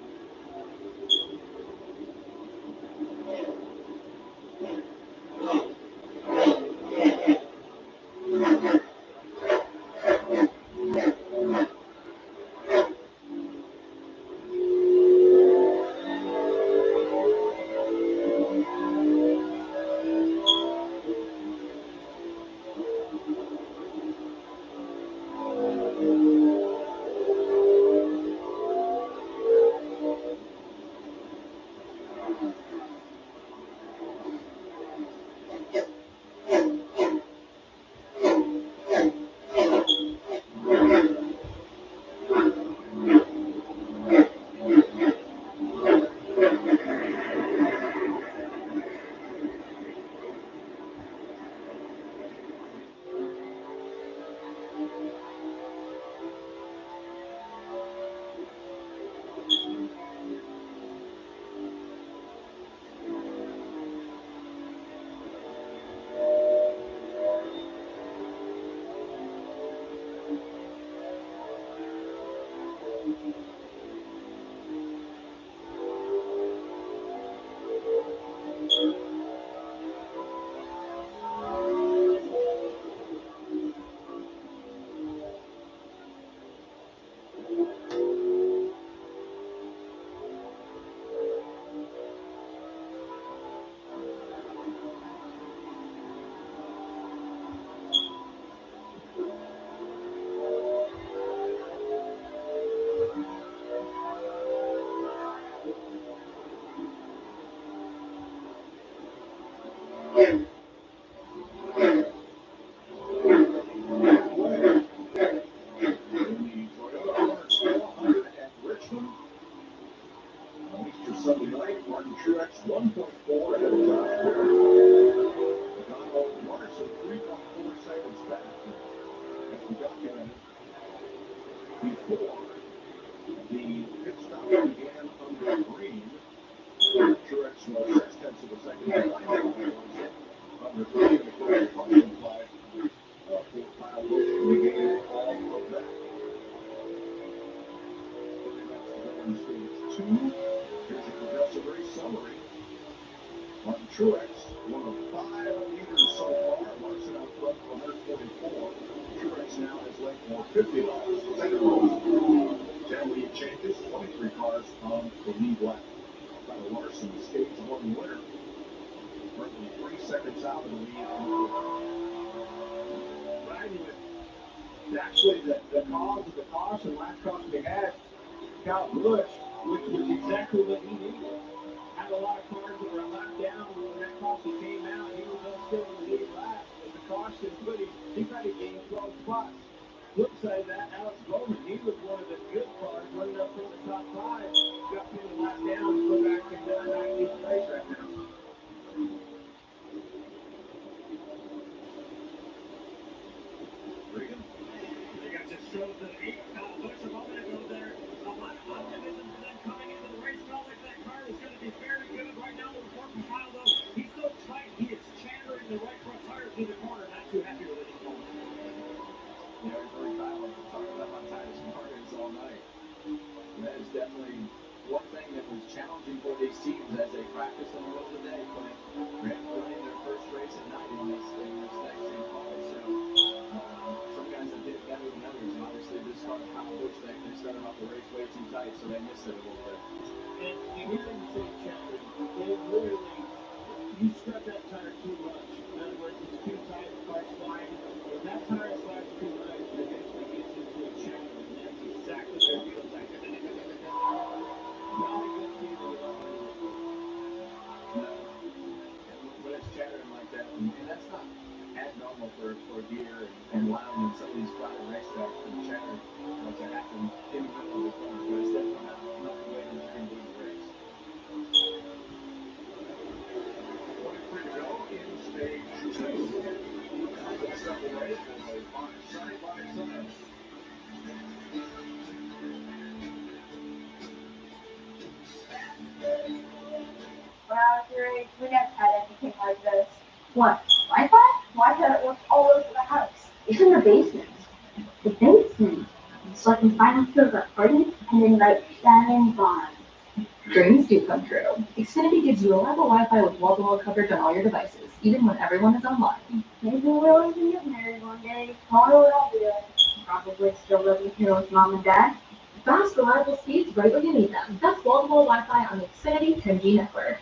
Richmond. Easter Sunday night, Martin Truex 1.4 ahead of Josh Berry. Donald Larson 3.4 seconds back. As we documented before the pit stop began under green, Truex was 6/10 of a second behind Larson. Under green, of course, the caution flag for Kyle Busch negated all of that. Stage 2. Here's a progressive race summary. Martin Truex, one of 5 leaders so far. Larson out front for 144. Truex now has led for 50 laps. Second row. 10 lead changes, 23 cars on the lead lap. Kyle Larson, stage 1 winner. Currently 3 seconds out of the lead. Riding with actually the cause of the caution, last caution they had. Kyle Busch, which was exactly what he needed. Had a lot of cars that were a lap down when that caution came out. He was still in the lead lap, but the caution put him, he tried to gain 12 spots. Flip side of that, Alex Bowman, he was one of the good cars running up from the top 5. Got him a lap down and go back in 19th place right now. Regan. They got to show the 8 Kyle Busch a moment ago there. A lot of optimism for them coming into the race. Felt like that car was going to be very good. Right now, the report from Kyle, though, he's so tight, he is chattering the right front tire through the corner. Not too happy with it at the moment. Yeah, we've heard Kyle talking about how tight his car is all night. And that is definitely one thing that was challenging for these teams as they practice in the middle of the day, running their first race at night in this next same car. So some guys have did it better than others. And obviously, this car, Kyle Busch, they started off the race way too tight, so they missed it a little bit. And you hear them say chattering. It literally, you scrub that tire too much. In other words, it's too tight, the car's flying. When that tire slides too much, it eventually gets into a chatter. And that's exactly what it feels like. Not a good feeling at all. No. When it's chattering like that, and that's not abnormal for gear and line in some of these private racetracks for the chatter to happen in the middle of the car. But it's definitely not the way that you're going to win the race. 23 to go in stage 2. That's up the way for side by side. When I was your age, we never had anything like this. What? Wi-Fi? Wi-Fi worked all over the house. It's in the basement. The basement. So I can finally throw that party and invite Shannon Bond. Dreams do come true. Xfinity gives you reliable Wi-Fi with wall-to-wall coverage on all your devices, even when everyone is online. Maybe we'll even get married one day. Wonder what I'll do. Probably still living here with mom and dad. Fast, reliable speeds right where you need them. That's wall-to-wall Wi-Fi on the Xfinity 10G network.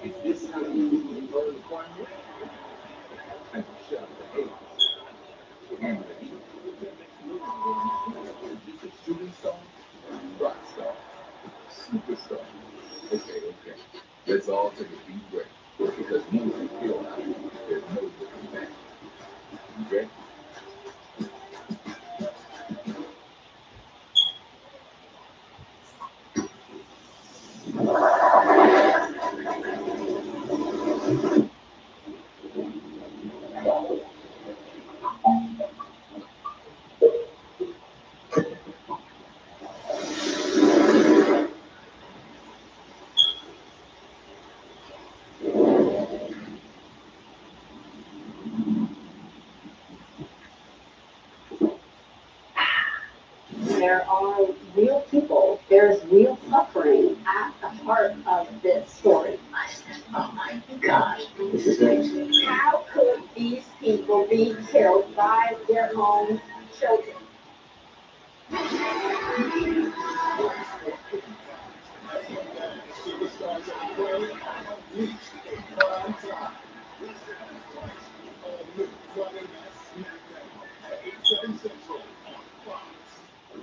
Is this how you learn the requirement? And shut the hell up. And this is shooting star, rock star, superstar. Okay. Let's all take a deep breath. Because once you feel now, there's no looking back. Okay? There are real people. There's real suffering at the heart of this story. Oh my gosh, this is amazing. How could these people be killed by their own children?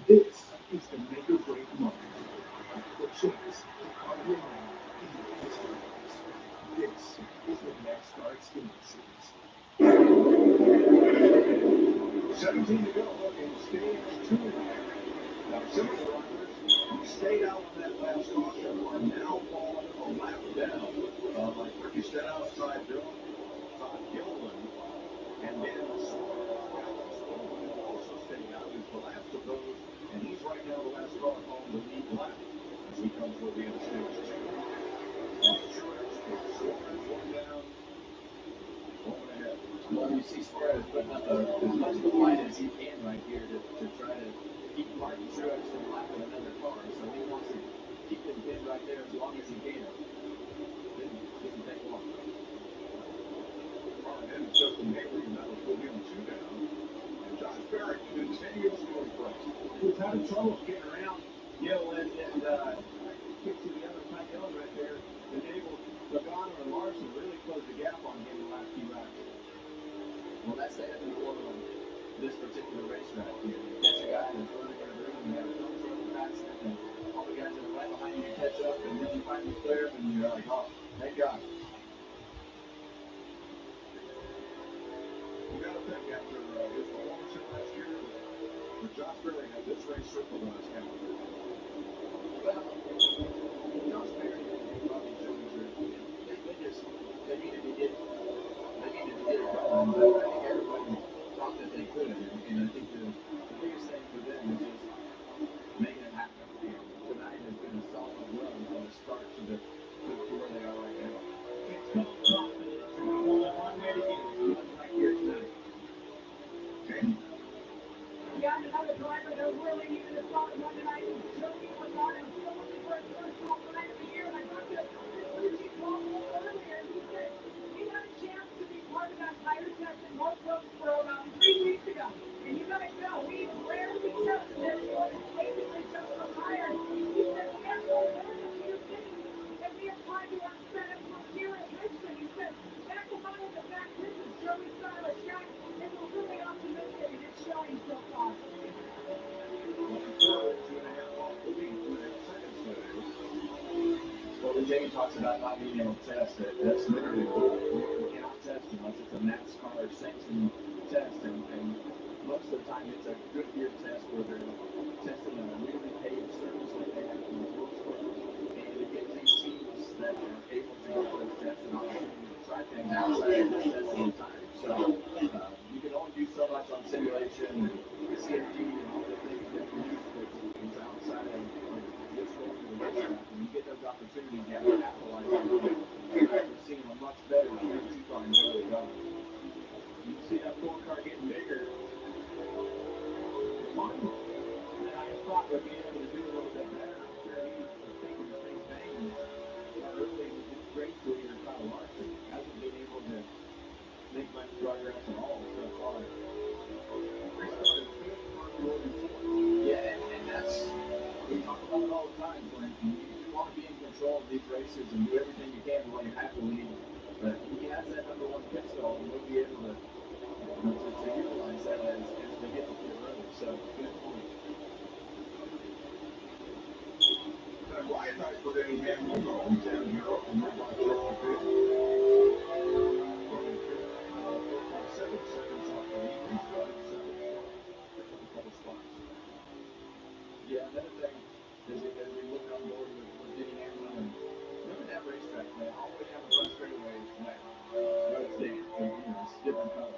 This is the make or break moment. 17 to go in stage 2 here. Now, some of the drivers who stayed out on that last caution are now falling a lap down. Like Ricky Stenhouse, Ty Dillon, Todd Gilliland, and Daniel Suarez. Alex Bowman also stayed out. He's the last of those, and he's right now the last car on the lead lap as we come toward the end of stage 2. Truex with Suarez one down. Well, you see Suarez putting up as much of a fight as he can right here to try to keep Martin Truex from lapping another car. So he wants to keep him pinned right there as long as he can. Didn't take long. And it's Justin Haley, and that was the wheel 2 down. And Josh Berry continues to impress. Who's having trouble getting around Gilliland and kick to the other Ty Dillon right there. Enabled Logano and Larson really close the gap on him the last few laps. Well, that's the ebb and flow of this particular racetrack. You catch a guy that's running in a room and you have no trouble passing him, and all the guys that are right behind you catch up, and then you finally clear him, and you're like, oh, thank God. You got to think after his performance here last year that Josh Berry had this race circled on his calendar. Well, Josh Berry and Bobby Jones they needed to get it going, but I think everybody thought that they could, and I think the biggest thing for them is just making it happen. And tonight has been a solid run from the start to where they are right now. It's called confidence. There's only one way to get it. Right here tonight. We got another driver that really needed a solid one tonight. Joey Logano, still looking for his first top line of the year. And I talked to Richie earlier, and he said he had a chance to be part of that tire test in North Wilkesboro about 3 weeks ago. And you guys know, we rarely test this one. It's basically just for tires. He said, yeah, well, there's a few things that we apply to our setup from here at Richmond. He said, that combined with the fact this is Joey's style of track, and we're really optimistic, and it's showing so far. Looking forward to 2.5 off the lead, 2.5 seconds today. Well, when Jamie talks about not being able to test it, that's literally the rule. You cannot test unless it's a NASCAR sanctioned test, and most of the time it's a good year test where they're testing on a really paved surface like they have in the Wilkesboro, and it gives these teams that are able to get those tests an opportunity to try things outside of just testing the time. So you can only do so much on simulation and CFD and all the things that you use, but it's outside of just going to the racetrack. When you get those opportunities, you have to capitalize on them. We're seeing a much better 3-2 car in Joey Logano. You see that 4 car getting bigger. Martin, that I thought would be able to do a little bit better. I'm sure he's thinking the same thing. Early in his race leader, Kyle Larson, hasn't been able to make much progress at all so far. Yeah, and that's, we talk about it all the time, Clint. You want to be in control of these races and do everything you can while you have to lead. But he has that number 1 pit stall, and we'll be able to utilize that as they get to pit road. So, good point. And Ryan Knight for Danny Hamlin, the hometown hero from Richmond, Georgia. Running 4.7 seconds off the lead. He's running 7th. Picked up a couple spots. Yeah, another thing as we look on board with Denny Hamlin, and look at that racetrack, man. All the way down the front straightaway is white. But it's damp, it's a different color.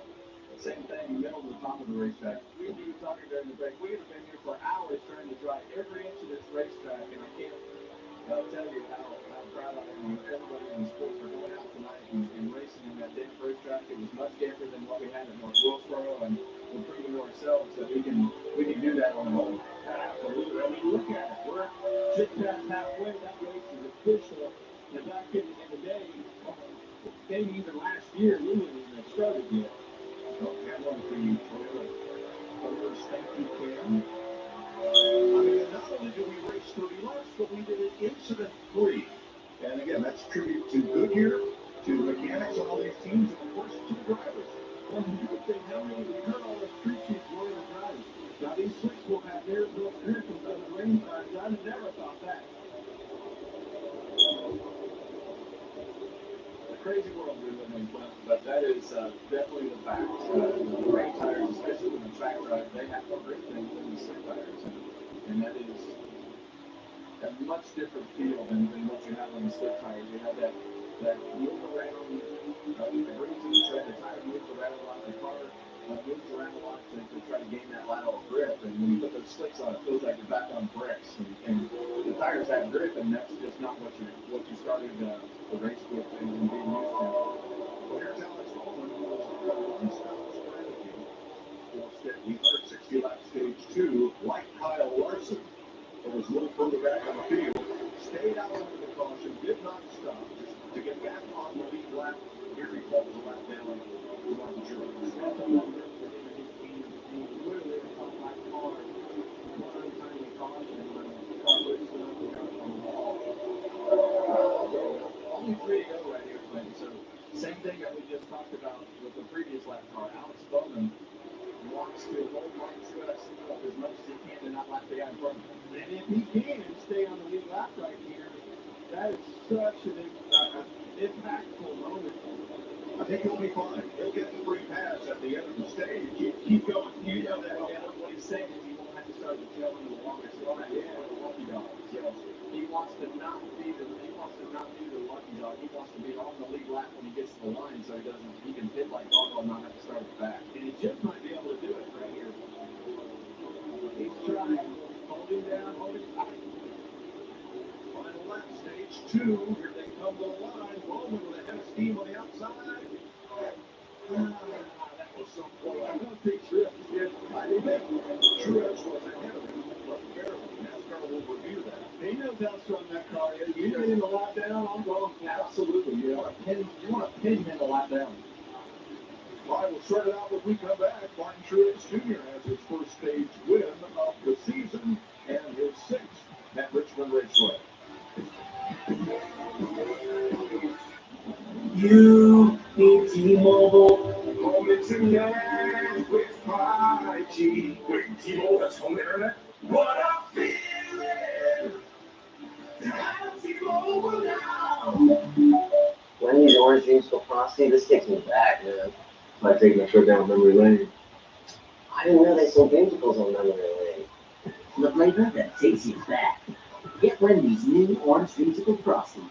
Same thing, middle to the top of the racetrack. We were talking during the break. We have been here for hours trying to drive every inch of this racetrack, and I can't tell you how proud I am of everybody in the sport for going out tonight and racing in that damp racetrack. It was much damper than what we had at North Wilkesboro, and we're proving to ourselves that we can do that on the home. Absolutely. I mean, look at it. We're just past halfway. That race is official. And back in the day, maybe even last year, we wouldn't even have started yet. So, Hamlin, for you, Toyota owners, thank you, Cam. I mean, not only did we race 30 laps, but we did it incident-free. And again, that's tribute to Goodyear, to the mechanics on all these teams, and of course, to the drivers. Well, the good thing, how many of you heard all those crew chiefs going to drive? Now, these slicks will have theirs built here because the rain cars. I'd have never thought that. A crazy world we live in, but that is definitely the fact. The rain tires, especially when the track right? They have one great thing than the slick tires, and that is a much different feel than what you have on the slick tires. You have that move around, the breeze in the tread, the tire moves around a lot, the car moves around a lot to try to gain that lateral grip. And when you put those slicks on, it feels like you're back on bricks. And the tires have grip, and that's just not what you started the race with and being used to. Well, here's Alex Baldwin, who was one style strategy. He started 60 lap stage 2, like Kyle Larson. It was a little further back on the field, stayed out under the caution, did not stop to get back on the lead lap. Here he falls the lap down to Martin Truex. That's a number for him and his team. He literally felt like car, one untimely caution when the car lifted up and got on the wall. Only 3 to go right here, Clinton. So same thing that we just talked about with the previous lap car. Alex Bowman wants to hold Martin Truex up as much as he can and not lap the guy in front of him. And if he can stay on the lead lap right here, that is such an impactful moment. I think he'll be fine. He'll get the free pass at the end of the stage. Keep going. You know that what he's saying is he won't have to start the tail end of the longest run at the lucky dog. So he wants to not be the lucky dog. He wants to be on the lead lap when he gets to the line, so he can hit like dog and not have to start the back. And he just might be able to do it right here. He's trying, holding down, holding tight. Final lap, stage 2. Here they come to the line. Bowman with a head of steam on the outside. That was so close. I don't think Truex did. I think Truex was ahead of him, but barely. NASCAR will review that. He knows how strong that car is. You get him a lap down, I'm going. Absolutely. You want to pin him a lap down. Well, I will sort it out when we come back. Martin Truex Jr. has his first stage win of the season and his 6th at Richmond Raceway. You need T-Mobile. Home internet with 5G. Wait, T-Mobile has home internet? What a feeling! T-Mobile now! When these orange dreams go frosty, this takes me back, man. Might take a trip down memory lane. I didn't know they sold dreamsicles on memory lane. The flavor that takes you back. Get Wendy's new orange dreamsicle frosty.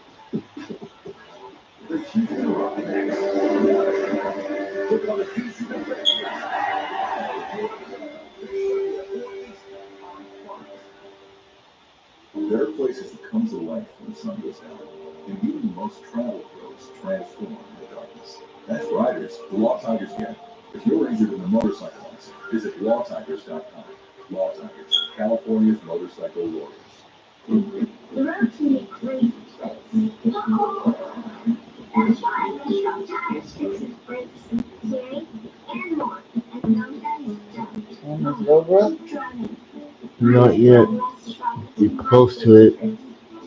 There are places that come to life when the sun goes down, and even the most traveled roads transform in the darkness. As riders, the Law Tigers get it. If you're injured in a motorcycle accident, visit lawtigers.com. Law Tigers, California's motorcycle warriors. The road can be great place. That's why Richmond Tires fixes brakes, steering, and more. And sometimes don't. Keep driving. Not yet. You're close to it.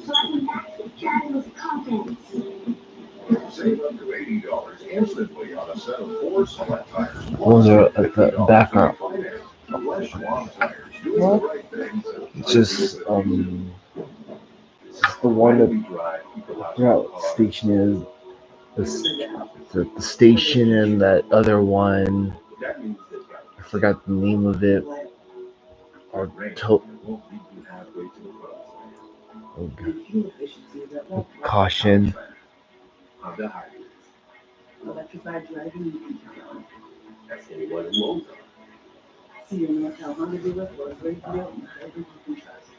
So I can back keep driving with confidence. Save up to $80 instantly on a set of 4 Select tires. Oh, they're at the background. What? It's just the one that I forgot what station is. The station and that other one. I forgot the name of it. Or oh God. Caution. Electrified driving. That's anyone who owns them. See you know how hungry we were for a great deal and everything we trust.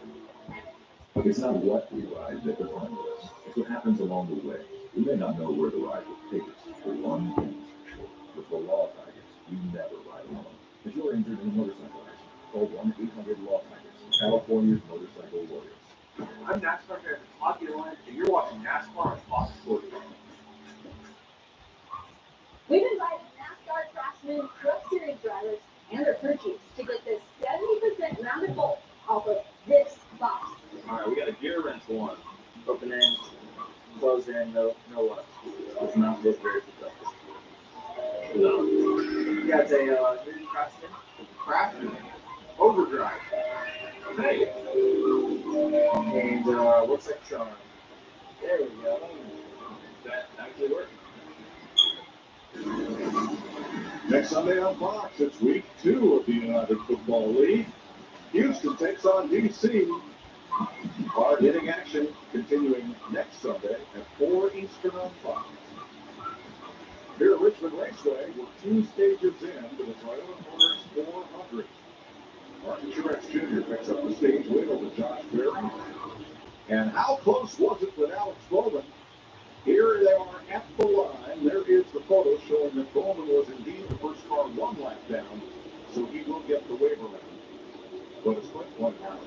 But it's not what we ride that defines us. It's what happens along the way. We may not know where the ride will take us, but one thing is for sure. With the Law Tigers, you never ride alone. If you're injured in a motorcycle accident, call 1-800-LAW-TIGERS, California's motorcycle warriors. I'm NASCAR fan Hockey Alliance, and you're watching NASCAR on Fox Sports. We've invited NASCAR Craftsman Truck Series drivers and their crew chiefs to get this 70% rounded bolt off of this box. All right, we got a gear wrench one. Open end, close end, no does not look very productive. No. You got a new Craftsman overdrive. Hey. And what's that charm? There we go. That actually worked. Next Sunday on Fox, it's week 2 of the United Football League. Houston takes on DC. Hard-hitting action continuing next Sunday at 4 Eastern on Fox. Here at Richmond Raceway, we're 2 stages in to the Toyota Motors 400. Martin Truex Jr. picks up the stage win over Josh Berry. And how close was it with Alex Bowman? Here they are at the line. There is the photo showing that Bowman was indeed the first car 1 lap down, so he will get the waiver round. But as Clint pointed out,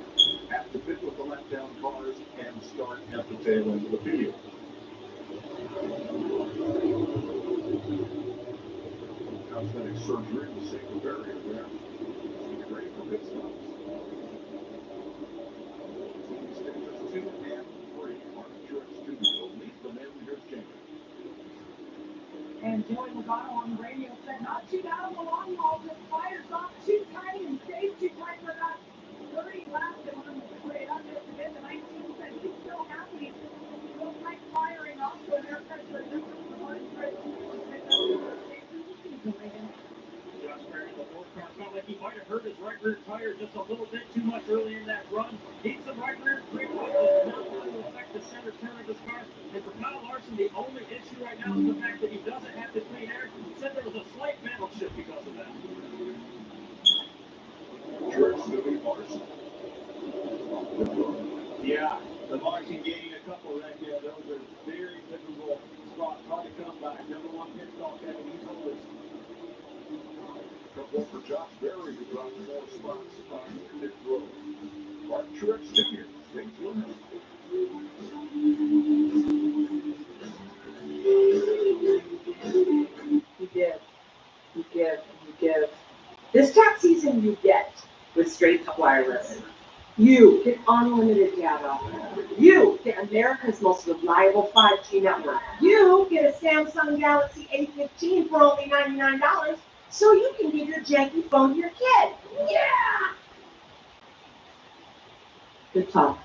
have to fit with the lap down cars and start at the tail end of the field. Cosmetic surgery in the sacral barrier there. He's ready for pit stops. Stages 2 and 3. Martin Truex Jr. will lead the men. Here's James. And Joey Logano on the radio said, not too bad on the long haul, the fire's not too tiny and stays too tight for that 30 laps and on the way up to the 19 said he's still happy. Still tight firing off to an air pressure difference from what it's Josh Berry in the 4th car felt like he might have hurt his right rear tire just a little bit too much early in that run. Needs some right rear grip off this not going to affect the center turn of his car. And for Kyle Larson, the only issue right now is the fact that he doesn't have the clean air. He said there was a slight battle shift because of that. Yeah, the Martian gaining a couple right there. Those are very difficult spots. Hard to come by. Number 1 pit stop, Kevin. He's always. Couple for Josh Berry, who dropped 4 spots on pit road. Martin Truex Jr. stage winner. You give. This tax season you get with Straight Talk Wireless. You get unlimited data. You get America's most reliable 5G network. You get a Samsung Galaxy A15 for only $99, so you can give your janky phone to your kid. Yeah! Good talk.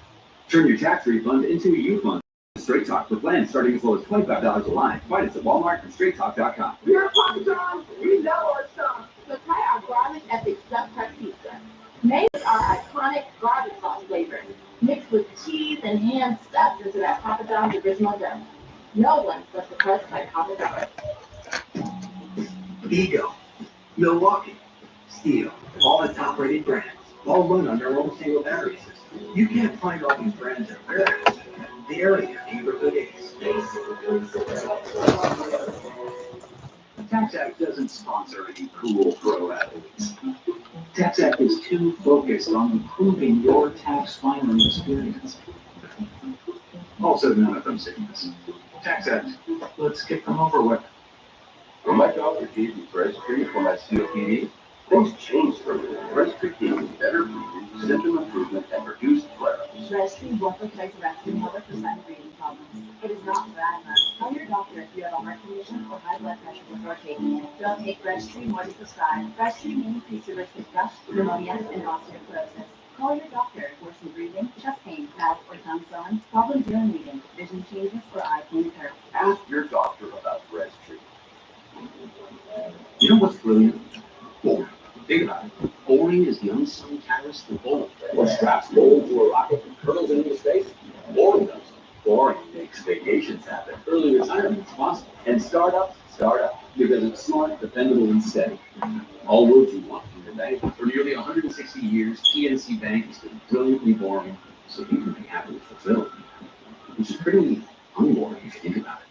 Turn your tax refund into a U-fund. Straight Talk with plans starting as low as $25 a line. Find us at Walmart and StraightTalk.com. We're Papa we know our stuff. So try our garlic epic stuffed crust pizza. Made with our iconic garlic sauce flavor, mixed with cheese and ham stuffed into that Papa John's original dough. No one sets the crust like Papa John's. Ego, Milwaukee, Steel, all the top-rated brands, all run on their own single battery system. You can't find all these brands everywhere. They're in your neighborhood Ace. TaxAct doesn't sponsor any cool pro athletes. TaxAct is too focused on improving your tax filing experience. Also, none of them say yes. TaxAct, let's get them over with. When my doctor gave me Registry for my COPD, things changed for me. Registry gave me better breathing, symptom improvement, and reduced flare-ups. Registry won't replace rescue mother for sudden breathing problems. It is not for asthma. Tell your doctor if you have a heart condition or high blood pressure before taking it. Don't take Registry more than prescribed. Registry may increase your risk of thrush, pneumonia, and osteoporosis. Call your doctor if worsening breathing, chest pain, mouth or tongue swelling, problems during reading, vision changes, or eye pain occur. Ask your doctor about Registry. You know what's brilliant? Boring. Think about it. Boring is the unsung catalyst for bold. What straps gold to a rocket and hurtles into space? Boring does. Boring makes vacations happen. Early retirement is possible. And startups start up because it's smart, dependable, and steady. All words you want from your bank. For nearly 160 years, PNC Bank has been brilliantly boring, so you can be happily fulfilled. Which is pretty unboring if you think about it.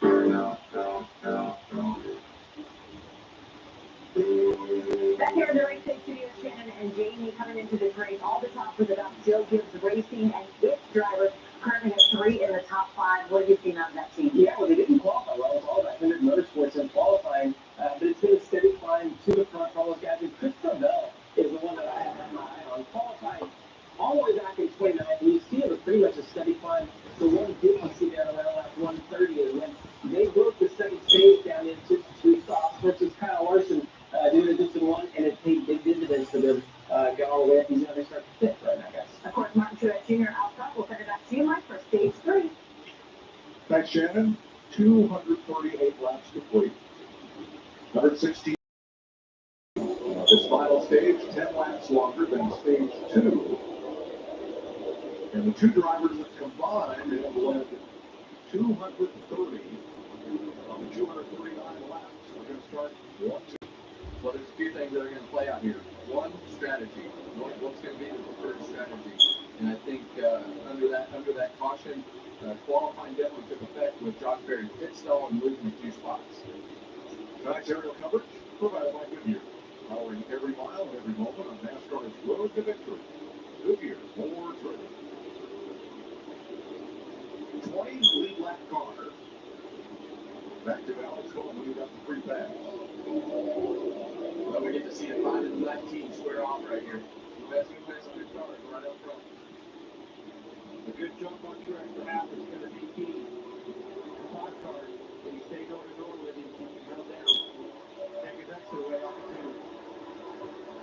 Back here in the Race Day Studio, Shannon and Jamie coming into this race. All the top for the Joe Gibbs Racing and its drivers currently have 3 in the top 5. What have you seen on that team? Yeah, well, they didn't qualify well. It's all about 100 Motorsports in qualifying, but it's been a steady climb to the front for all those guys. And Chris Bell is the one that I have my eye on. Qualifying all the way back in 29, and you see it was pretty much a steady climb. The one did you see there around lap 130 is when they broke the second stage down into 2 stops versus Kyle Larson doing it just in 1, and it paid big dividends for them. Got all the way up, and now they start to fit right now, guys. Of course, Martin Truex Jr. out front. We'll send it back to you, Mike, for stage 3. Thanks, Shannon. 238 laps complete. 116. longer than stage 2. And the two drivers that combined have led 230 of the 239 laps. We're going to start 1-2. Well, there's a few things that are going to play out here. One, strategy. What's going to be the preferred strategy? And I think under that caution, qualifying definitely took effect with Josh Berry pit stall and losing a few spots. Tonight's aerial coverage provided by Goodyear, powering every mile and every moment on NASCAR's road to victory. Goodyear, more driven. 20 lead lap car. Back to Alex Cole moving up the free pass. Well, we get to see a 5 and black team square off right here. The best two cars right up front. A good jump on track for half is going to be key. The 5 car, can you stay door to door with him, keep him held down. Take his extra way off the two.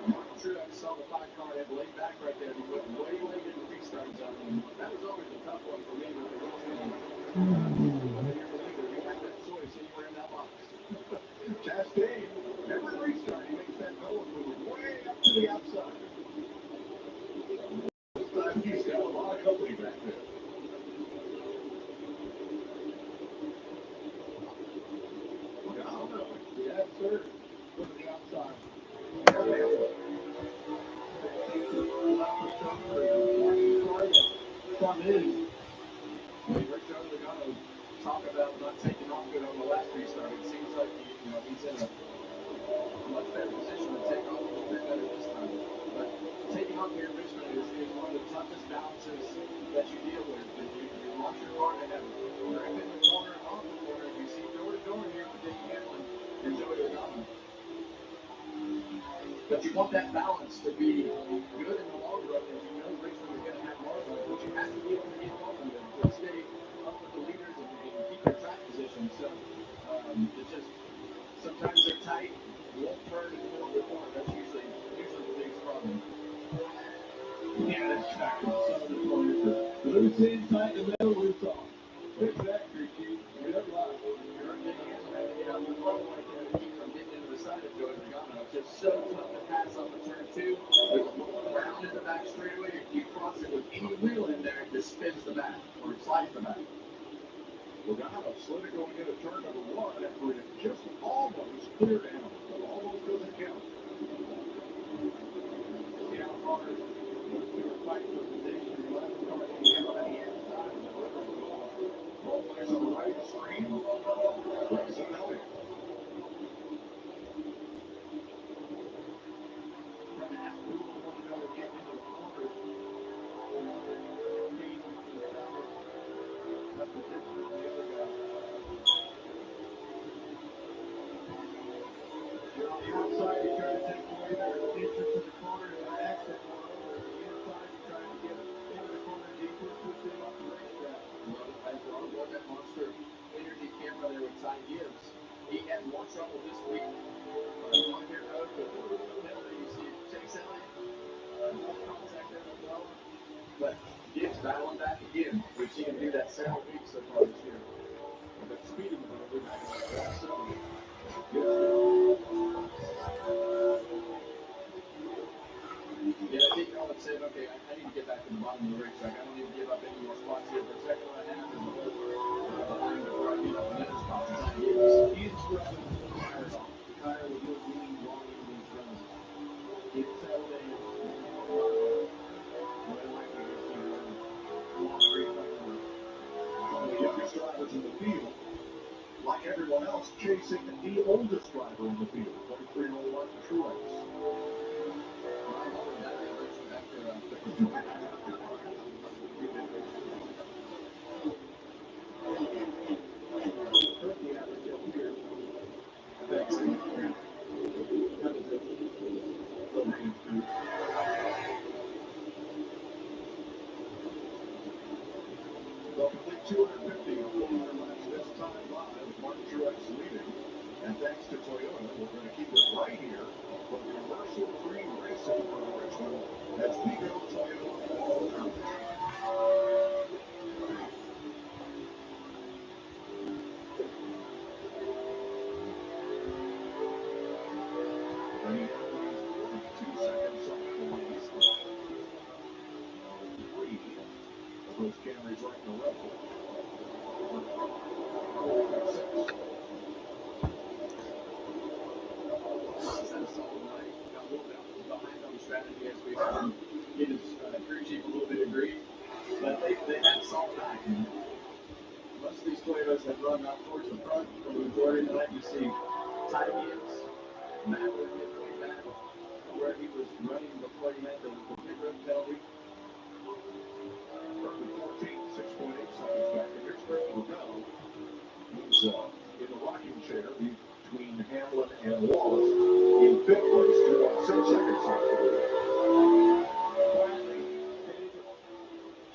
Martin Truex saw the 5 car head laid back right there. He went way late in the restart zone. And that was always a tough one for me with the rules game. Whether you're a leader, you have that choice anywhere in that box. Chastain, every restart, he makes that Noah move way up to the outside. This time he's got a lot of company back there. Yes, sir. Look at the outside. Come in. Rick Logano talk about not taking off good on the last restart. It seems like he's in a much better position to take off a little bit better this time. But taking off here in Richmond is one of the toughest balances that you deal with. You want your car to have grip in the corner and off the corner. You see door to door here for Denny Hamlin and Joey Logano. But you want that balance to be good in the long run, and you know Richmond is going to have margins, but you have to be able to get home and stay up with the leaders and keep your track position. So it's just sometimes they're tight, won't turn in the middle of the corner. That's usually the biggest problem. Yeah, that's exactly some of the corners. Loose inside the middle, loose off. Good factory, Chief. Good luck. You're Denny Hamlin had to get out the front right there to keep from getting into the side of Joey Logano. It's just so tough to pass off a turn 2. There's a little round in the back straightaway. If you cross it with any wheel in there, it just spins the back or slides the back. Logano slid it going into turn number 1 after it just almost cleared down. Almost doesn't count. See how hard they were fighting for position. The left car didn't have on the inside. All the way to the right screen. Racing Elliott. Trying to ask who will want to go get into the corner. That's the difference with the other guy. You're on the outside, you try to take away their entrance to the corner and their exit. Moreover, the inside, you try to get into the corner deeper, push them up the racetrack. Well, that monster energy camera there with Ty Gibbs. He had more trouble this week on pit road with the penalty. You see Chase Elliott, more contact there as well. But Gibbs battling back again. We've seen him do that several weeks so far this year. But speeding penalty back in that 7. Yeah, I think Nolan said, okay, I need to get back to the bottom of the racetrack. I don't need to give up any more spots here. Protect what I have and behind before I give up another spot to Ty Gibbs. He's running the tire off. The tire was moving long into these runs. Gibbs held in. But I might be going to see one long race like that. One of the youngest drivers in the field, like everyone else, chasing the oldest driver in the field, 23-year-old Martin Truex. They'll complete 250 or 400 laps this time live with Martin Truex leading. And thanks to Toyota, we're going to keep it right here from commercial-free racing from Richmond as we go Toyota coverage. Bringing in 2 seconds off the lead. those Camrys right in a row. Behind on the strategy as we heard his crew chief a little bit of grief, but they had solid night. Most of these Toyotas have run up towards the front for the majority of the night. You see Ty Gibbs, Maverick midway back where he was running before he had the pit road penalty. From 14, 6.8 seconds back. And here's Chris Lavelle. He's in the rocking chair between Hamlin and Wallace in fifth place, 2.6 seconds off the lead.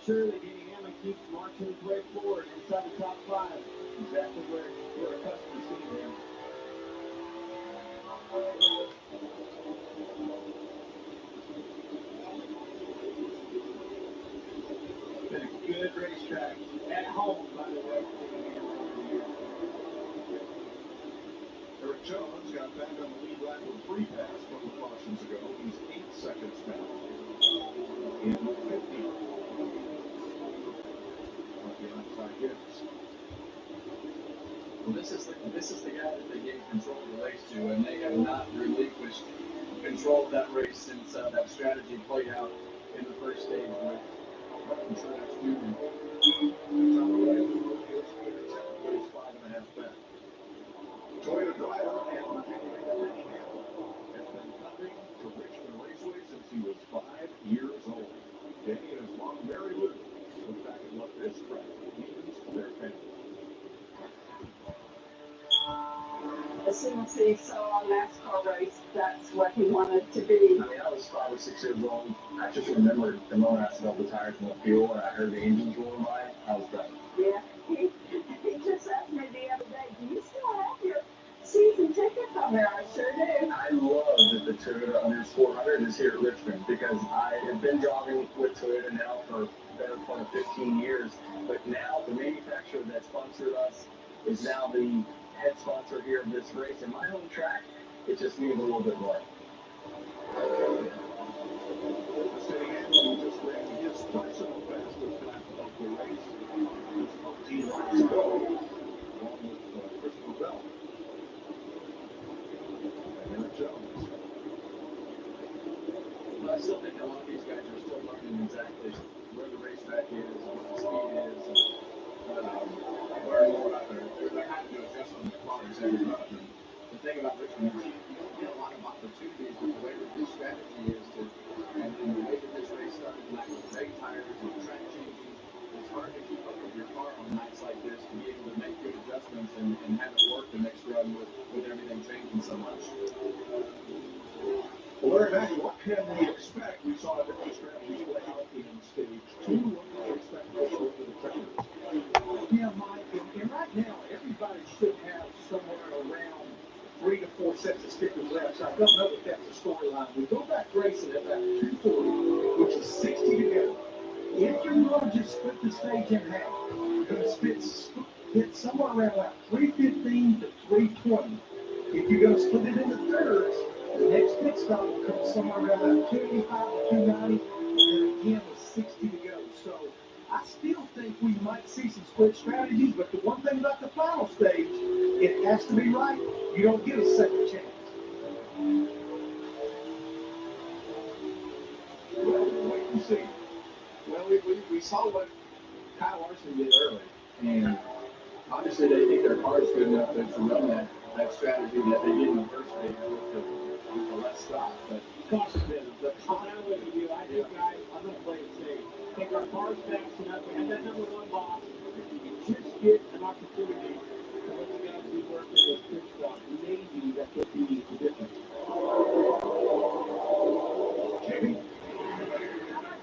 Surely Danny Hamlin keeps marching his way forward inside the top five. Exactly where we're accustomed to seeing him. It's been a good racetrack. At home, by the way. Eric Jones got back on the lead lap with free pass a couple of cautions ago. He's 8 seconds back. In 15th. Well, this is the guy that they gave control of the race to, and they have not relinquished control of that race since that strategy played out in the first stage with Martin Truex Jr. Place 5.5 back. Toyota driver and Denny Hamlin has been coming to Richmond Raceway since he was 5 years old. Denny and his mom, Mary Lou, look back at what this track means to their family. As soon as he saw a NASCAR race, that's what he wanted to be. I mean, I was 5 or 6 years old. I just remembered the moment I smelled the tires in the fuel and I heard the engines rolling by. I was done. Yeah, he just asked me the other day, do you still have your season tickets on there? I sure do. I love that the Toyota Under 400 is here at Richmond because I have been driving with Toyota now for a better part of 15 years. But now the manufacturer that sponsored us is now the head sponsor here of this race. And my home track, it just means a little bit more. Denny Hamlin just ran his personal fastest lap of the race. Just 14 laps ago, along with Chris Lavelle and Eric Jones. But I still think a lot of these guys are still learning exactly where the racetrack is, what the speed is, and learn more about they're having to adjust on their cars every run. And the thing about Richmond is you don't get a lot of opportunities with the way that this strategy is and the way that this race started tonight with brake tires and track changing. It's hard to keep up with your car on nights like this to be able to make good adjustments and have it work the next run with everything changing so much. Well, Larry Mackey, what can we expect? We saw a different strategy play out in stage 2. What do you expect for the defenders? Yeah, Mike, and right now, everybody should have somewhere around 3 to 4 sets of stickers left. So I don't know if that's a storyline. We go back racing at about 240, which is 60 to go. If you're going to just split the stage in half, you're going to hit somewhere around about 315 to 320. If you're going to split it into thirds, the next pit stop will come somewhere around about 285 to 290, and then again with 60 to go. So I still think we might see some split strategies, but the one thing about the final stage, it has to be right. You don't get a second chance. Well, we'll wait and see. Well, we saw what Kyle Larson did early, and obviously they think their car is good enough to run that strategy that they did in the first stage with the less stop. But Caution is, I'm with you. I think, guys, I'm going to play it safe. I think our car's fast enough. We have that number 1 box. If we can just get an opportunity to let the guys do work in this pit stop, maybe that could be the difference. Jamie?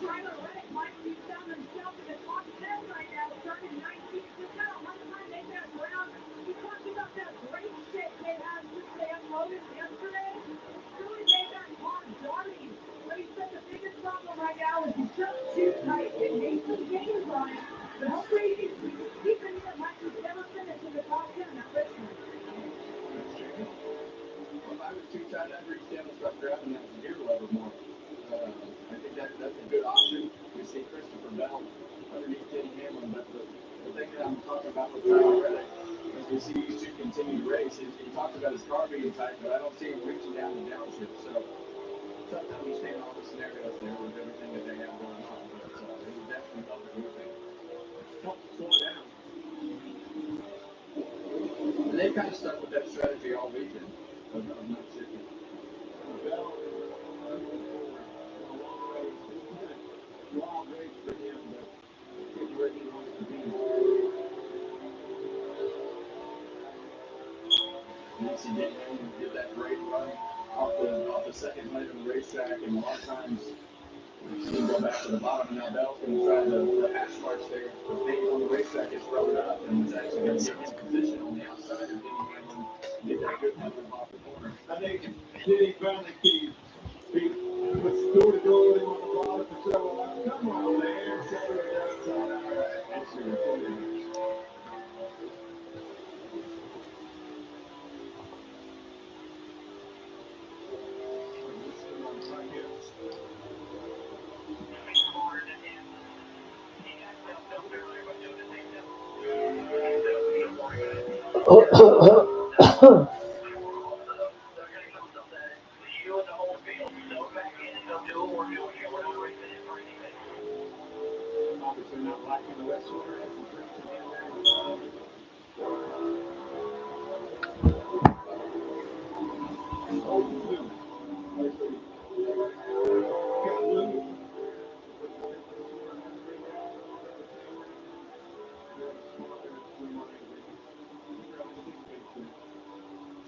Tyler Reddick might be found himself in the top 10 right now, starting 19. Just got a hard time making that ground. He talked about that brake shake they had since they unloaded yesterday. Really made that car darting. But he said the biggest problem right now is he's just too tight. It made some gains on him, but hopefully he can even might just never finish in the top 10 at Richmond. That's Jamie. Well, if I was too tight, I'd reach down and start grabbing that gear lever more. I think that's a good option. to see Christopher Bell underneath Denny Hamlin, but the thing that I'm talking about with Kyle Reddick, as we see these two continue to race, he talks about his car being tight, but I don't see him reaching down the downshift. So tough to understand all the scenarios there with everything that they have going on, but it was definitely helped the movement. Helped slow down. And they've kind of stuck with that strategy all weekend of not shifting. Bell, moving forward in a long race. It's been a wild race for him, but getting where he wants to be. And you see Denny Hamlin did that great run off the second lane of the racetrack, and a lot of times you can go back to the bottom, and now Bell's going to try the hash marks there. The paint on the racetrack gets thrown up, and it's actually going to get in position on the outside of Denny Hamlin. Get that good move off the corner. I think Denny found the key. He was door to door on the bottom for several hours. Come on, man. Separate outside. All right. That's your opinion. Obviously not liking the West Shore as the trip to the end there. Oh, blue. Obviously, got blue.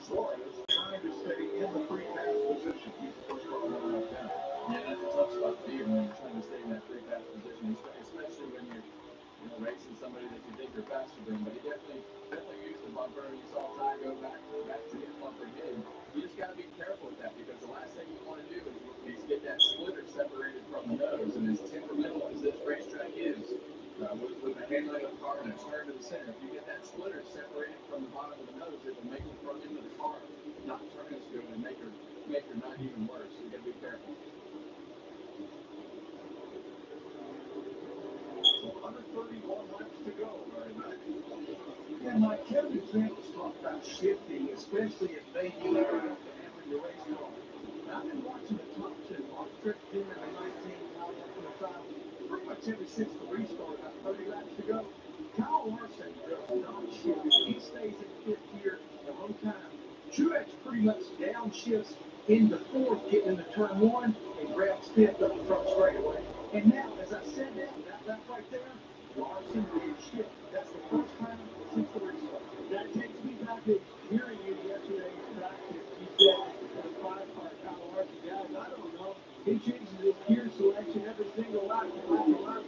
Suarez trying to stay in the free pass position. He's the first car on the left down. Yeah, that's a tough spot to be when you're trying to stay in that free pass position, especially when you're racing somebody that you think you're faster than. But he definitely used the bumper, and you saw Ty go back to get bumper again. You just got to be careful with that, because the last thing you want to do is get that splitter separated from the nose. And as temperamental as this racetrack is, with the handling of the car and a turn to the center, if you get that splitter separated from the bottom of the nose, it will make the front end of the car not turn as good and make her not even worse. So you got to be careful. So 131 laps to go right now. Yeah, Mike, Kevin Samuels talked about shifting, especially if they do that having the race car. I've been watching the top 10. Mark Tripp Jr. in 19, Kyle Larson in 5. Pretty much ever since the restart, about 30 laps to go. Kyle Larson does not shift. He stays in fifth gear the whole time. Truex pretty much downshifts into fourth, getting into turn one, and grabs fifth up the front straightaway. And now, as I said that lap right there, Larson did shift. That's the first time since the restart. That takes me back to hearing you yesterday in practice. You said the 5-car Kyle Larson, guys, I don't know. He changes his gear selection every single lap. What he does.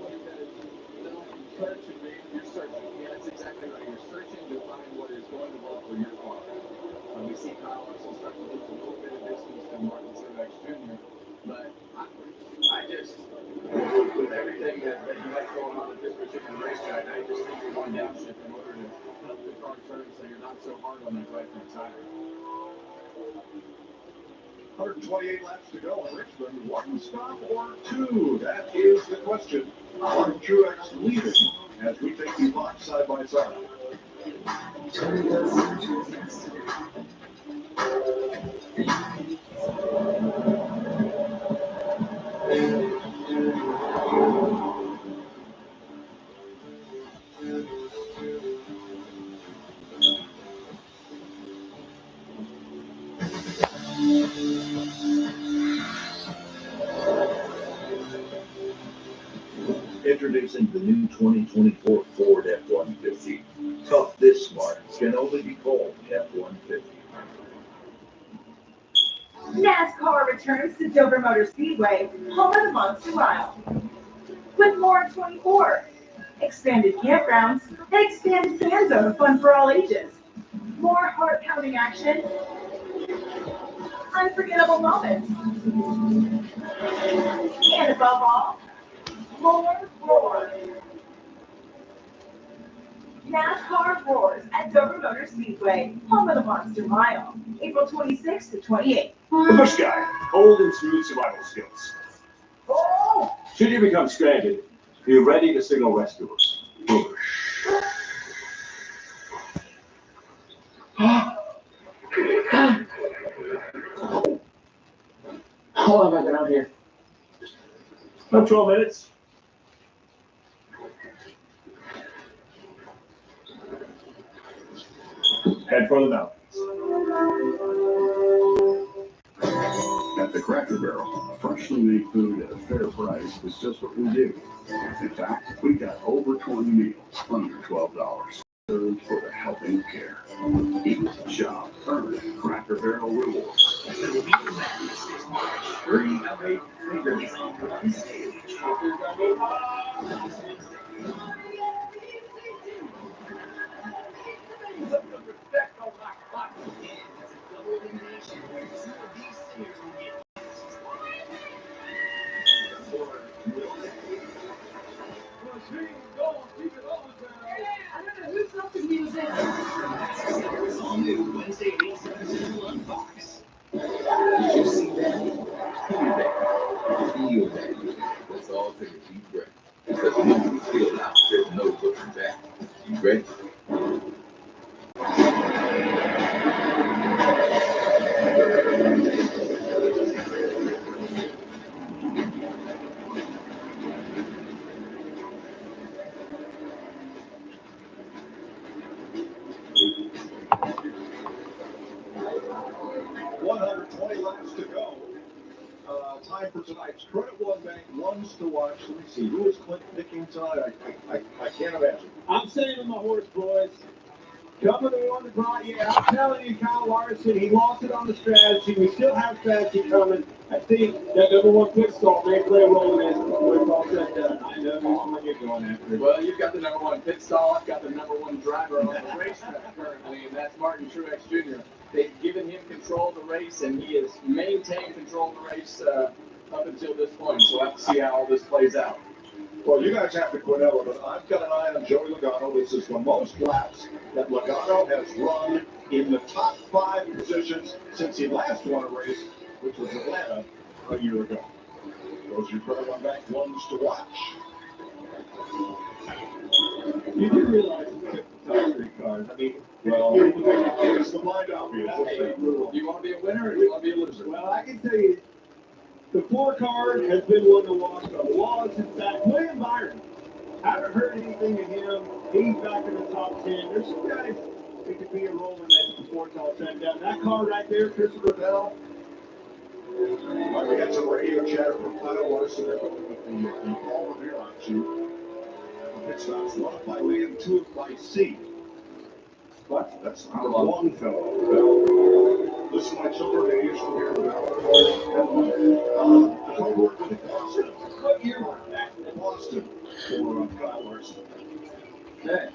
No, searching, man. You're searching. Yeah, that's exactly right. You're searching to find what is going to work for your car. We see Kyle Larson start to lose a little bit of distance to Martin Truex Jr. But I just, with everything that you have going on at this particular racetrack, I just think you're going downshift in order to help the car turn so you're not so hard on that right-hand tire. 128 laps to go in Richmond. One stop or two? That is the question. Martin Truex leading as we take these laps side by side. Introducing the new 2024 Ford F-150. Tough this smart can only be called F-150. NASCAR returns to Dover Motor Speedway, home of the Monster Mile. With more in 24, expanded campgrounds, and expanded fan zone of fun for all ages. More heart-pounding action, unforgettable moments, and above all, more roar. NASCAR roars at Dover Motor Speedway, home of the Monster Mile, April 26th to 28th. The Bush Guy, bold and smooth survival skills. Oh, Should you become stranded, be ready to signal rescuers. How long have I been out here? About 12 minutes. Head for the mountains. At the Cracker Barrel, freshly made food at a fair price is just what we do. In fact, we got over 20 meals under $12. Served for the helping care. Eat, shop, earn Cracker Barrel rewards. The Beaver Madness is March. Free upgrade release on Wednesday. All new Wednesday at 8, 7 Central on Fox. Did you see that? Hear that? Feel that. Let's all take a deep breath. Because when we feel out, there's no looking back. You ready? Laps to go. Time for tonight's Credit One Bank ones to watch. Let me see. Who is Clint picking tonight? I can't imagine. I'm saving my horse, boys. Coming to one to draw. Yeah, I'm telling you, Kyle Larson, he lost it on the strategy. We still have strategy coming. I think that number one pit stall may play a role in this before it's all said and done. I know where you're going after it. Well, you've got the number one pit stall. I've got the number one driver on the racetrack currently, and that's Martin Truex Jr. They've given him control of the race, and he has maintained control of the race up until this point. So we'll have to see how all this plays out. Well, you guys have to quit out, but I've got an eye on Joey Logano. This is the most laps that Logano has run in the top 5 positions since he last won a race, which was Atlanta a year ago. Those are your Credit One Bank ones to watch. You do realize it's the top 3 cars. I mean, well, it's the blind obvious. You want to be a winner or you want to be a loser? Well, I can tell you, the 4 car has been one to watch. The Wallace, in fact, William Byron. Haven't heard anything of him. He's back in the top 10. There's some guys that could be a role in that before it's all said and done. That car right there, Christopher Bell. We got some radio chatter from Kyle Larson. They're going with the Paul Revere option. Pit stops 1 by Liam, 2 by C. But that's number 1 fellow. Listen, my children, they used to hear about the cohort with Boston. What year was that in Boston for Kyle Larson? Hey,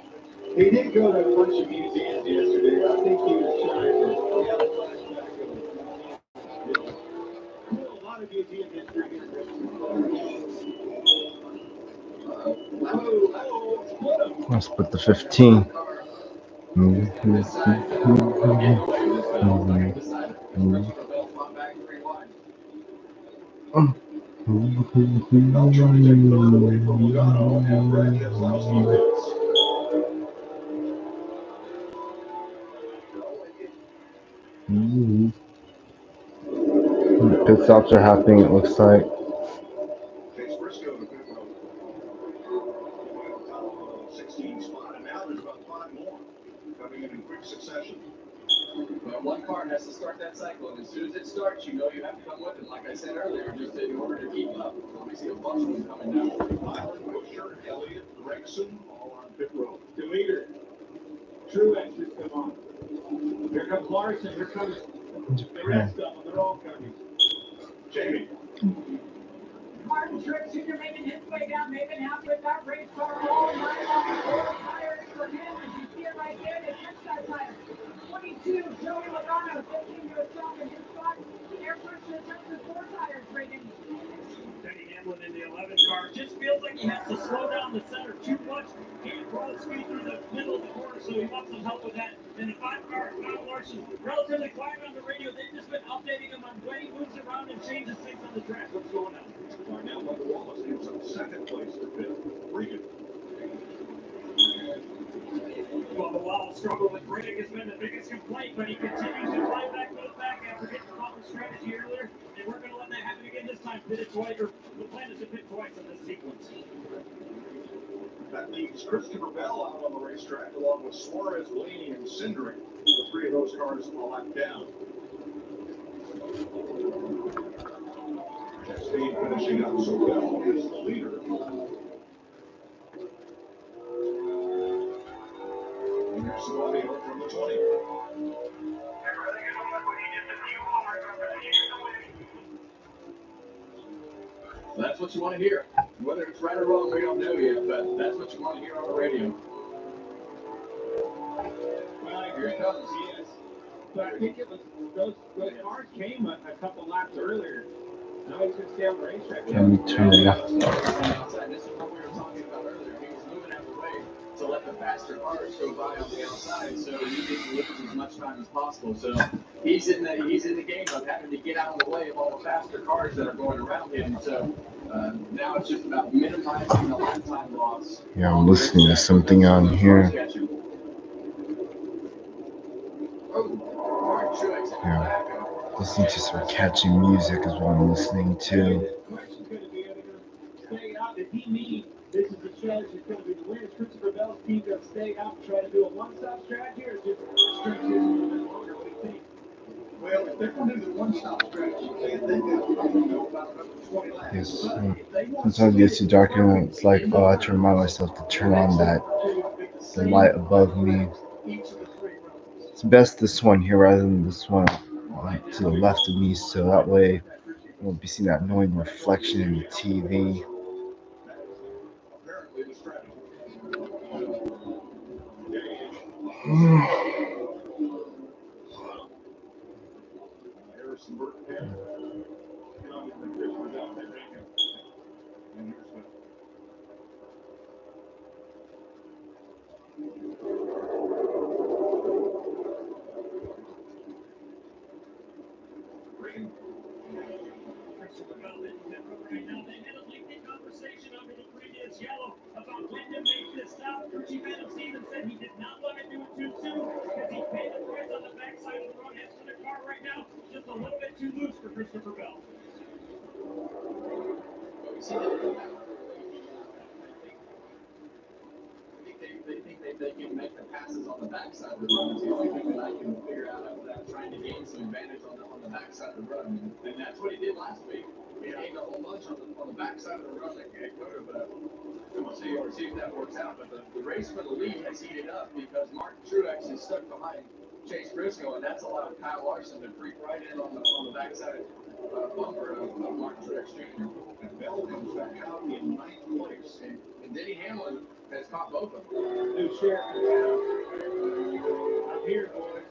he did go to a bunch of museums yesterday. I think he was trying to have a flashback of a lot of museum history here in Richmond. Let's put the 15. Pit stops are happening, it looks like. Chase Briscoe to pit road. 16 spot, and now there's about 5 more coming in quick succession. But one car has to start that cycle, and as soon as it starts, you know you have to come with it. Like I said earlier, just in order to keep up. So we see a bunch of them coming down. Island, Busher, Elliott, Gregson, all on pit road. Demeter. Truex has come on. Here comes Larson. Here comes the rest of them. They're all coming. Jamie. Martin Truex Jr. making his way down, making out with that race car all night long. 4 tires for him, as you see it right there. They catch that tire. 22, Joey Logano thinking to himself in his spot. Air pressure touches 4 tires, Reagan. Denny Hamlin in the 11 car just feels like he has to slow down the center too much. Can't roll speed through the middle of the corner, so he wants some help with that. And the 5 car, Kyle Larson, relatively quiet on the radio. They've just been updating him on when he moves around and changes things on the track. What's going on? Now, Bubba Wallace gives up plate, but he continues to fly back, goes back after hitting the ball with strategy earlier. And we're going to let that happen again this time. Pitted twice, or the plan is to pit twice in this sequence. That leaves Christopher Bell out on the racetrack along with Suarez, Blaney, and Cindric. The three of those cars a lap down. Chastain finishing up, so Bell is the leader. And here's some audio from the 20. That's what you want to hear. Whether it's right or wrong, we don't know yet, but that's what you want to hear on the radio. Well, here he comes, he is. But I think it was those cars came a couple laps earlier. Now he's going to stay on the racetrack. Let me turn it up. This is what we were talking about earlier. He was moving out of the way to let the faster cars go by on the outside, so he didn't lose as much time as possible. So he's in the game of having to get out of the way of all the faster cars that are going around him. So now it's just about minimizing the lap time loss. Yeah, I'm listening to something on here. Yeah, listening to some catchy music is what I'm listening to. Stay out. If he means this is the strategy that's going to be the win, is Christopher Bell's team going to stay out and try to do a one-stop strategy, or just stretch this a little bit longer? What do you think? Well, if they're going to do the one-stop strategy, they got go about another 20 laps. Yes. Sometimes it gets too dark and it's like, oh, I have to remind myself to turn on the light above me. It's best this one here rather than this one to the left of me, so that way I won't be seeing that annoying reflection in the TV. Apparently the strategy. Harrison Burton did. And here's the green. Right now, they had a lengthy conversation over the previous yellow about when to make this stop. Chief Adam Stevens said he did not want to do it too soon because he paid the price on the backside of the road. As for the car right now, just a little bit too loose for Christopher Bell. They can make the passes on the backside of the run. It's the only thing that I can figure out after that, trying to gain some advantage on the backside of the run. And that's what he did last week. He gained a whole bunch on the backside of the run at Coda, but we'll see if that works out. But the race for the lead has heated up because Mark Truex is stuck behind Chase Briscoe, and that's allowed Kyle Larson to creep right in on the backside bumper of Mark Truex Jr. And Bell comes back out in 9th place. And Denny Hamlin has caught both of them. New sheriff in town. I'm here, boys.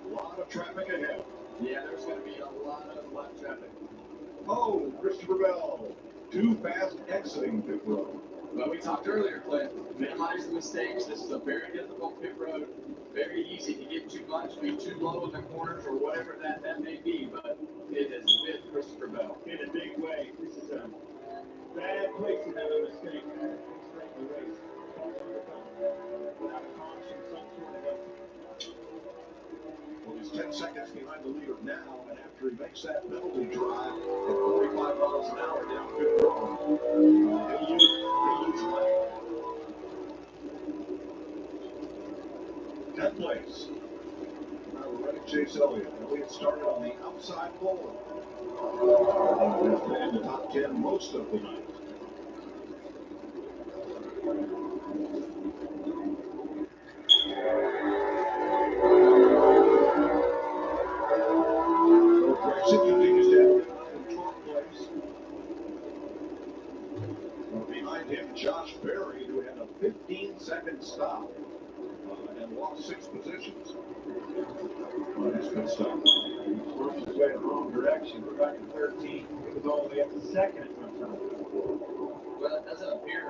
A lot of traffic ahead. Yeah, there's going to be a lot of left traffic. Oh, Christopher Bell. Too fast exiting pit road. Well, we talked earlier, Clint. Minimize the mistakes. This is a very difficult pit road. Very easy to get too much, be too low in the corners, or whatever that may be. But it has bit Christopher Bell in a big way. This is a bad place to have a mistake. Start the race. Without a caution, some sort of help. Well, he's 10 seconds behind the leader now, and after he makes that penalty drive at 45 miles an hour down pit road, he'll use lane. 10th place. Now we're ready, Chase Elliott. Elliott started on the outside pole. He's been in the top 10 most of the night. Grayson continues to have in 12th place. Behind him, Josh Berry, who had a 15-second stop and lost 6 positions. That's good stuff. He's worked his way in the wrong direction. We're back in 13. It was all the way up to second at one time. Well, it doesn't appear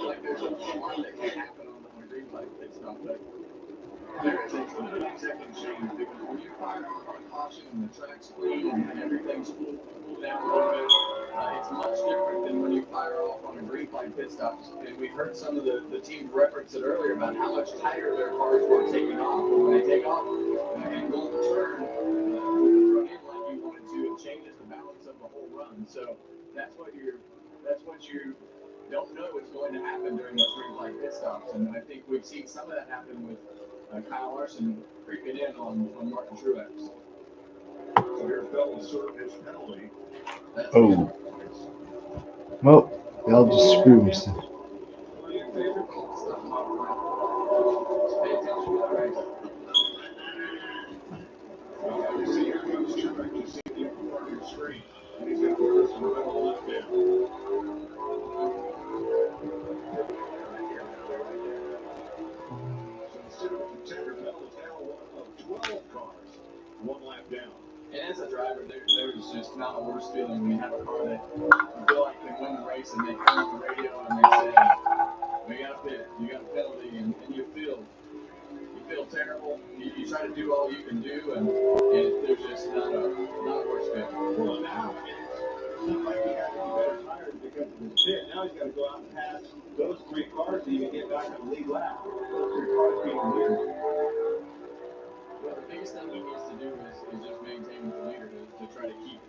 like there's a harm that can happen on a green light pit stop, but there is a 20-second change because when you fire on caution and the track's clean and everything's cooled down a little bit, it's much different than when you fire flag pit stops, and we heard some of the teams reference it earlier about how much tighter their cars were taking off. But when they take off and go to turn with the front end like you wanted to, it changes the balance of the whole run. So that's what you don't know is going to happen during those green flag pit stops, and I think we've seen some of that happen with Kyle Larson creeping in on Martin Truex. So here's Bell to serve his penalty. Oh. Well, they'll just screw himself. You see, here comes Truex. You see the upper part of your screen. And he's got Larson Bell left in. So instead of a contender, Bell is now one of 12 cars, one lap down. And as a driver, there's just not a worse feeling when you have a car that you feel like can win the race and they come on the radio and they say, we got a pit, you got a penalty, and you feel terrible. You try to do all you can do, and there's just not a worse feeling. Well, now it's not like he has any better tires because of his pit. Now he's got to go out and pass those three cars to even get back on the lead lap. Those three cars being leaders. Well, the biggest thing he needs to do is just maintain the leader to try to keep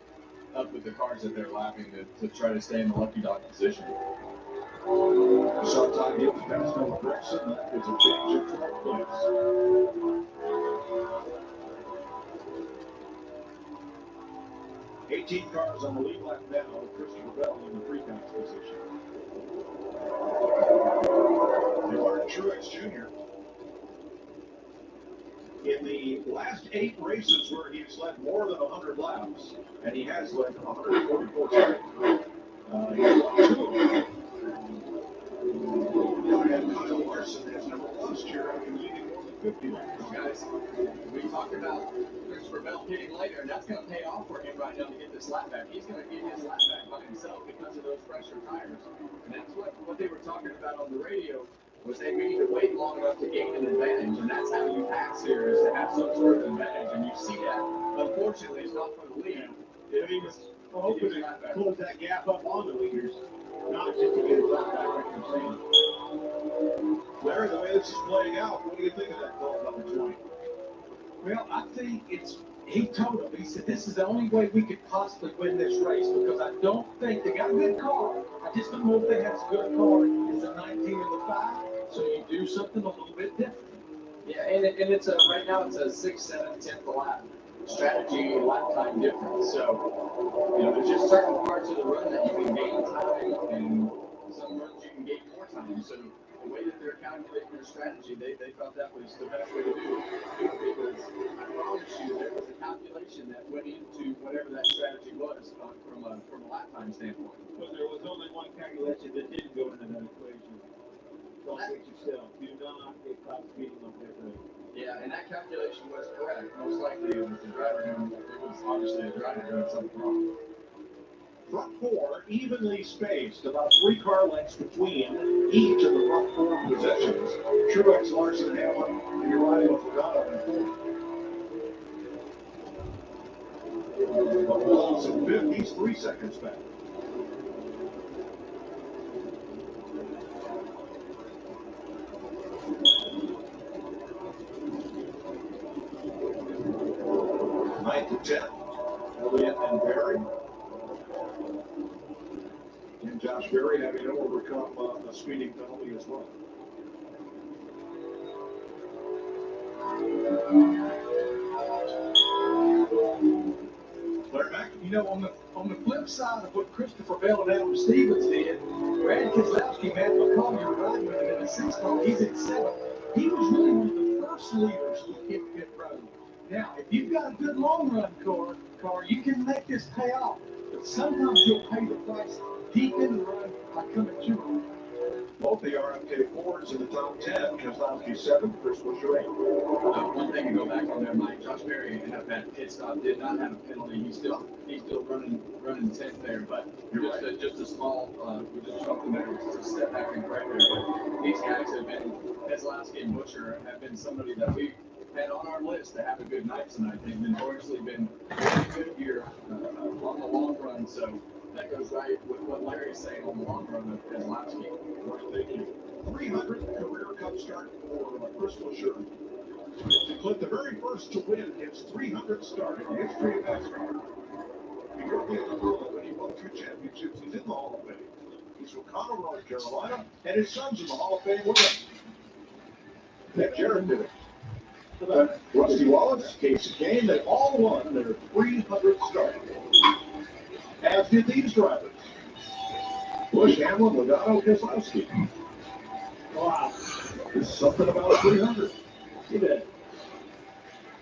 up with the cars that they're lapping to try to stay in the lucky dog position. Sometime he was past Noah Gragson. That was a change at 12th place. $18 cars on the lead lap now with Christopher Bell in the pre-pass position. And Martin Truex Jr. in the last 8 races where he's led more than 100 laps, and he has led 144 times. He's won 2 of them. And Kyle Larson has never lost here after leading more than 50 laps. Guys, we talked about Christopher Bell pitting later, and that's going to pay off for him right now to get this lap back. He's going to get his lap back by himself because of those fresher tires. And that's what they were talking about on the radio was, hey, we need to wait long enough to gain an advantage, and that's how you pass here, is to have some sort of advantage. And you see that, unfortunately, it's not for the lead. He was hoping to close that gap up on the leaders, not just to get his lap back like you're saying. Larry, the way this is playing out, what do you think of that call number 20? Well, I think he told him, he said, this is the only way we could possibly win this race because I don't think they got a good car. I just don't know if they have as good a car as the 19 or the 5. So you do something a little bit different. Yeah, and it's right now it's a 6th, 7th, 10th lap strategy lap time difference. So, there's just certain parts of the run that you can gain time, and some runs you can gain more time. So the way that they're calculating their strategy, they thought that was the best way to do it. Because I promise you, there was a calculation that went into whatever that strategy was from a lap time standpoint. But there was only one calculation that didn't go into that equation. Don't fix yourself. Do not get caught speeding on pit road. Yeah, and that calculation was correct. Most likely it was the driver it was obviously the driver doing something wrong. Front 4 evenly spaced, about 3 car lengths between each of the front 4 positions. Truex, Larson, Hamlin, and Uriah Logano in 4th. Bell's in 5th, he's 3 seconds back. Ninth to 10th, Elliott and Berry. And Josh Berry having to overcome a speeding penalty as well. Larry Mack? On the flip side of what Christopher Bell and Adam Stevens did, Brad Keselowski, Matt McCall, riding with him in the 6th car. He's in 7th. He was really one of the first leaders to hit pit road. Now, if you've got a good long run car, you can make this pay off. But sometimes you'll pay the price deep in the run by coming too early. Both the RFK Fords in the top 10. Keselowski 7th, Chris Buescher 8th. One thing to go back on there, Mike. Josh Berry at that pit stop did not have a penalty. He's still running 10th there, but just a small just something there to step back and correct there. But these guys have been, Keselowski and Buescher have been somebody that we've had on our list to have a good night tonight. They've notoriously been really good here on the long run. So that goes right with what Larry's saying on the long run of Keselowski. Right, thank you. 300th career Cup start for Chris Buescher. To clip the very first to win his 300th start in the history of NASCAR. He currently is number 11. He won 2 championships. He's in the Hall of Fame. He's from Conroe, North Carolina, and his son's in the Hall of Fame with him. That Jared did it. But Rusty Wallace, Casey Kane, they all won their 300th start. As did these drivers. Busch, Hamlin, Logano, Keselowski. Wow. There's something about a 300. See that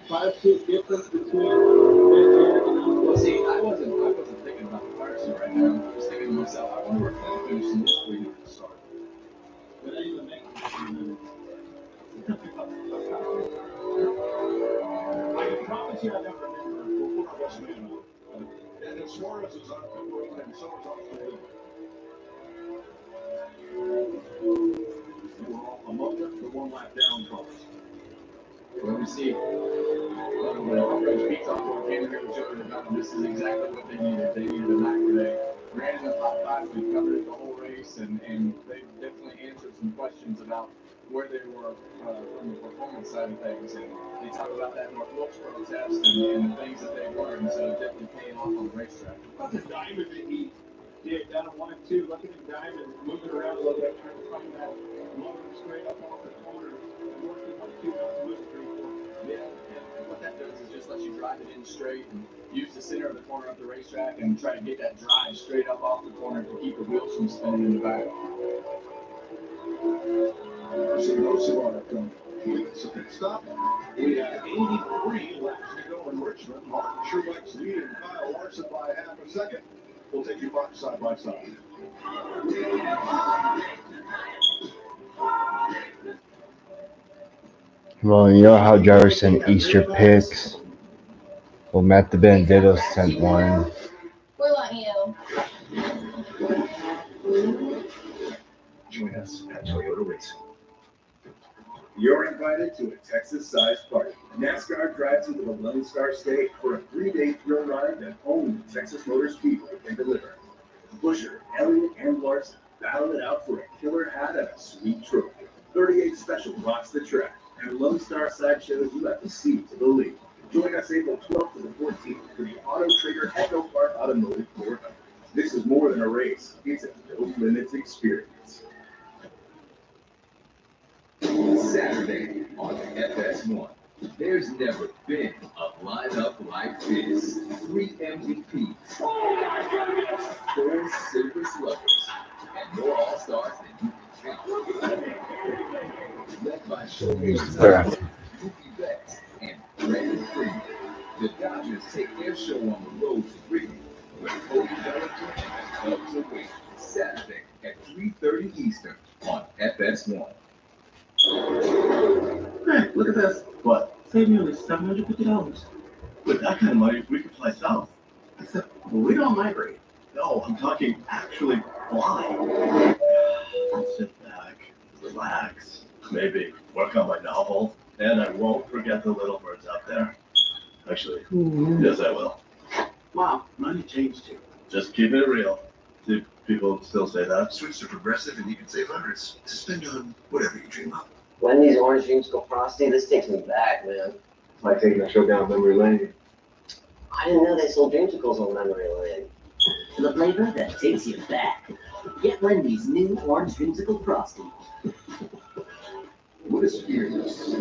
5-2 difference between well, see, I wasn't thinking about the fire suit right now. I was thinking to myself, I wonder if they finished in this 300 start. But I even make it 300. I can promise you I never remember. We'll put our best man on. And as Suarez is on pit road, and so is Austin. They were all among the one-lap down cars. Let me see. Coach Pete talked about came here with Joey Logano. This is exactly what they needed. They needed a night where they ran in the top 5. We covered it the whole race, and they definitely answered some questions about where they were from the performance side of things. And they talked about that North Wilkesboro test and the things that they learned. So definitely paying off on the racetrack. About the diamond that he did down at 1 and 2, looking at diamond, moving around a little bit, trying to find that motor straight up off the corner, and working 1 2 not to lose 3 4. Yeah, and what that does is just let you drive it in straight and use the center of the corner of the racetrack and try to get that drive straight up off the corner to keep the wheels from spinning in the back. So no Suarez coming. It's a pit stop. We have 83 laps to go in Richmond. Martin Truex leading Kyle Larson by half a second. We'll take you back side by side. Well, you know how drivers send Easter picks? Well, Matt the Bandito sent one. We want you. Join us at Toyota Racing. You're invited to a Texas-sized party. NASCAR drives into the Lone Star State for a 3-day thrill ride that only Texas Motor Speedway can deliver. Buescher, Elliott, and Larson battle it out for a killer hat and a sweet trophy. 38 Special rocks the track, and Lone Star sideshows you at the seat to the lead. Join us April 12th to the 14th for the Auto Trigger Echo Park Automotive 400. This is more than a race. It's a no-limits experience. Saturday on FS1. There's never been a lineup like this. 3 MVPs, 4 Silver Sluggers, and more All-Stars than you can think. Led by Mookie Betts and Brandon Freeman, the Dodgers take their show on the road to Richmond, where Cody Bellinger and the Cubs await. Saturday at 3:30 Eastern on FS1. Hey, look at this. What? Save nearly $750. With that kind of money, we could fly south. Except we don't migrate. No, I'm talking actually fly. Sit back, relax, maybe work on my novel, and I won't forget the little birds out there. Actually, yes, I will. Wow, money changed too. Just keep it real. Do people still say that? Switch to Progressive and you can save hundreds to spend on whatever you dream of. Wendy's orange dreamsicle frosty, this takes me back, man. It's like taking a trip down memory lane. I didn't know they sold dreamsicles on memory lane. The flavor that takes you back. Get Wendy's new orange dreamsicle frosty. What is fearless?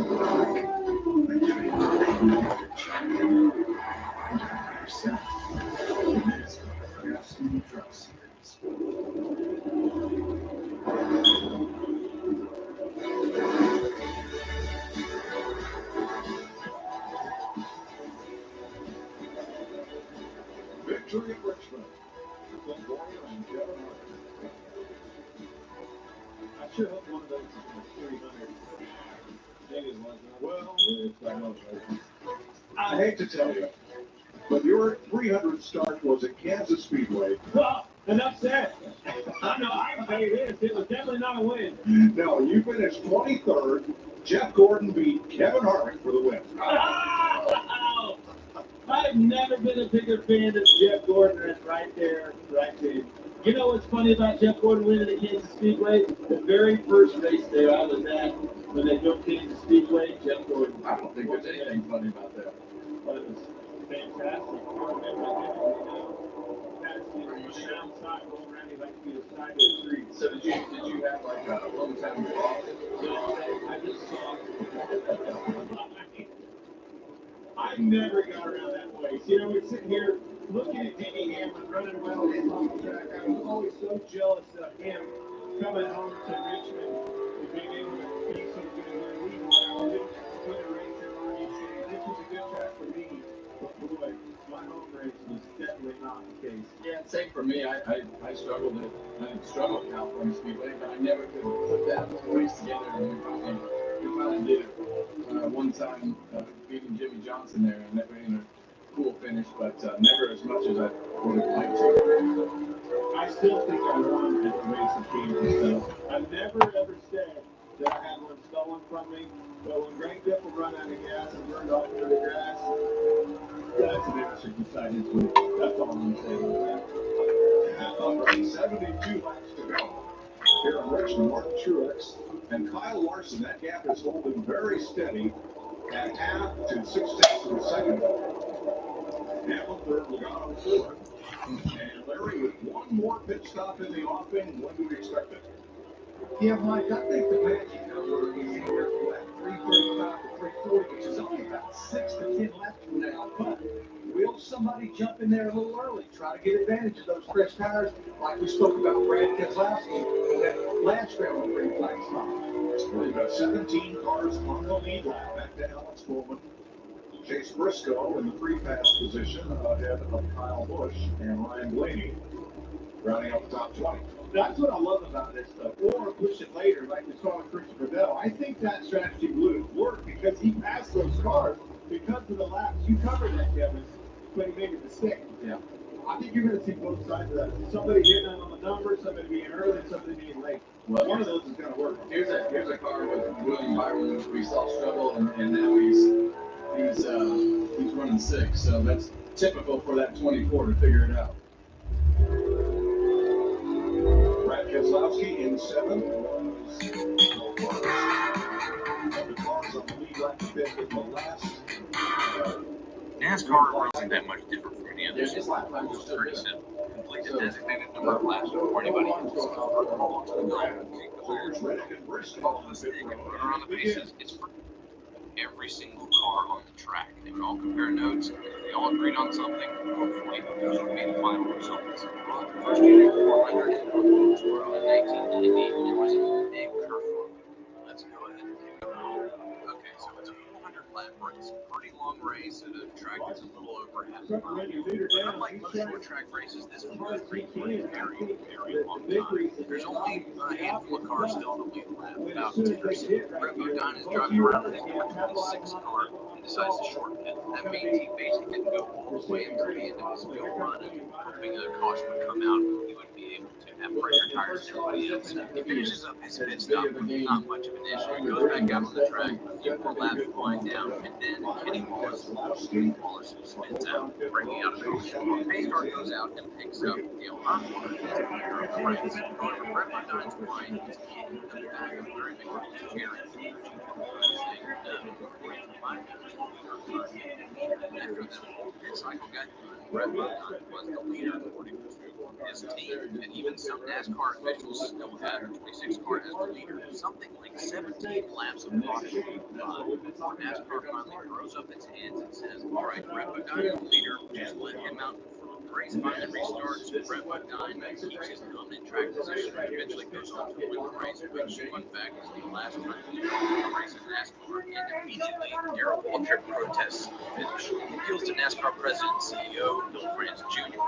Victory at Richmond. Longoria and Kevin Hart. I sure hope one of those is 300. Maybe it wasn't. Well, it's almost right. I hate to tell you, but your 300 start was at Kansas Speedway. Well, enough said. I know I can tell you this. It was definitely not a win. No, you finished 23rd. Jeff Gordon beat Kevin Hart for the win. Oh, I I've never been a bigger fan of Jeff Gordon than right there. You know what's funny about Jeff Gordon winning at Kansas Speedway? The very first race there I was at, when they built Kansas Speedway, Jeff Gordon. I don't think there's anything funny about that. But it was fantastic. Outside, going around, he liked to be a sideways tree. So did you have like a long-time walk? I just saw. I never got around that place. You know, we're sitting here looking at Danny Hamlin running well on the track. I was always so jealous of him coming home to Richmond and being able to be so good where we didn't put a race in Army City. This was a good track for me. But boy, my home race was definitely not the case. Yeah, same for me. I struggled at California Speedway, but I never could put that race together. And we finally did it one time, beating Jimmy Johnson there, and that in a cool finish, but never as much as I would have liked to. I still think I won at the race of Kansas, though. I've never ever said that I had one stolen from me, but when Greg Biffle run out of gas and burned off into the grass, that's an interesting sight into it. That's all I'm saying. All right, 72 laps to go. Here in Richmond, Martin Truex and Kyle Larson. That gap is holding very steady at half to 6 tenths of a second. Hamlin third, Logano fourth. And Larry, with one more pit stop in the offing, when do we expect it? Yeah, Mike, I think the magic number is anywhere from that 335 to 340, which is only about 6 to 10 laps from now. But will somebody jump in there a little early, try to get advantage of those fresh tires, like we spoke about Brad Keselowski and that last round of green flag spot? We've got 17 cars on the lead lap. Back to Alex Bowman. Chase Briscoe in the pre-pass position ahead of Kyle Busch and Ryan Blaney, rounding up the top 20. That's what I love about this stuff. Or push it later, like we saw with Christopher Bell. I think that strategy would work because he passed those cars because of the laps. You covered that, Kevin, when he made it to 6. Yeah. I think you're going to see both sides of that. Somebody getting on the numbers, somebody being early, and somebody being late. Well, one of those is going to work. Here's a car with William Byron who we saw struggle, and now he's running 6. So that's typical for that 24 to figure it out. Brad Keselowski in 7th was the first of the cars on the lead lap fifth in the last. NASCAR isn't that much different from any other system. It's pretty simple. Complete the designated number of laps before anybody hits the start ball to the goal. Take the players call the stick and put her on the bases. It's for every single car on the track. They would all compare notes. If they all agreed on something, hopefully those would be the final results. Well, the first year 400 and votes were on 1990, and there was a big kerfuffle. Let's go ahead and take a look. Okay, so it's a 400 lap race. Pretty long race at a track that's a little over half a mile. But unlike most short track races, this one goes for a very, very long time. There's only a handful of cars still in the lead lap, about 10 or so. Brett Bodine is driving around in his number 26 car and decides to shorten it. That means he basically didn't go all the way until the end of his field run, and hoping a caution would come out and he would be able to have fresher tires than everybody else. He finishes up his pit stop with not much of an issue. He goes back out on the track, a few more laps wind down, and then Kenny Wallace spins out, breaking out a caution. Pace car goes out and picks up Dale Earnhardt as the leader of the race. However, Brett Bodine's mind is kicking in the back of a very big cheering. After this whole pit cycle got done, Brett Bodine was the leader according to his team, and even some NASCAR officials still had a 26 car as the leader. Something like 17 laps of caution before NASCAR finally throws up its hands and says, all right, Brett Bodine is the leader, just let him out in front. The race finally restarts. Brett Bodine keeps his dominant track position and eventually goes on to win the race, which, fun fact, is the last time he won a race in NASCAR, and immediately Darrell Waltrip protests the finish. He appeals to NASCAR President and CEO Bill France Jr.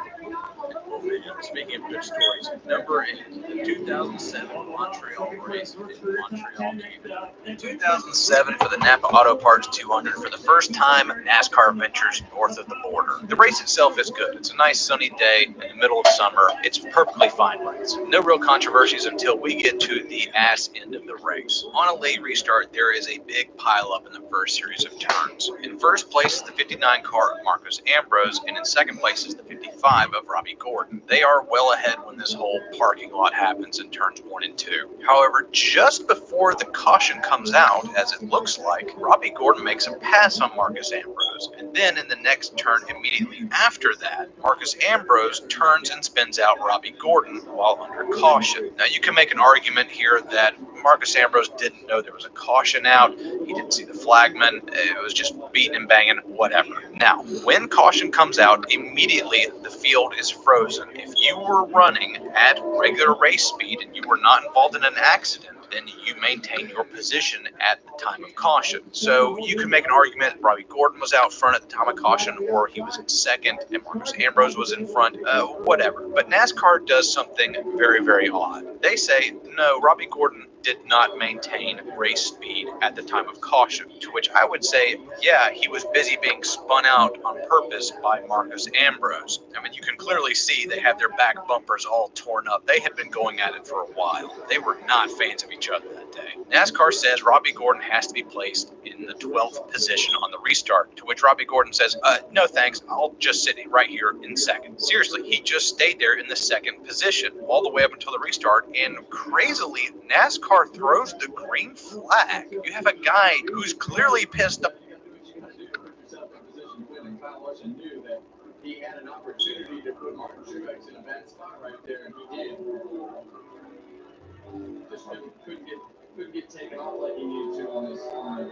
Speaking of good stories, number 8, the 2007 Montreal race in Montreal, Canada. In 2007, for the Napa Auto Parts 200, for the first time, NASCAR ventures north of the border. The race itself is good. It's a nice sunny day in the middle of summer. It's a perfectly fine race. No real controversies until we get to the ass end of the race. On a late restart, there is a big pileup in the first series of turns. In first place is the 59 car of Marcus Ambrose, and in second place is the 55 of Robbie Gordon. They are well ahead when this whole parking lot happens in turns 1 and 2. However, just before the caution comes out, as it looks like, Robbie Gordon makes a pass on Marcus Ambrose, and then in the next turn immediately after that, Marcus Ambrose turns and spins out Robbie Gordon while under caution. Now you can make an argument here that Marcus Ambrose didn't know there was a caution out, he didn't see the flagman, it was just beating and banging, whatever. Now, when caution comes out, immediately the field is frozen. If you were running at regular race speed and you were not involved in an accident, then you maintain your position at the time of caution. So you can make an argument Robbie Gordon was out front at the time of caution, or he was in second and Marcus Ambrose was in front, whatever. But NASCAR does something very, very odd. They say, no, Robbie Gordon did not maintain race speed at the time of caution, to which I would say, yeah, he was busy being spun out on purpose by Marcus Ambrose. I mean, you can clearly see they have their back bumpers all torn up. They had been going at it for a while. They were not fans of each other that day. NASCAR says Robbie Gordon has to be placed in the 12th position on the restart, to which Robbie Gordon says, no thanks, I'll just sit right here in second. Seriously, he just stayed there in the second position all the way up until the restart, and crazily, NASCAR throws the green flag. You have a guy who's clearly pissed off. Knew that he had an opportunity to put Martin Truex in a bad spot right there, and he did. Just couldn't get taken off like he needed to on the fire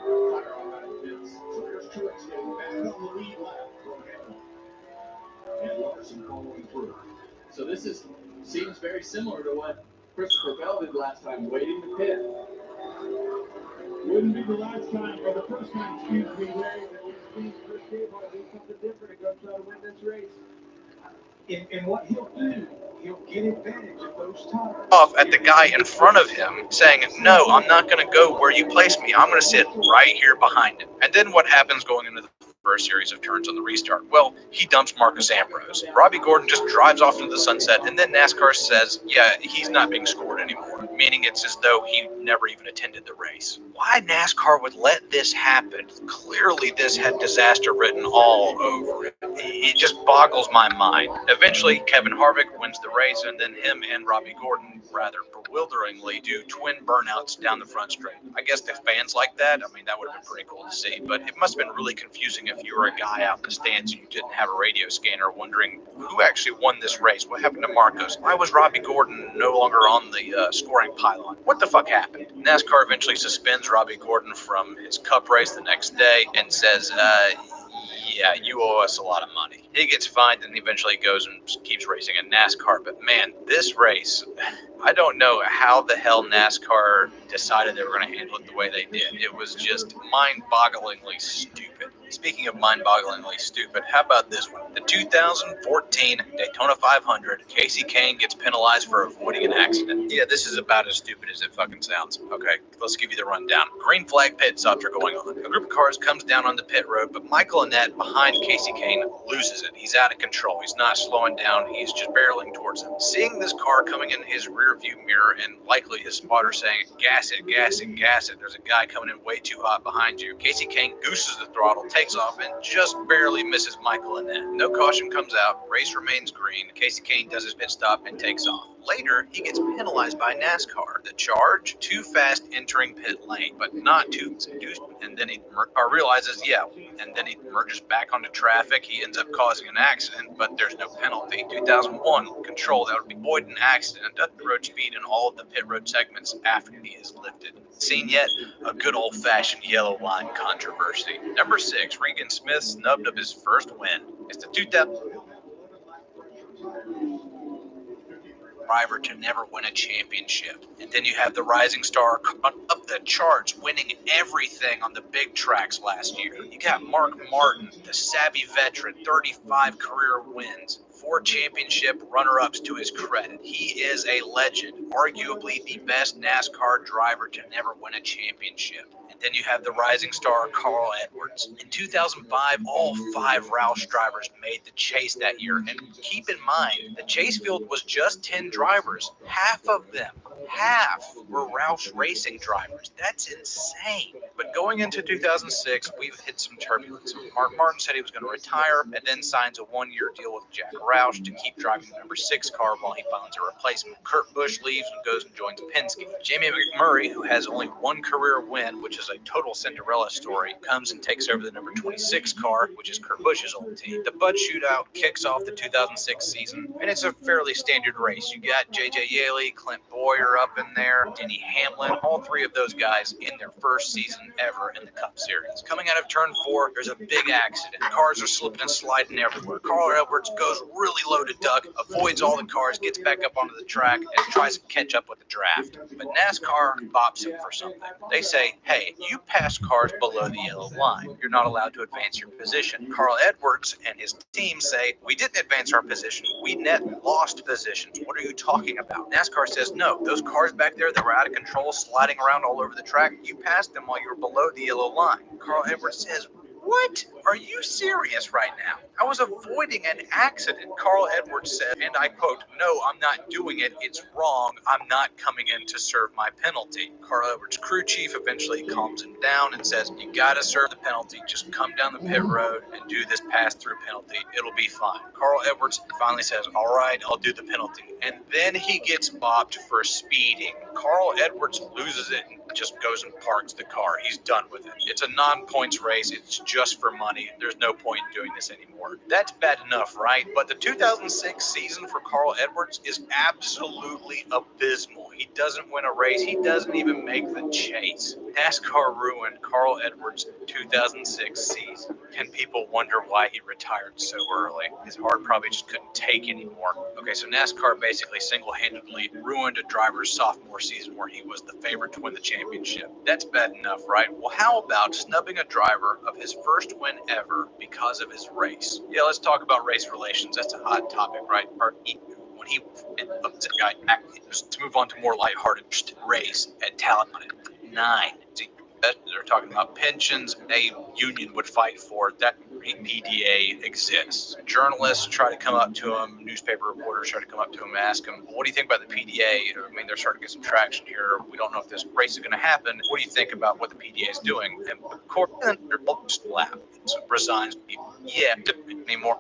out of pits. So there's Truex getting back on the lead lap from Hamilton. And Larson following through. So this seems very similar to what Christopher Bell did last time, waiting to pit. Wouldn't be the last time or the first time, excuse me, Larry, that we've seen Chris Gable do something different and go try to win this race. And what he'll do, he'll get advantage of those tires. Off at the guy in front of him, saying, no, I'm not going to go where you place me. I'm going to sit right here behind him. And then what happens going into the first series of turns on the restart? Well, he dumps Marcus Ambrose. Robbie Gordon just drives off into the sunset, and then NASCAR says, yeah, he's not being scored anymore, meaning it's as though he never even attended the race. Why NASCAR would let this happen? Clearly this had disaster written all over it. It just boggles my mind. Eventually, Kevin Harvick wins the race, and then him and Robbie Gordon, rather bewilderingly, do twin burnouts down the front straight. I guess the fans like that. I mean, that would have been pretty cool to see, but it must have been really confusing if you were a guy out in the stands and you didn't have a radio scanner wondering who actually won this race. What happened to Marcos? Why was Robbie Gordon no longer on the scoring pylon? What the fuck happened? NASCAR eventually suspends Robbie Gordon from his cup race the next day and says, yeah, you owe us a lot of money. He gets fined and eventually goes and keeps racing in NASCAR. But man, this race, I don't know how the hell NASCAR decided they were going to handle it the way they did. It was just mind-bogglingly stupid. Speaking of mind-bogglingly stupid, how about this one? The 2014 Daytona 500, Casey Kane gets penalized for avoiding an accident. Yeah, this is about as stupid as it fucking sounds. Okay, let's give you the rundown. Green flag pit stops are going on. A group of cars comes down on the pit road, but Michael Annett behind Casey Kane loses it. He's out of control. He's not slowing down. He's just barreling towards him. Seeing this car coming in his rear view mirror and likely his spotter saying, gas it, gas it, gas it. There's a guy coming in way too hot behind you. Casey Kane gooses the throttle, takes off, and just barely misses Michael Annett. No caution comes out. Race remains green. Casey Kane does his pit stop and takes off. Later, he gets penalized by NASCAR. The charge, too fast entering pit lane, but not too, and then he realizes, yeah, and then he merges back onto traffic. He ends up causing an accident, but there's no penalty. 2001, control, that would be avoid an accident, doesn't road speed in all of the pit road segments after he is lifted. Seen yet? A good old-fashioned yellow line controversy. Number 6, Regan Smith snubbed of his first win. It's the 2000. driver to never win a championship. And then you have the rising star up the charts, winning everything on the big tracks last year. You got Mark Martin, the savvy veteran, 35 career wins, 4 championship runner-ups to his credit. He is a legend, arguably the best NASCAR driver to never win a championship. And then you have the rising star Carl Edwards. In 2005, all 5 Roush drivers made the chase that year. And keep in mind, the chase field was just 10 drivers. Half of them, were Roush racing drivers. That's insane. But going into 2006, we've hit some turbulence. Mark Martin said he was going to retire and then signs a 1-year deal with Jack Roush to keep driving the number 6 car while he finds a replacement. Kurt Busch leaves and goes and joins Penske. Jamie McMurray, who has only 1 career win, which is a total Cinderella story, comes and takes over the number 26 car, which is Kurt Busch's old team. The Bud Shootout kicks off the 2006 season, and it's a fairly standard race. You got J.J. Yaley, Clint Boyer up in there, Denny Hamlin, all 3 of those guys in their first season ever in the Cup Series. Coming out of turn 4, there's a big accident. Cars are slipping and sliding everywhere. Carl Edwards goes really low to duck, avoids all the cars, gets back up onto the track, and tries to catch up with the draft. But NASCAR bops him for something. They say, hey, you passed cars below the yellow line. You're not allowed to advance your position. Carl Edwards and his team say, we didn't advance our position. We net lost positions. What are you talking about? NASCAR says, no, those cars back there that were out of control, sliding around all over the track, you passed them while you were below the yellow line. Carl Edwards says, what? Are you serious right now? I was avoiding an accident. Carl Edwards said, and I quote, no, I'm not doing it. It's wrong. I'm not coming in to serve my penalty. Carl Edwards' crew chief eventually calms him down and says, you gotta serve the penalty. Just come down the pit road and do this pass-through penalty. It'll be fine. Carl Edwards finally says, all right, I'll do the penalty. And then he gets bopped for speeding. Carl Edwards loses it and just goes and parks the car. He's done with it. It's a non-points race. It's just for money. There's no point in doing this anymore. That's bad enough, right? But the 2006 season for Carl Edwards is absolutely abysmal. He doesn't win a race. He doesn't even make the chase. NASCAR ruined Carl Edwards' 2006 season. Can people wonder why he retired so early? His heart probably just couldn't take anymore. Okay, so NASCAR basically single-handedly ruined a driver's sophomore season where he was the favorite to win the championship. That's bad enough, right? Well, how about snubbing a driver of his first win ever because of his race? Yeah, let's talk about race relations. That's a hot topic, right? When he ups a guy back, to move on to more lighthearted race at Talladega 9. They're talking about pensions a union would fight for. That PDA exists. Journalists try to come up to him, newspaper reporters try to come up to him and ask him, what do you think about the PDA? I mean, they're starting to get some traction here. We don't know if this race is going to happen. What do you think about what the PDA is doing? And of course, they're just laughing. So resigns. Yeah, anymore.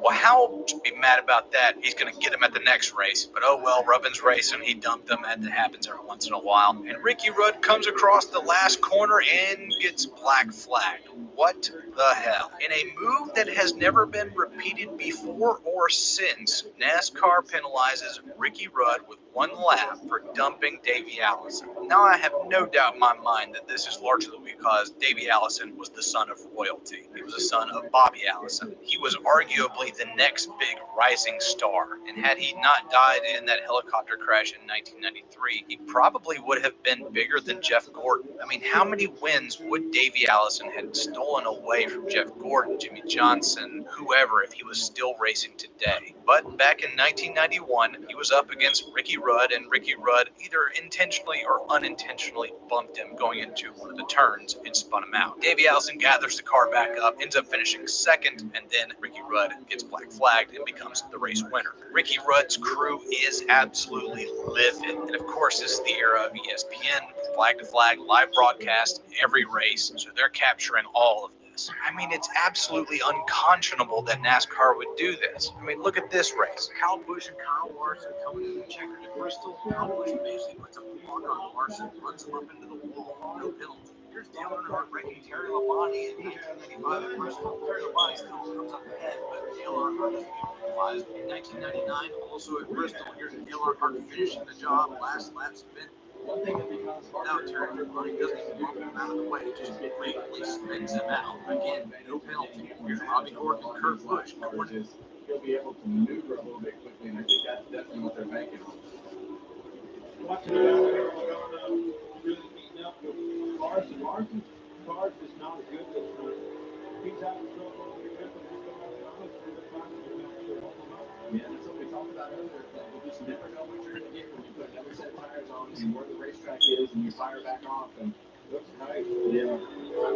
Well, Howell should be mad about that. He's going to get him at the next race. But oh well, Rubbin's race and he dumped him, and it happens every once in a while. And Ricky Rudd comes across the last corner and gets black flagged. What the hell? In a move that has never been repeated before or since, NASCAR penalizes Ricky Rudd with 1 lap for dumping Davey Allison. Now, I have no doubt in my mind that this is largely because Davey Allison was the son of royalty. He was the son of Bobby Allison. He was arguably the next big rising star. And had he not died in that helicopter crash in 1993, he probably would have been bigger than Jeff Gordon. I mean, how many wins would Davey Allison have stolen away from Jeff Gordon, Jimmy Johnson, whoever, if he was still racing today? But back in 1991, he was up against Ricky Rudd, and Ricky Rudd either intentionally or unintentionally bumped him going into one of the turns and spun him out. Davey Allison gathers the car back up, ends up finishing second, and then Ricky Rudd gets black flagged and becomes the race winner. Ricky Rudd's crew is absolutely livid. And of course, this is the era of ESPN, flag to flag, live broadcast, every race. So they're capturing all of this. I mean, it's absolutely unconscionable that NASCAR would do this. I mean, look at this race. Kyle Busch and Kyle Larson coming in the checker to Bristol. Kyle Busch basically puts a block on Larson, runs him up into the wall. No penalty. Here's Dale Earnhardt breaking Terry Labonte in 1995 at Bristol. Terry Labonte still comes up ahead, but Dale Earnhardt doesn't get penalized. In 1999, also at Bristol, here's Dale Earnhardt finishing the job. Last lap spin. One thing that becomes harder and harder for you guys to do out of the way, just greatly spins him out. Again, no penalty. Here's Robbie Dork and Kurt Busch. He'll be able to maneuver a little bit quickly, and I think that's definitely what they're banking on. Watching the battle here, Logano really beating up with Larson. Larson's cars is not as good this time. He's having trouble with the Logano's through the time to actually help him out. Yeah, that's what we talked about earlier. You just never know what you're going to get when you put another set of tires on and where the racetrack is and you fire back off and looks tight. Yeah,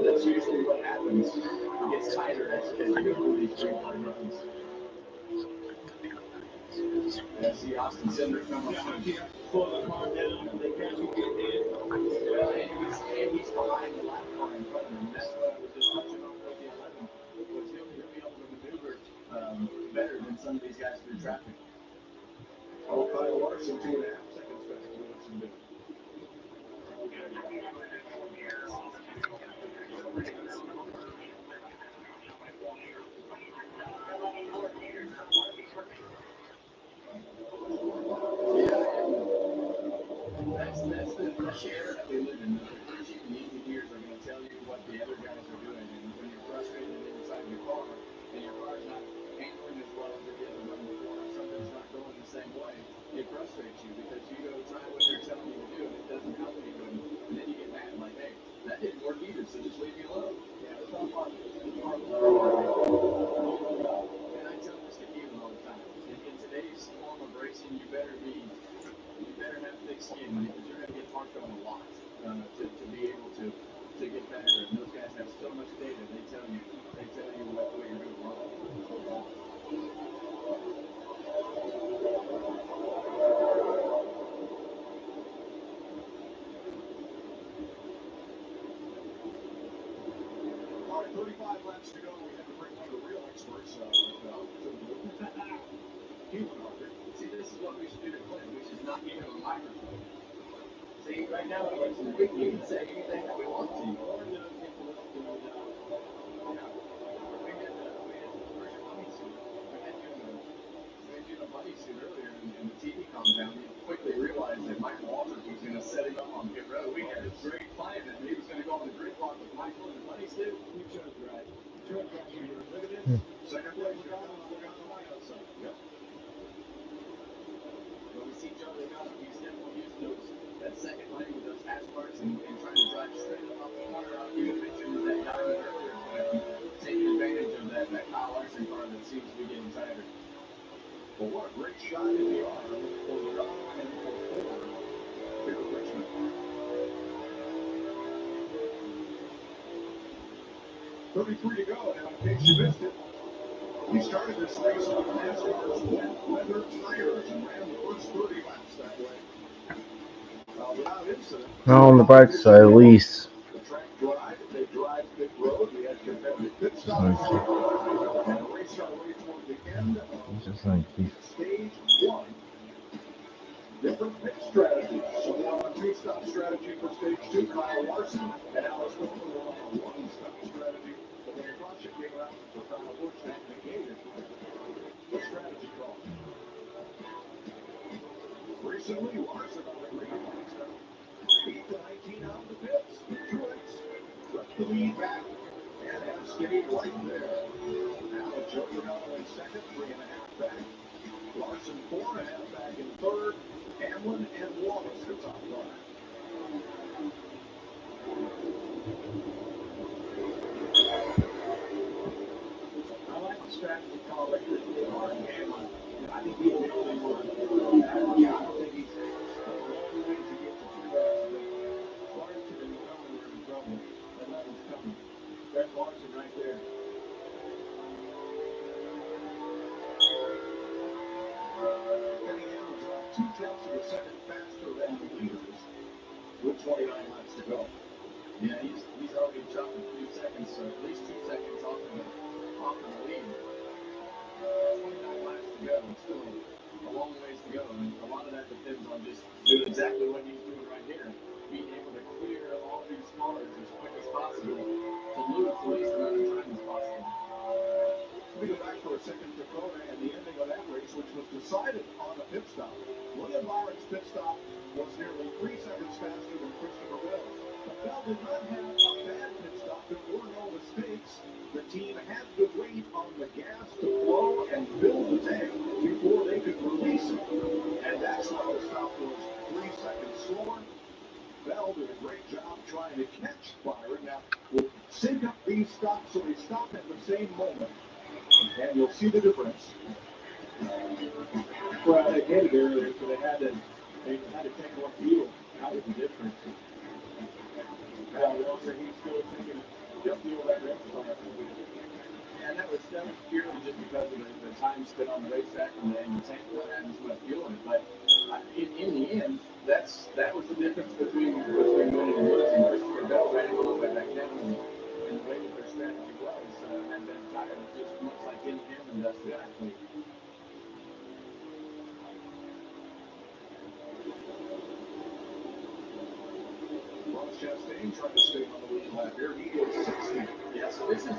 that's usually what happens. It gets tighter as you go through these green runs. Yeah, see Austin Cinder come up. Slow the car down and they catch him getting in. Well, and he's behind the lap car in front of him. That's what I was just touching on with the 11. Was he'll be able to maneuver better than some of these guys through traffic. Oh, Kyle Larson, 2.5 seconds faster than Wilson did. That's the share that we live in. The cheap and easy gears are going to tell you what the other guys are doing. And when you're frustrated inside your car and your car's not handling as well as it did the run before, or something's not going the same way, it frustrates you because you go try what they're telling you to do and it doesn't help you. And then you get mad like, hey, that didn't work either, so just leave me alone. Yeah, it's not hard. It's hard. And I tell this to Keelan all the time. In today's form of racing, you better have thick skin because you're going to get marked on a lot to be able to get better. And those guys have so much data. They tell you what you're doing wrong. All right, 35 laps to go. We have to bring one of the real experts to Keelan Harper. See, this is what we should do to Clint. We should not give him a microphone. See, right now we can say anything that we want to. Bunny suit earlier in the TV compound, you quickly realized that Michael Walters was going to set him up on pit road. We had a great plan that he was going to go on the grid block with Michael and the Bunny suit. He chose right. Look at this. Second place, Logano outside. Yep. When we see Joe Logano, he's definitely using that second lane with those hatch marks and trying to drive straight up off the corner. You mentioned that diamond earlier, taking advantage of that Kyle Larson car that seems to be getting tighter. Well, what a great shot in the arm for Logano and for Ford here at Richmond. .33 to go, and in case you missed it, he started this race with NASCAR's wet weather tires and ran the first 30 laps that way. Without incident. No, on the bright side, at least. The track drive, they drive pit road. We had competitive pit stops. And a race our way toward the end of Just like stage 1. Different pit strategies. So we're on a 2-stop strategy for stage 2. Kyle Larson and Alex Whitman were on a 1-stop strategy. But when your caution came out for Kyle Busch, that negated the strategy call. Recently, Larson on the green flag start. 8 to 19 out of the pits. Truex swept the lead back and has stayed right there. Now Joe Logano in second, 3.5 back. Larson 4.5 back in third. Hamlin and Wallace the top 5. I like the strategy call that you're doing on Hamlin. I think he's the only one. I don't think he's a long way to get to Truex, but Larson and Logano are in trouble. That level's coming. There's Larson right there. Denny Hamlin dropped 2/10 of a second faster than the leaders with 29 laps to go. Yeah, he's already chopped a few seconds, so at least 2 seconds off of the lead. 29 laps to go. It's still a long ways to go, and a lot of that depends on just doing exactly what he's doing right here, being able to clear all these cars as quick as possible to lose the least amount of time as possible. We go back for a second to Kona and the ending of that race which was decided on a pit stop. William Byron's pit stop was nearly 3 seconds faster than Christopher Bell. But Bell did not have a bad pit stop. There were no mistakes. The team had to wait on the gas to flow and fill the tank before they could release it. And that's why the stop was 3 seconds slower. Bell did a great job trying to catch Byron. Now, we'll sync up these stops so they stop at the same moment. And you'll see the difference. Well, they did it earlier, so they had to take one fuel out of the difference. Walter, he's still thinking, they'll fuel that race car. And that was purely just because of the time spent on the racetrack and the tank not having as much fuel in it. But in the end, that was the difference between winning and losing. Christopher Bell ran all the way back down, and the way that their strategy was, and then tired, just much like Denny Hamlin does to athlete. Chastain trying to stay on the lead lap here. He is 60. Yeah, so this is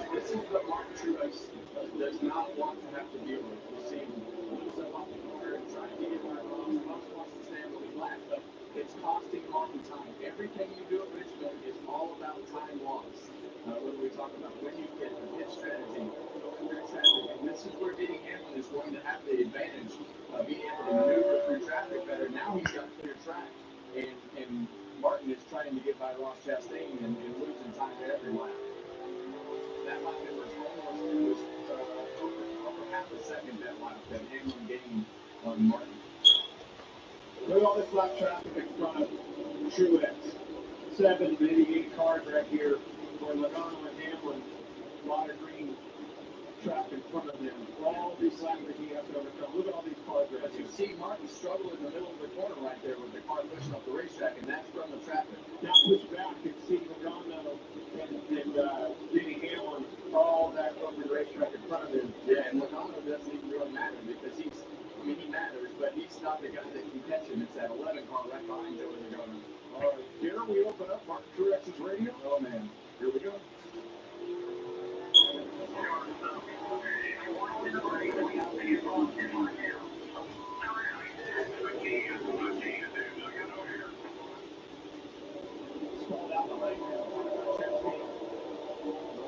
what Martin Truex does not want to have to deal with. We see him lose up off the corner and trying to get by Ross. Ross wants to stay on the lead lap, but it's costing Martin time. Everything you do at Richmond is all about time loss. When we talk about when you get the pit strategy, going through traffic, and this is where Denny Hamlin is going to have the advantage of being able to maneuver through traffic better. Now he's got clear track, and Martin is trying to get by Ross Chastain and losing time to every lap. That lap it was over half a second that lap that Hamlin gained on Martin. Look at all this lap traffic in front of Truex. 7, maybe 8 cars right here for Logano and Hamlin. A lot of green traffic in front of them. All these laps that he has to overcome. Look at all these cars right. But you see Martin struggle in the middle of the corner right there with the car pushing up the racetrack, and that's from the traffic. Now push back and see Logano and Denny Hamlin all back from the racetrack in front of him. Yeah, and Logano doesn't even really matter because he matters, but he's not the guy that can catch him. It's that 11 car right behind Joey Logano. All right, here we open up Martin Truex's radio. Oh, man. Here we go.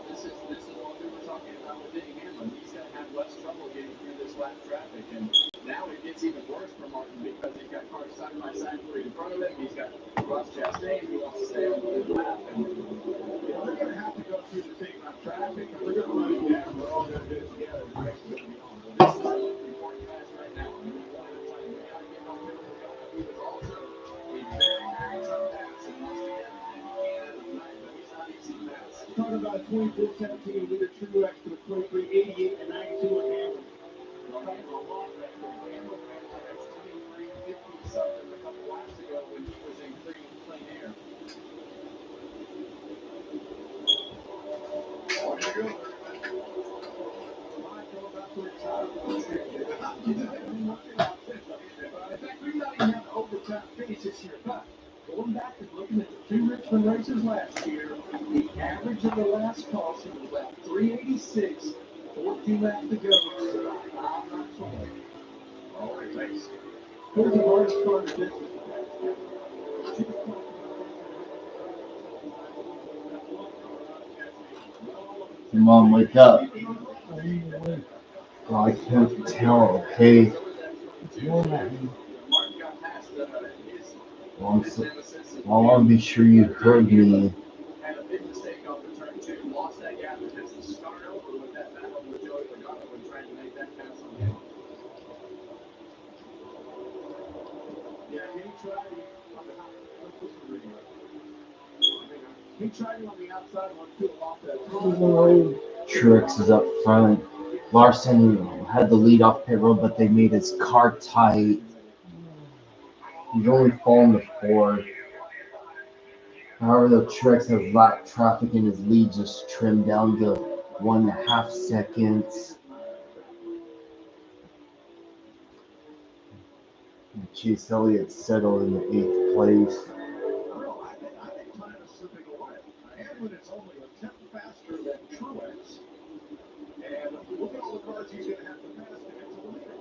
This is what we were talking about with Denny Hamlin. He's going to have less trouble getting through this lap traffic, and now it gets even worse for Martin because he's got cars side by side in front of him. He's got Ross Chastain who wants to stay on the lap, and they're going to have to go through the same lap traffic, and we're going to run it down. We're all going to do it together. The race is going to be on. Well, this is the most important match right now. I mean, one at a time. We got to get on Joey Logano, who is also a very, very tough pass and wants to get Canada tonight, but he's not easy to pass. Talking about a 24-17 leader Truex to a 23-88 and 92 in Hamlin. Well, that's a lot right there. Hamlin ran like a 23-50 something a couple laps ago when he was in clean air. On you go. In fact, we not even have an overtime finish this year, but going back and looking at the 2 Richmond races last year, the average of the last caution was about 386, 14 laps to go, so about 5 laps away. All right, thanks. Here's the hardest part of this. Mom, wake up. Oh, I can't tell, okay? I want to be sure you heard me. Had a big mistake off the turn 2, lost that gap, and has to start over with that battle with Joey Logano when trying to make that pass on him. Yeah, he tried on the outside one too off that. Truex is up front. Larson had the lead off pit road, but they made his car tight. He's only fallen to 4. However, the Truex has lap traffic and his lead just trimmed down to 1.5 seconds. Chase Elliott settled in the 8th place. Hamlin is only a tenth faster than Truex. And look at all the cars he's going to have to pass to get to the leader.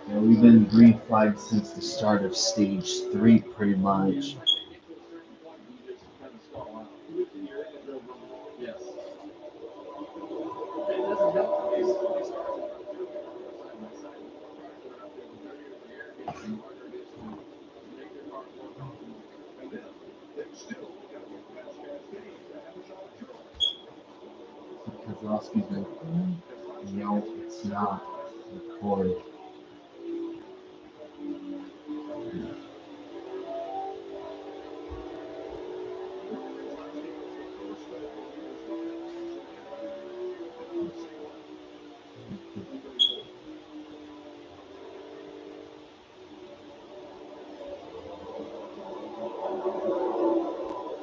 Yeah, we've been green flagged since the start of stage 3, pretty much. Yes. It doesn't help when these cars are side by side. Cars that are up there, the dirtier the air gets, the harder it is to make their cars work optimally. And then they've still got to get past Cascade to have a shot at Charles. Kozlowski's like, no, it's not. Record.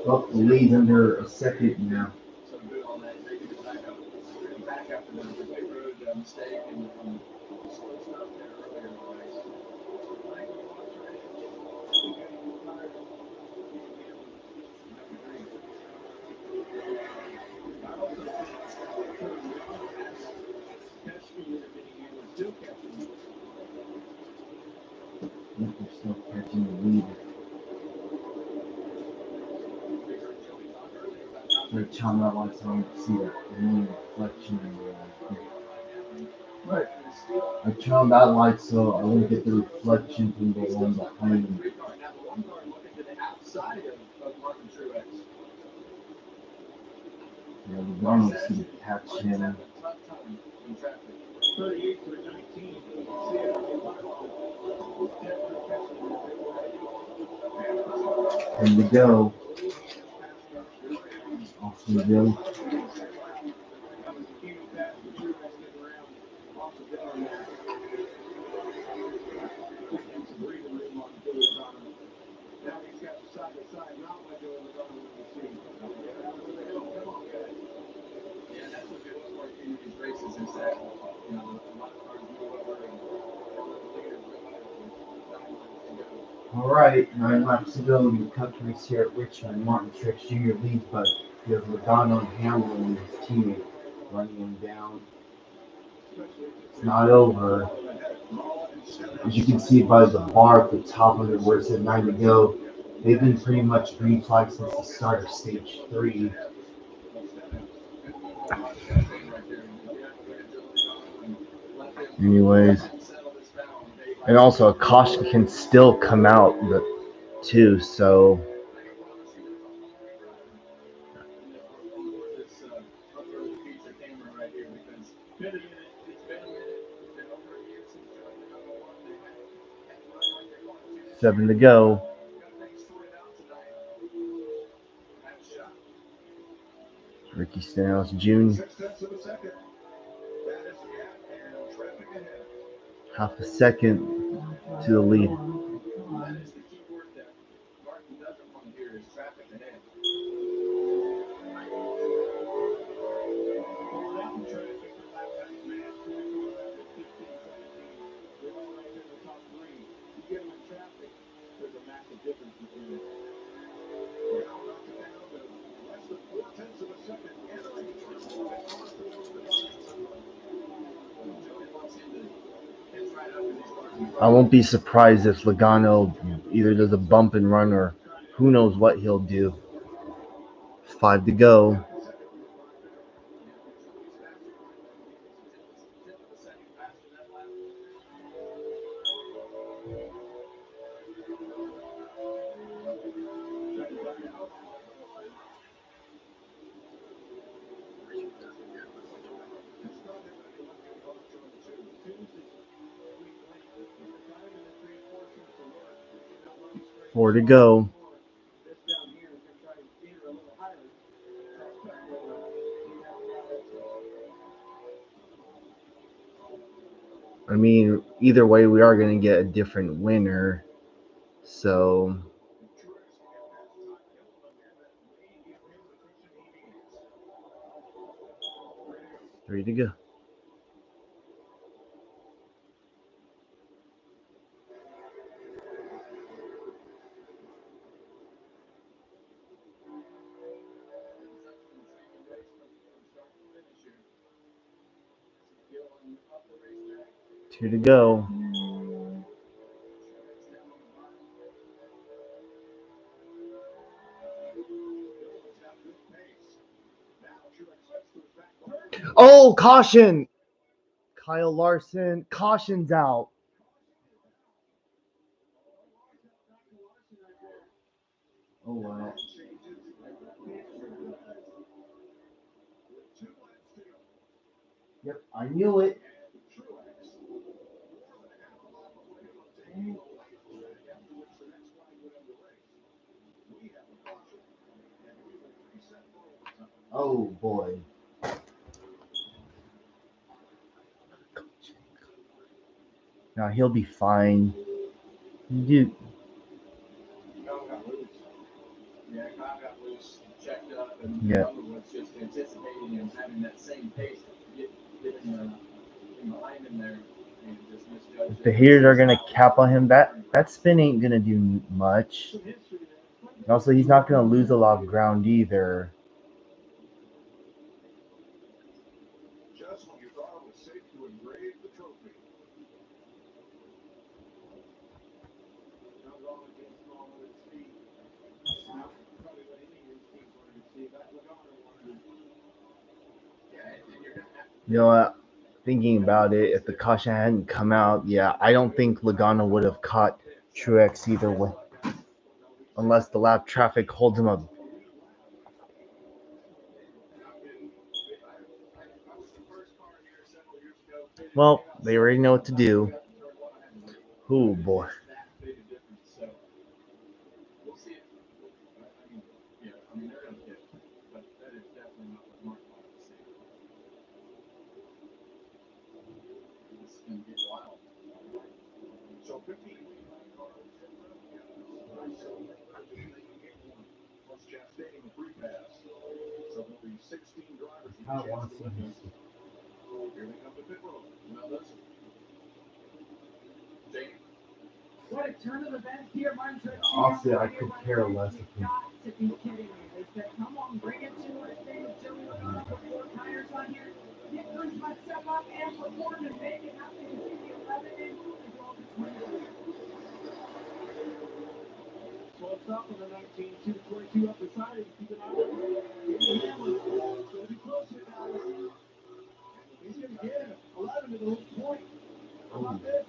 Well, the lead's under a second now. So to do all that, making it back up to them, because they rode a mistake and slow stuff there earlier in the race. I think we watched her in. We getting tired of number 3. I also think Logano has catching the intermediate and still catching the lead. I think they're still catching the lead. They're telling that lights on to see that green reflection in the right. I turned on that light so I won't get the reflection from the one behind me. Now the one car looking to the outside of Martin Truex. Yeah, the Donald's gonna catch him. Tough time in traffic. 38 through 19. See it on the definitely catching the And to go. Awesome, Joe. Now he's got the side by side, not what Joey Logano wanted to see. Come on, guys. Yeah, that's what good for in these races is that, a lot of cars move over and let the leaders go out with 9 laps to go. All right, 9 laps to go in the Cup race here at Richmond. Martin Truex Jr. leads, but he has Logano and Hamlin, his teammate, running him down. It's not over. As you can see by the bar at the top of it where it said 9 to go, they've been pretty much green flagged since the start of stage 3. Anyways, and also a caution can still come out too, so seven to go. Ricky Stenhouse Jr. Half a second to the lead. That is the key word that Martin doesn't want to hear is traffic ahead. Pulling out in traffic for lap times, man. 24 left at 15-17. They're all right there in the top 3. You get them in traffic, there's a massive difference between them. Now knocked it down to less than 0.4 of a second. Entering turn 1 at car 4 for the Giants. Joey wants him to catch right up in these cars. I won't be surprised if Logano either does a bump and run or who knows what he'll do. 5 to go. Four to go. I mean, either way, we are going to get a different winner. So, 3 to go. Two to go. Oh, caution! Kyle Larson, caution's out. Oh, wow. Yep, I knew it. Oh, boy. Now he'll be fine. Dude. Kyle got loose. Yeah, Kyle got loose, checked up, and Yeah. Bubba was just anticipating him having that same pace, getting in behind him there, and just misjudged If the it. haters are gonna cap on him, that spin ain't gonna do much. And also, he's not gonna lose a lot of ground either. Just when you thought it was safe to engrave the trophy. Not wrong against small on his feet. Not probably what any of these teams wanted to see. That Logano wanted to. Yeah, and you're gonna have to. You know what? Thinking about it, if the caution hadn't come out, yeah, I don't think Logano would have caught Truex either way. Unless the lap traffic holds him up. Well, they already know what to do. Oh, boy. We'll see it. I mean, yeah, I mean, they're going to get it, but that is definitely not what Mark wanted to see. This is going to get wild. So 15 lead by cars. Plus Chastain the free pass. So there'll be 16 drivers with a chance to witness. Here they come to pit road. Now listen. Jamie. What a turn of events here, Martin. Honestly, I could care less if he. Got to be kidding me. They said, come on, bring it to us. They Joey Logano with 4 tires on here. Nick Cruz must step up and perform and make it happen. You see the 11 and 12. So it's up on the 19, 222 up the side. Keep an eye on it. It's going to be close here now. He's going to get him. 11 to the whole point. How about this?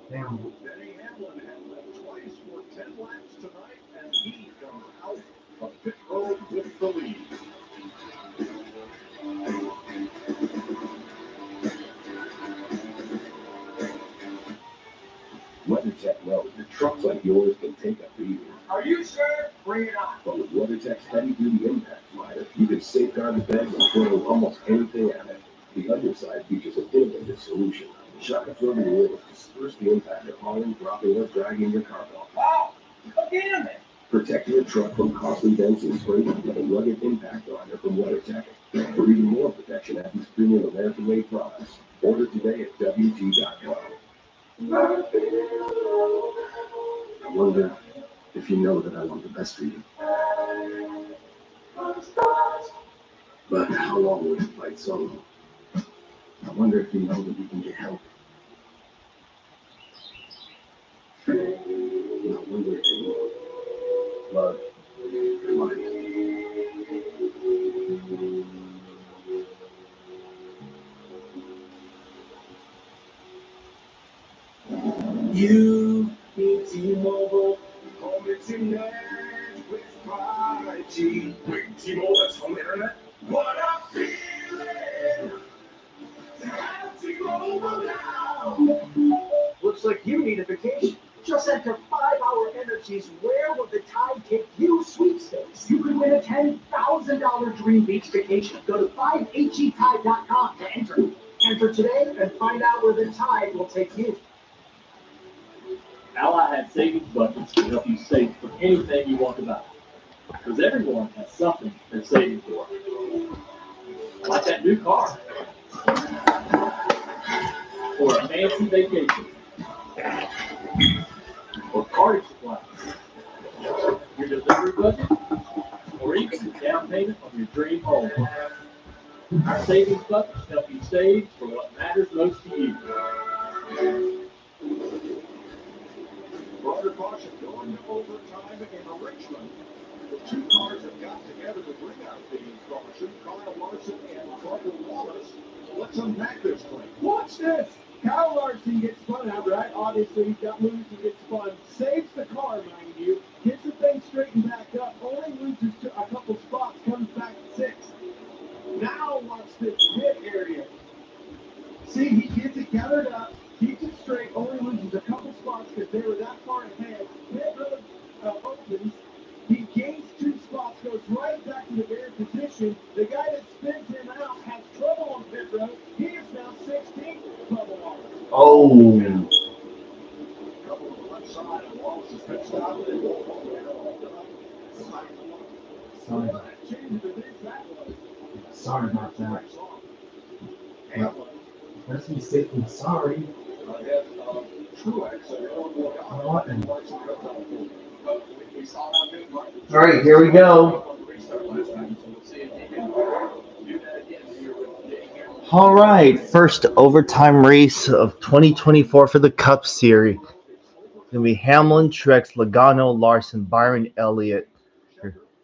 Damn. Denny Hamlin had led twice for 10 laps tonight, and he comes out of pit road with the lead. WeatherTech knows that trucks like yours can take a beating. Are you sure? Bring it on. But with WeatherTech's heavy-duty impact slider, you can safeguard the bed and throw almost anything at it. The underside features an innovative solution. Shock absorbing wheels disperse the impact of hauling, dropping, or dragging your cargo. Wow! Look at him! Protect your truck from costly dents and scraping with a rugged impact liner from WeatherTech. For even more protection at these premium American-made products, order today at WT.com. I wonder if you know that I want the best for you. But how long will you fight solo? I wonder if you know that you can get help. I wonder if you want love and life. You need T-Mobile. Home internet with 5G. Wait, T-Mobile has home internet? What a feeling to have T-Mobile now. Looks like you need a vacation. Just enter 5-Hour Energy's Where Will the Tide Take You sweepstakes. You could win a $10,000 dream beach vacation. Go to 5HETide.com to enter. Enter today and find out where the tide will take you. Ally has savings buckets to help you save for anything you want to buy. Because everyone has something they're saving for. Like that new car. Or a fancy vacation. Or party supplies. Your delivery budget. Or even the down payment on your dream home. Our savings buckets help you save for what matters most to you. Under caution going to overtime in Richmond. The two cars have got together to bring out the caution. Kyle Larson and Bubba Wallace. Let's unpack this thing. Watch this. Kyle Larson gets spun out, right? Obviously, he's got moves to get spun. Saves the car, mind you. Gets the thing straightened back up. Only loses a couple spots. Comes back to 6th. Now watch this pit area. See, he gets it gathered up. Keeps it straight. Only loses a couple spots because they were that far ahead. Pit road opens. He gains 2 spots. Goes right back to the very position. The guy that spins him out has trouble on pit road. He is now 16th. Bubba Wallace. Oh. Couple on the left side, and Wallace has been stopped. Sorry about that. Let's be safe and sorry. All right, here we go. All right, first overtime race of 2024 for the Cup Series. It's going to be Hamlin, Truex, Logano, Larson, Byron, Elliott.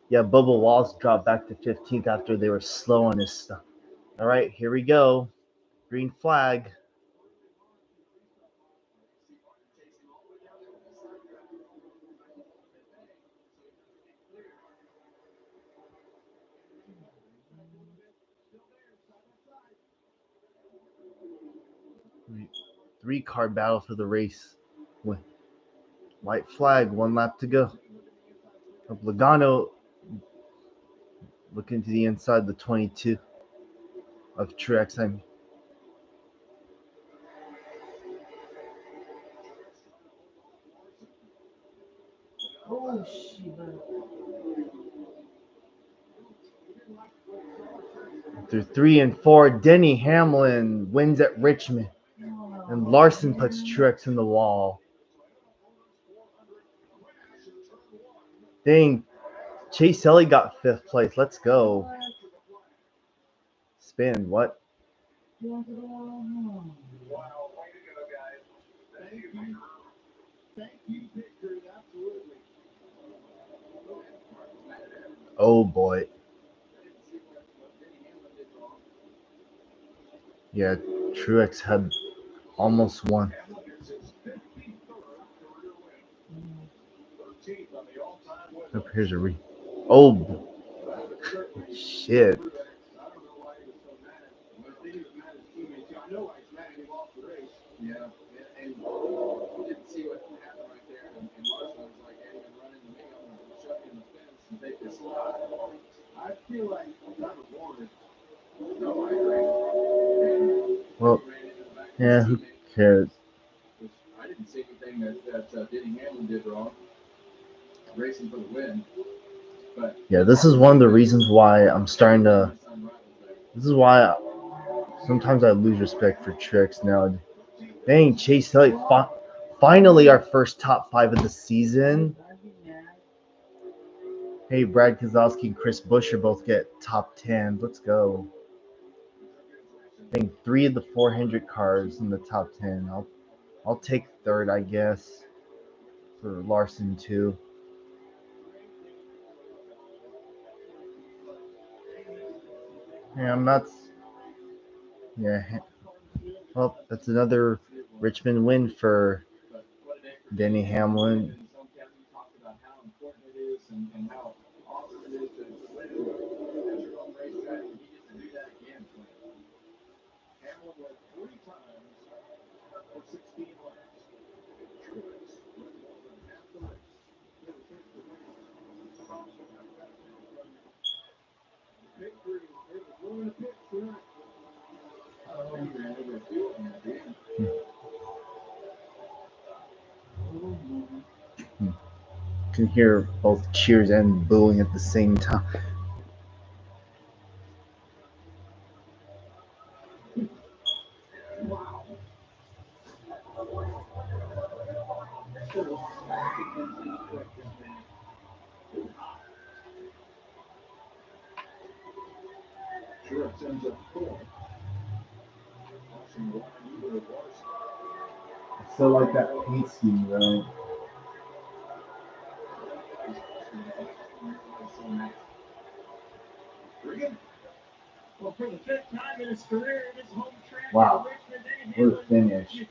Yeah, Bubba Wallace dropped back to 15th after they were slow on his stuff. All right, here we go. Green flag. Three-car battle for the race. White flag, 1 lap to go. Logano looking to the inside, the 22 of Truex. Oh, shit. Through 3 and 4, Denny Hamlin wins at Richmond. And Larson puts Truex in the wall. Dang, Chase Elliott got 5th place. Let's go. Spin, what? Oh boy. Yeah, Truex had almost won. Oh, here's a Oh, shit. Yeah, and you didn't see what happened right there. And Larson was like, hey, you're running to me. I'm going to shove you in the fence and take this spot. I feel like that was warranted. No, I agree. Well, yeah, who cares? I didn't see anything that Denny Hamlin did wrong. Racing for the win. But yeah, this is one of the reasons why I'm starting to. This is why sometimes I lose respect for Truex now. Dang, Chase Elliott, finally our first top 5 of the season. Hey, Brad Keselowski and Chris Buescher both get top 10. Let's go. Dang, 3 of the 400 cars in the top 10. I'll take 3rd, I guess, for Larson too. Yeah, I'm not. Yeah. Well, that's another Richmond win for Denny Hamlin. and how awesome it is to win at your own racetrack. And he gets to do that again. Hamlin went 3 times for 16 laps. Truex went more than half the race. He would take the win. Victory. It was going to pit tonight. He ran over a field and at the end. Can hear both cheers and booing at the same time. Wow. Truex ends up 4th. Still like that paint scheme, though. again. Well, for the fifth time in his career, in his home track Wow. at Richmond, We're finished.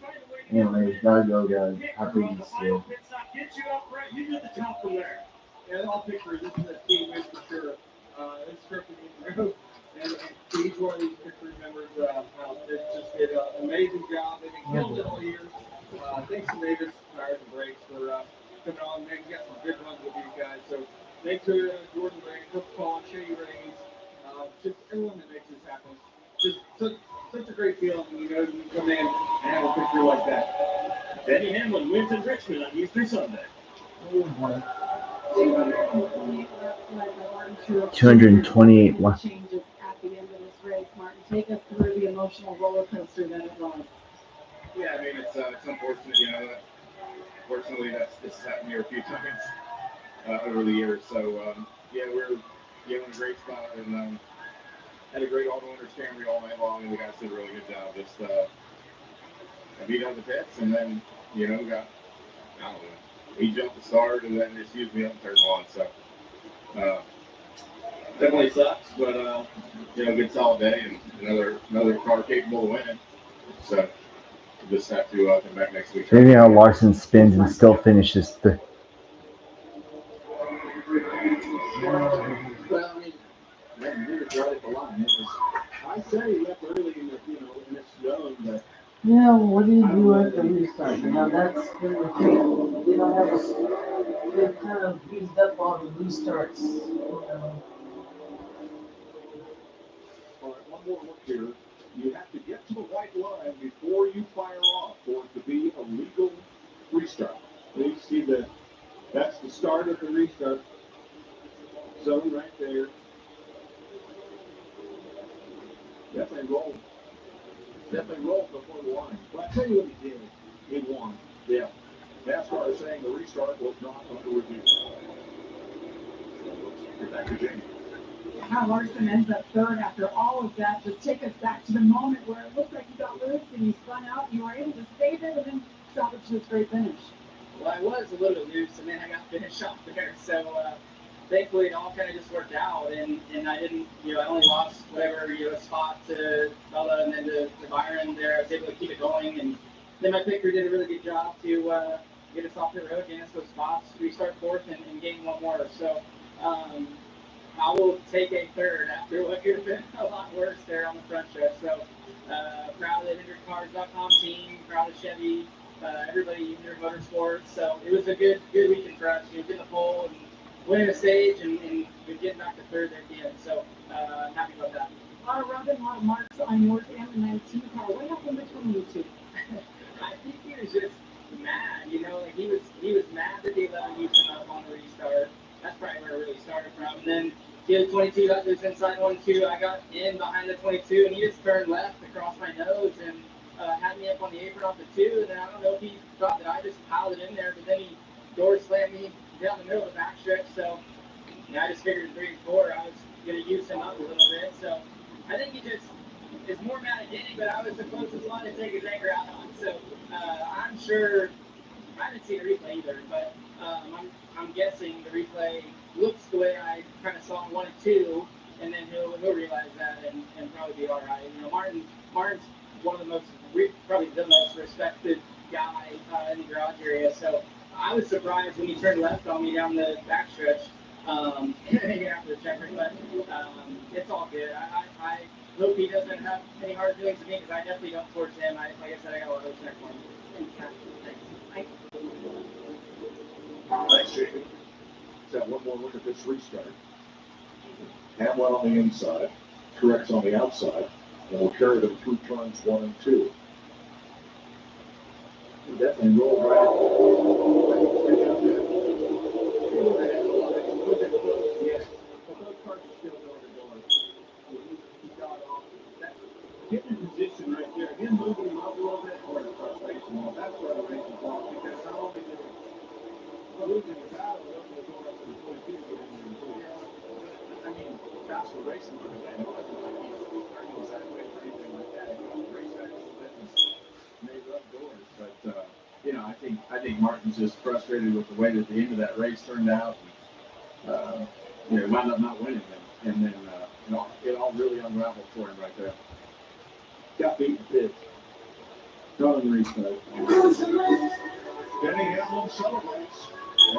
Anyways, gotta go, guys. Happy to see you. Get you up right. You did the top from there. Yeah, I'll picture this is a team win for sure. It's scripted in row. And each one of these picture members just did an amazing job. They've been killing it all year. Thanks to Davis Tires and Brakes for coming on. Man, we got some good ones with these guys. So thanks to Jordan Ray, Cook Paul, Shady Rays, just everyone that makes this happen. Just such a great feeling when you know you come in and have a picture like that. Denny Hamlin wins in Richmond on Easter Sunday. 228. Wow. Changes at the end of this race, Martin. Take us through the emotional roller coaster that it was. Yeah, I mean it's unfortunate, you know. Fortunately, this has happened here a few times over the years. So yeah, we're in a great spot and had a great auto-owner steering wheel all night long, and the guys did a really good job. Just beat on the pits, and then got I don't know. He jumped the start and then just used me up and turned on. So definitely sucks, but good solid day and another car capable of winning. So we'll just have to come back next week. Maybe how Larson spins and still finishes the. Well, I mean, he was right at the line. I say he left early in this zone, but. Yeah, well, what do you do at the restart? That's been the thing. They don't have they've kind of used up all the restarts. All right, one more look here. You have to get to the white line before you fire off for it to be a legal restart. You see that's the start of the restart zone right there. Definitely rolled. Definitely rolled before the line. But I tell you what he did. He won. Yeah. NASCAR is saying the restart was not under review. Get back to Jamie. Kyle Larson ends up third after all of that. Just take us back to the moment where it looked like you got loose and you spun out and you were able to save it and then salvage this great finish. Well, I was a little bit loose and then I got finished off there. So thankfully it all kind of just worked out and I didn't, I only lost whatever, spot to Bella and then to Byron there. I was able to keep it going and then my picker did a really good job to get us off the road, gain us those spots, restart fourth and gain one more. So I will take a third after what could have been a lot worse there on the front stretch. So proud of the HindredCars.com team, proud of Chevy, everybody in your motorsports. So it was a good weekend for us. Getting the pole and winning the stage and getting back to third there at the end. So I'm happy about that. A lot of rubbing, a lot of marks on yours and the 19 car. What happened between you two? I think he was just mad, like he was mad that they let him use him up on the restart. That's probably where it really started from. And then he had 22 got loose inside 1-2. I got in behind the 22, and he just turned left across my nose and had me up on the apron off the 2. And then I don't know if he thought that I just piled it in there, but then he door slammed me down the middle of the backstretch. So I just figured 3 and 4, I was going to use him up a little bit. So I think he just is more mad at Denny, but I was the closest one to take his anger out on. So I'm sure, I haven't seen a replay either, but I'm guessing the replay looks the way I kind of saw 1 and 2, and then he'll realize that and probably be all right. Martin's one of the most, probably the most respected guy in the garage area. So I was surprised when he turned left on me down the backstretch after the checker, but it's all good. I hope he doesn't have any hard feelings to me because I definitely don't towards him. Like I said, I got a lot of respect for him. Thanks. Thanks, Jamie. Let's have one more look at this restart. Hamlin on the inside, Truex on the outside, and we'll carry them through turns 1 and 2. Definitely roll right. Yes, but those cars are still door to door. He got off. Getting in position right there, him moving him up a little bit, or the frustration. Well, that's where the race is lost because not only did it losing the battle, it opened the door up to the 22 to get in there and pull. I mean, that's the racing for him. It wasn't like he was turning sideways or anything like that. The race actually let him made up doors. But I think Martin's just frustrated with the way that the end of that race turned out. Wound up not winning them, and then It all really unraveled for him right there. Got beat in the pitch. Done in Richmond. Denny Hamlin celebrates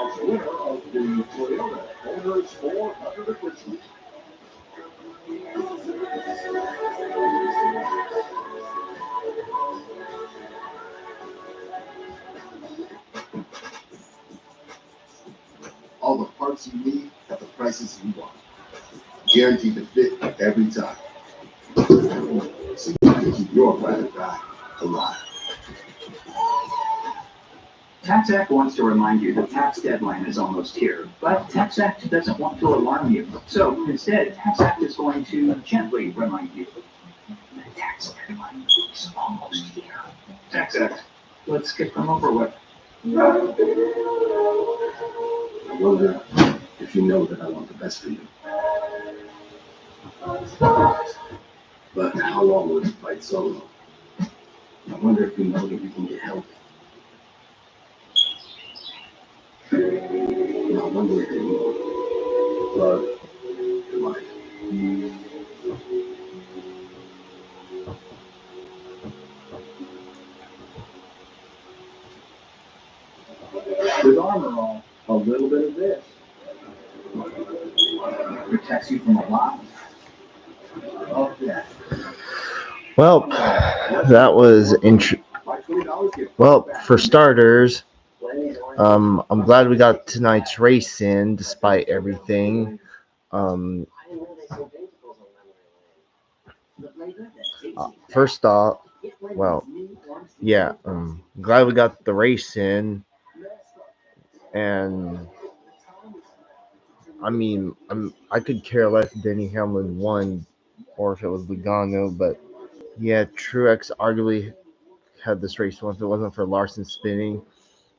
as winner of the Toyota Owners 400 at Richmond. All the parts you need at the prices you want. Guaranteed to fit every time. So you can keep your ride or die alive. TaxAct wants to remind you the tax deadline is almost here, but TaxAct doesn't want to alarm you. So instead, TaxAct is going to gently remind you the tax deadline is almost here. TaxAct, let's get them over with. I wonder if you know that I want the best for you. But how long will you fight solo? I wonder if you know that you can get help. I wonder if you need love in life. With armor on, a little bit of this protects you from a lot of that. Well, that was well, for starters, I'm glad we got tonight's race in despite everything. First off, well, yeah, glad we got the race in, and I mean, I could care less if Denny Hamlin won or if it was Logano, but yeah, Truex arguably had this race won if it wasn't for Larson spinning.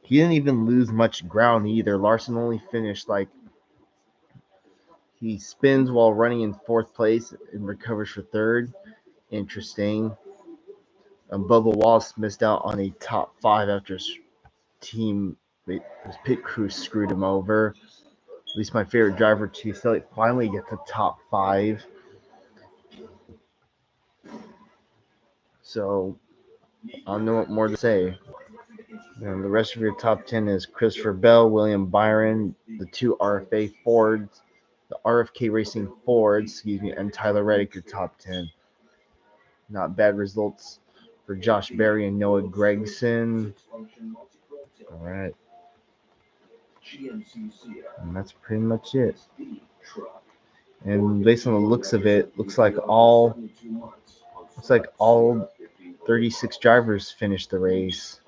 He didn't even lose much ground either. Larson only finished he spins while running in fourth place and recovers for third. Interesting. Bubba Wallace missed out on a top 5 after his pit crew screwed him over. At least my favorite driver to finally get to top 5. So I don't know what more to say. And the rest of your top 10 is Christopher Bell, William Byron, the 2 RFA Fords, the RFK Racing Fords, and Tyler Reddick, your top 10. Not bad results for Josh Berry and Noah Gragson. All right. And that's pretty much it. And based on the looks of it, looks like all 36 drivers finished the race.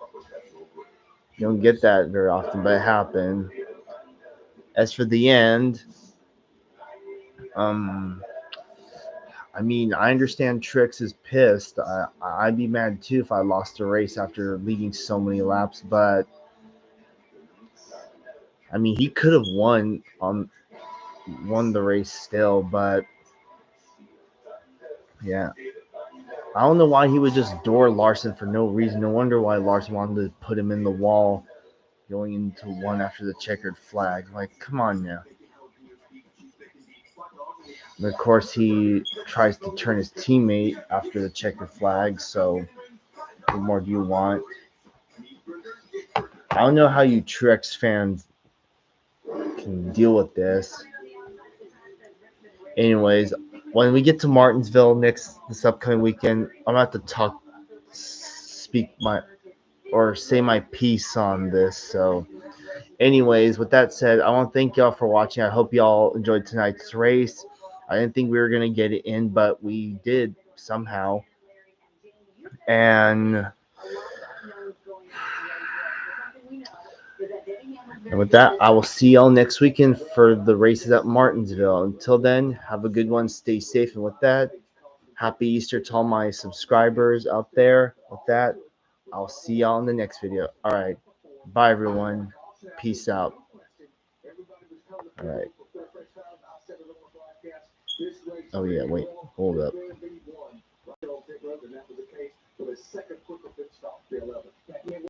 You don't get that very often, but it happened. As for the end, I mean, I understand Trix is pissed. I'd be mad too if I lost a race after leading so many laps, but I mean, he could have won the race still, but yeah. I don't know why he would just door Larson for no reason. No wonder why Larson wanted to put him in the wall going into one after the checkered flag. Like, come on now. And of course, he tries to turn his teammate after the checkered flag, so what more do you want? I don't know how you Truex fans can deal with this. Anyways, when we get to Martinsville this upcoming weekend, I'm going to have to say my piece on this. So, anyways, with that said, I want to thank y'all for watching. I hope y'all enjoyed tonight's race. I didn't think we were going to get it in, but we did somehow. And with that, I will see y'all next weekend for the races at Martinsville. Until then, have a good one. Stay safe. And with that, happy Easter to all my subscribers out there. With that, I'll see y'all in the next video. All right. Bye, everyone. Peace out. All right. Oh, yeah. Wait. Hold up.